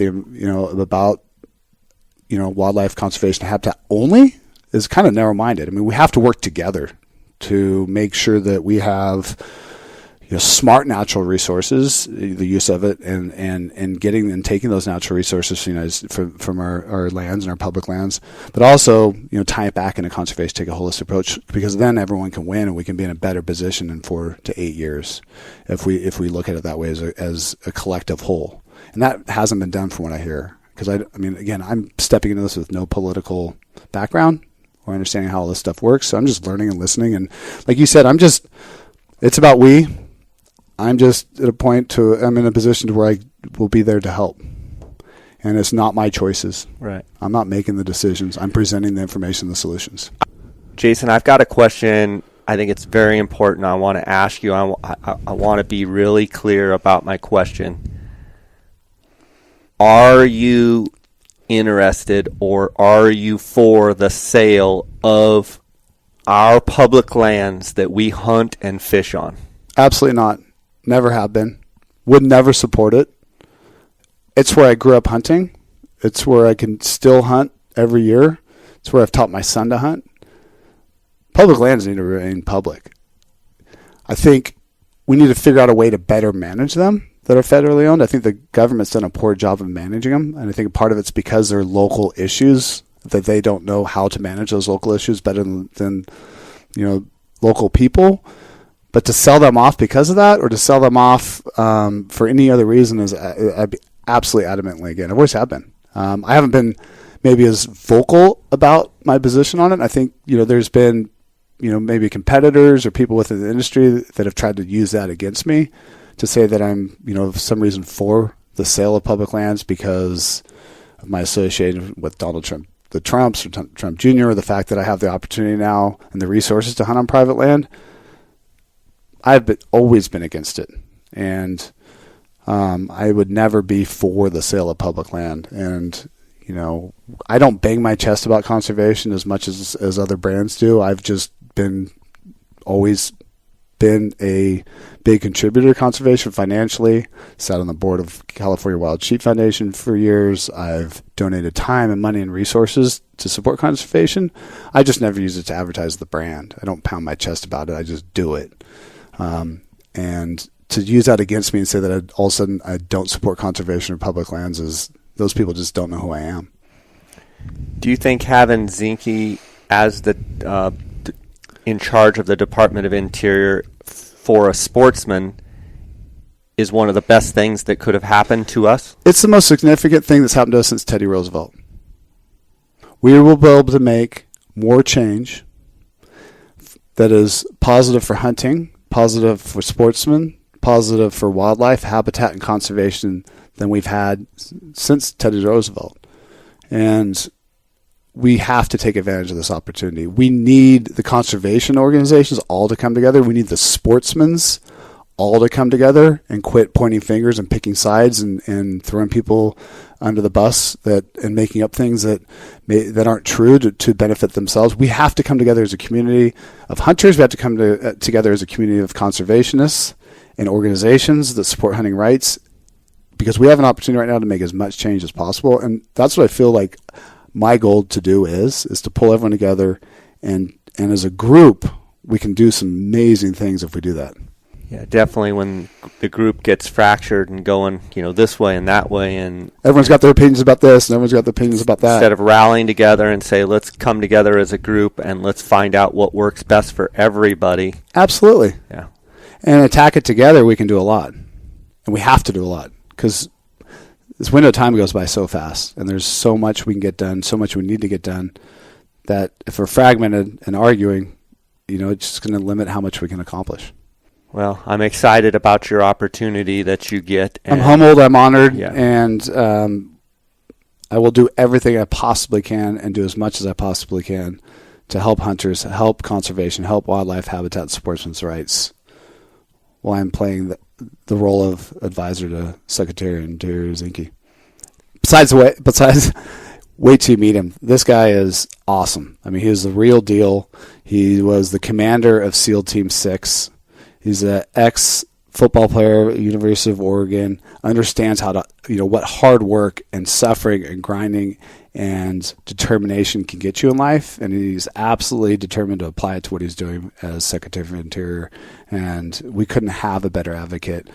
wildlife conservation and habitat only, is kind of narrow-minded. We have to work together to make sure that we have smart natural resources, the use of it, and getting and taking those natural resources from our lands and our public lands, but also tie it back into conservation, take a holistic approach, because then everyone can win and we can be in a better position in 4 to 8 years if we look at it that way as a collective whole. And that hasn't been done from what I hear, because again, I'm stepping into this with no political background or understanding how all this stuff works. So I'm just learning and listening. And like you said, it's about we. I'm just at a point I'm in a position to where I will be there to help. And it's not my choices. Right. I'm not making the decisions. I'm presenting the information, the solutions. Jason, I've got a question. I think it's very important. I want to ask you. I want to be really clear about my question. Are you interested, or are you for the sale of our public lands that we hunt and fish on? Absolutely not. Never have been. Would never support it. It's where I grew up hunting. It's where I can still hunt every year. It's where I've taught my son to hunt. Public lands need to remain public. I think we need to figure out a way to better manage them that are federally owned. I think the government's done a poor job of managing them, and I think part of it's because they're local issues, that they don't know how to manage those local issues better than local people. But to sell them off because of that, or to sell them off for any other reason, I'd be absolutely adamantly again. I always have been. I haven't been maybe as vocal about my position on it. I think there's been maybe competitors or people within the industry that have tried to use that against me, to say that I'm, for some reason for the sale of public lands because of my association with Donald Trump, the Trumps, or Trump Jr., or the fact that I have the opportunity now and the resources to hunt on private land. I've always been against it. And I would never be for the sale of public land. And, I don't bang my chest about conservation as much as other brands do. I've just always been a big contributor to conservation financially. Sat on the board of California Wild Sheep Foundation for years. I've donated time and money and resources to support conservation. I just never use it to advertise the brand. I don't pound my chest about it. I just do it. And to use that against me and say that all of a sudden I don't support conservation or public lands, is those people just don't know who I am. Do you think having Zinke as the in charge of the Department of Interior for a sportsman is one of the best things that could have happened to us? It's the most significant thing that's happened to us since Teddy Roosevelt. We will be able to make more change that is positive for hunting, positive for sportsmen, positive for wildlife, habitat, and conservation than we've had since Teddy Roosevelt. And we have to take advantage of this opportunity. We need the conservation organizations all to come together. We need the sportsmen's all to come together and quit pointing fingers and picking sides and throwing people under the bus and making up things that aren't true to benefit themselves. We have to come together as a community of hunters. We have to come together as a community of conservationists and organizations that support hunting rights, because we have an opportunity right now to make as much change as possible. And that's what I feel like my goal to do is to pull everyone together, and as a group, we can do some amazing things if we do that. Yeah, definitely when the group gets fractured and going, this way and that way, and everyone's got their opinions about this and everyone's got their opinions about that. Instead of rallying together and say, let's come together as a group and let's find out what works best for everybody. Absolutely. Yeah. And attack it together, we can do a lot. And we have to do a lot because this window of time goes by so fast, and there's so much we can get done, so much we need to get done, that if we're fragmented and arguing, it's just going to limit how much we can accomplish. Well, I'm excited about your opportunity that you get. I'm humbled, I'm honored, yeah. And I will do everything I possibly can and do as much as I possibly can to help hunters, help conservation, help wildlife habitat and sportsmen's rights while I'm playing the role of advisor to Secretary of Interior Zinke. Besides, wait till you meet him. This guy is awesome. I mean, he was the real deal. He was the commander of SEAL Team 6. He's an ex-football player at the University of Oregon, understands how to, what hard work and suffering and grinding and determination can get you in life, and he's absolutely determined to apply it to what he's doing as Secretary of Interior, and we couldn't have a better advocate.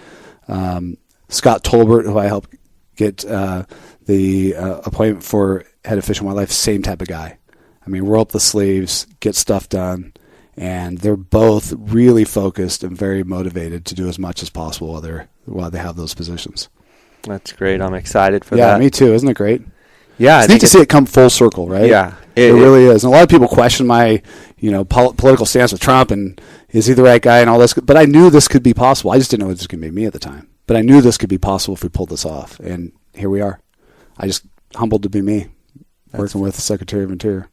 Scott Tolbert, who I helped get the appointment for head of Fish and Wildlife, same type of guy. I mean, roll up the sleeves, get stuff done. And they're both really focused and very motivated to do as much as possible while they have those positions. That's great. I'm excited for that. Yeah, me too. Isn't it great? Yeah. It's neat to see it come full circle, right? Yeah. It really is. And a lot of people question my, political stance with Trump and is he the right guy and all this. But I knew this could be possible. I just didn't know it was going to be me at the time. But I knew this could be possible if we pulled this off. And here we are. I just humbled to be me, working with the Secretary of Interior.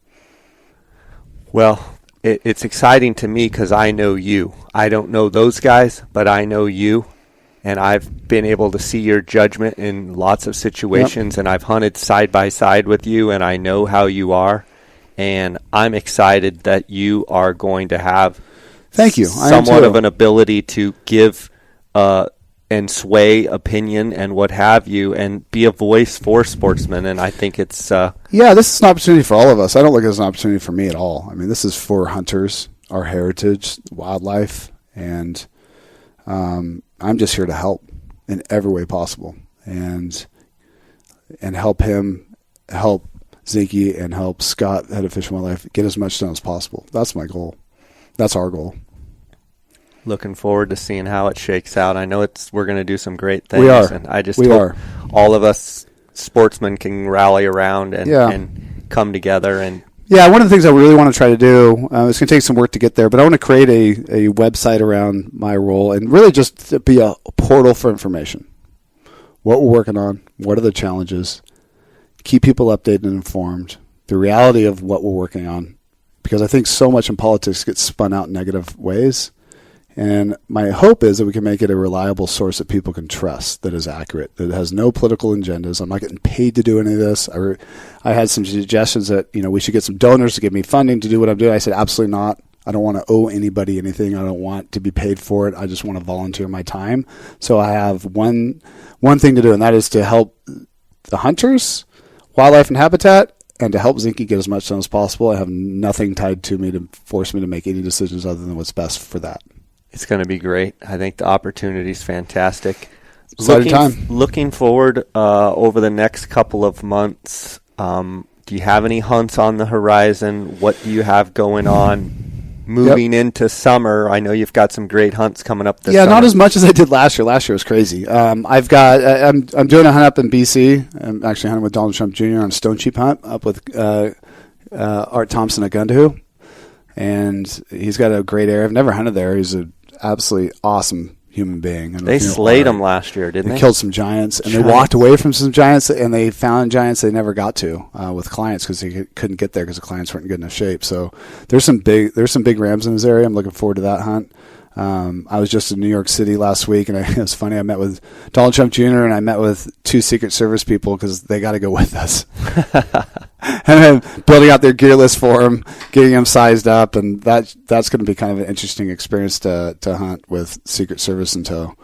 Well, it's exciting to me because I know you. I don't know those guys, but I know you, and I've been able to see your judgment in lots of situations, and I've hunted side by side with you, and I know how you are, and I'm excited that you are going to have somewhat of an ability to give and sway opinion and what have you, and be a voice for sportsmen. And I think it's this is an opportunity for all of us. I don't look at it as an opportunity for me at all. I mean, this is for hunters, our heritage, wildlife, and I'm just here to help in every way possible, and help him, help Zinke, and help Scott, head of Fish and Wildlife, get as much done as possible. That's my goal. That's our goal. Looking forward to seeing how it shakes out. I know we're going to do some great things. We are. And I just hope all of us sportsmen can rally around and come together. And one of the things I really want to try to do, it's going to take some work to get there, but I want to create a website around my role and really just to be a portal for information. What we're working on, what are the challenges, keep people updated and informed, the reality of what we're working on, because I think so much in politics gets spun out in negative ways. And my hope is that we can make it a reliable source that people can trust, that is accurate, that has no political agendas. I'm not getting paid to do any of this. I had some suggestions that, we should get some donors to give me funding to do what I'm doing. I said, absolutely not. I don't want to owe anybody anything. I don't want to be paid for it. I just want to volunteer my time. So I have one thing to do, and that is to help the hunters, wildlife and habitat, and to help Zinke get as much done as possible. I have nothing tied to me to force me to make any decisions other than what's best for that. It's going to be great. I think the opportunity is fantastic. Looking forward over the next couple of months, do you have any hunts on the horizon? What do you have going on moving into summer? I know you've got some great hunts coming up this summer. Not as much as I did last year. Last year was crazy. I'm doing a hunt up in BC. I'm actually hunting with Donald Trump Jr. on a stone sheep hunt up with Art Thompson at Gundahoo. And he's got a great area. I've never hunted there. He's an absolutely awesome human being. They slayed him last year, didn't they? They killed some giants, and they walked away from some giants, and they found giants they never got to with clients because they couldn't get there because the clients weren't in good enough shape. So there's some big rams in this area. I'm looking forward to that hunt. I was just in New York City last week, and it was funny. I met with Donald Trump Jr. and I met with 2 Secret Service people because they got to go with us. And then building out their gear list for them, getting them sized up, and that's going to be kind of an interesting experience to hunt with Secret Service in tow.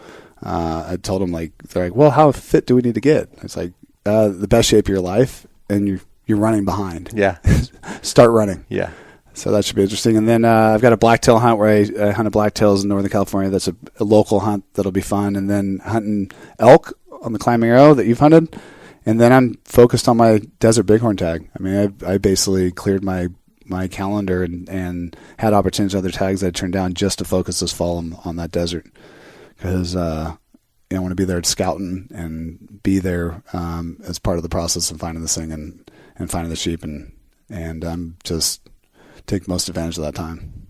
I told them, like, they're like, well, how fit do we need to get? It's like, the best shape of your life, and you're running behind. Yeah. Start running. Yeah. So that should be interesting. And then I've got a blacktail hunt where I hunted blacktails in Northern California. That's a local hunt that'll be fun. And then hunting elk on the Climbing Arrow that you've hunted. And then I'm focused on my desert bighorn tag. I mean, I basically cleared my calendar and had opportunities other tags that I turned down just to focus this fall on that desert. Because I want to be there scouting and be there as part of the process of finding this thing and finding the sheep. And I'm just take most advantage of that time.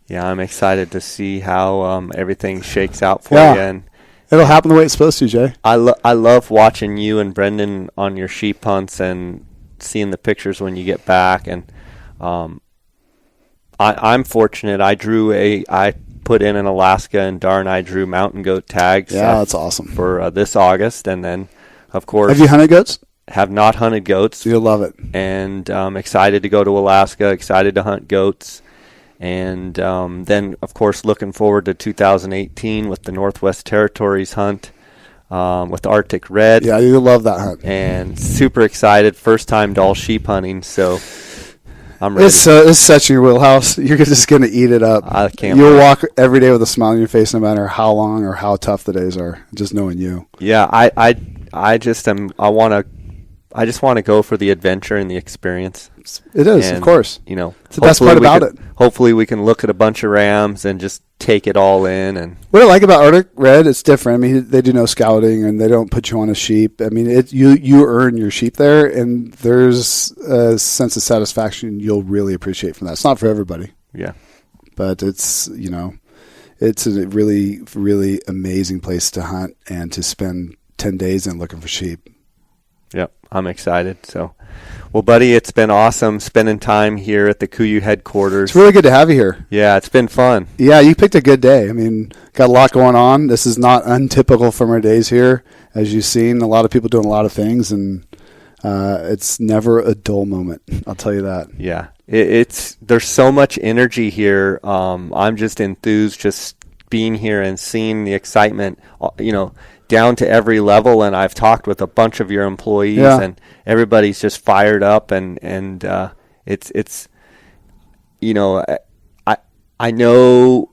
Yeah, I'm excited to see how everything shakes out for you. And it'll happen the way it's supposed to, Jay. I love watching you and Brendan on your sheep hunts and seeing the pictures when you get back. And I'm fortunate. I put in Alaska, and Dar and I drew mountain goat tags. Yeah, that's awesome. For this August. And then, of course, have you hunted goats? Have not hunted goats. You'll love it. And excited to go to Alaska, excited to hunt goats. And then, of course, looking forward to 2018 with the Northwest Territories hunt with Arctic Red. Yeah, you'll love that hunt. And super excited. First time Dall sheep hunting, so I'm ready. It's such in your wheelhouse. You're just going to eat it up. I can't. You'll walk every day with a smile on your face no matter how long or how tough the days are, just knowing you. Yeah, I just want to go for the adventure and the experience. It is, and, of course. It's the best part about it. Hopefully we can look at a bunch of rams and just take it all in. And what I like about Arctic Red, it's different. I mean, they do no scouting and they don't put you on a sheep. I mean, you earn your sheep there, and there's a sense of satisfaction you'll really appreciate from that. It's not for everybody. Yeah. But it's a really, really amazing place to hunt and to spend 10 days in looking for sheep. Yep, I'm excited. So, well, buddy, it's been awesome spending time here at the KUIU headquarters. It's really good to have you here. Yeah, it's been fun. Yeah, you picked a good day. I mean, got a lot going on. This is not untypical from our days here. As you've seen, a lot of people doing a lot of things, and it's never a dull moment. I'll tell you that. Yeah, there's so much energy here. I'm just enthused just being here and seeing the excitement, down to every level. And I've talked with a bunch of your employees, and everybody's just fired up, and it's I know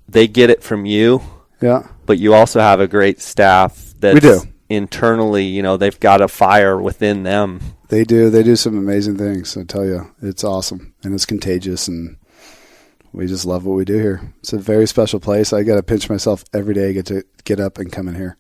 they get it from you. Yeah. But you also have a great staff that's we do. Internally, they've got a fire within them. They do some amazing things. I tell you, it's awesome and it's contagious, and we just love what we do here. It's a very special place. I got to pinch myself every day to get up and come in here.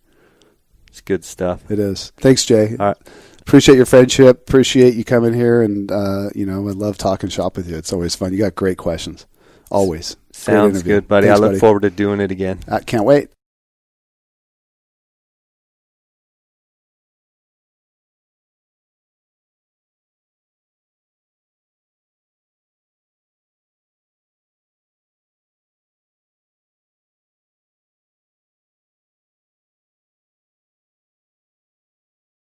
It's good stuff. It is. Thanks, Jay. All right. Appreciate your friendship. Appreciate you coming here, and I love talking shop with you. It's always fun. You got great questions. Always. Sounds good, buddy. Thanks, I look forward to doing it again. I can't wait.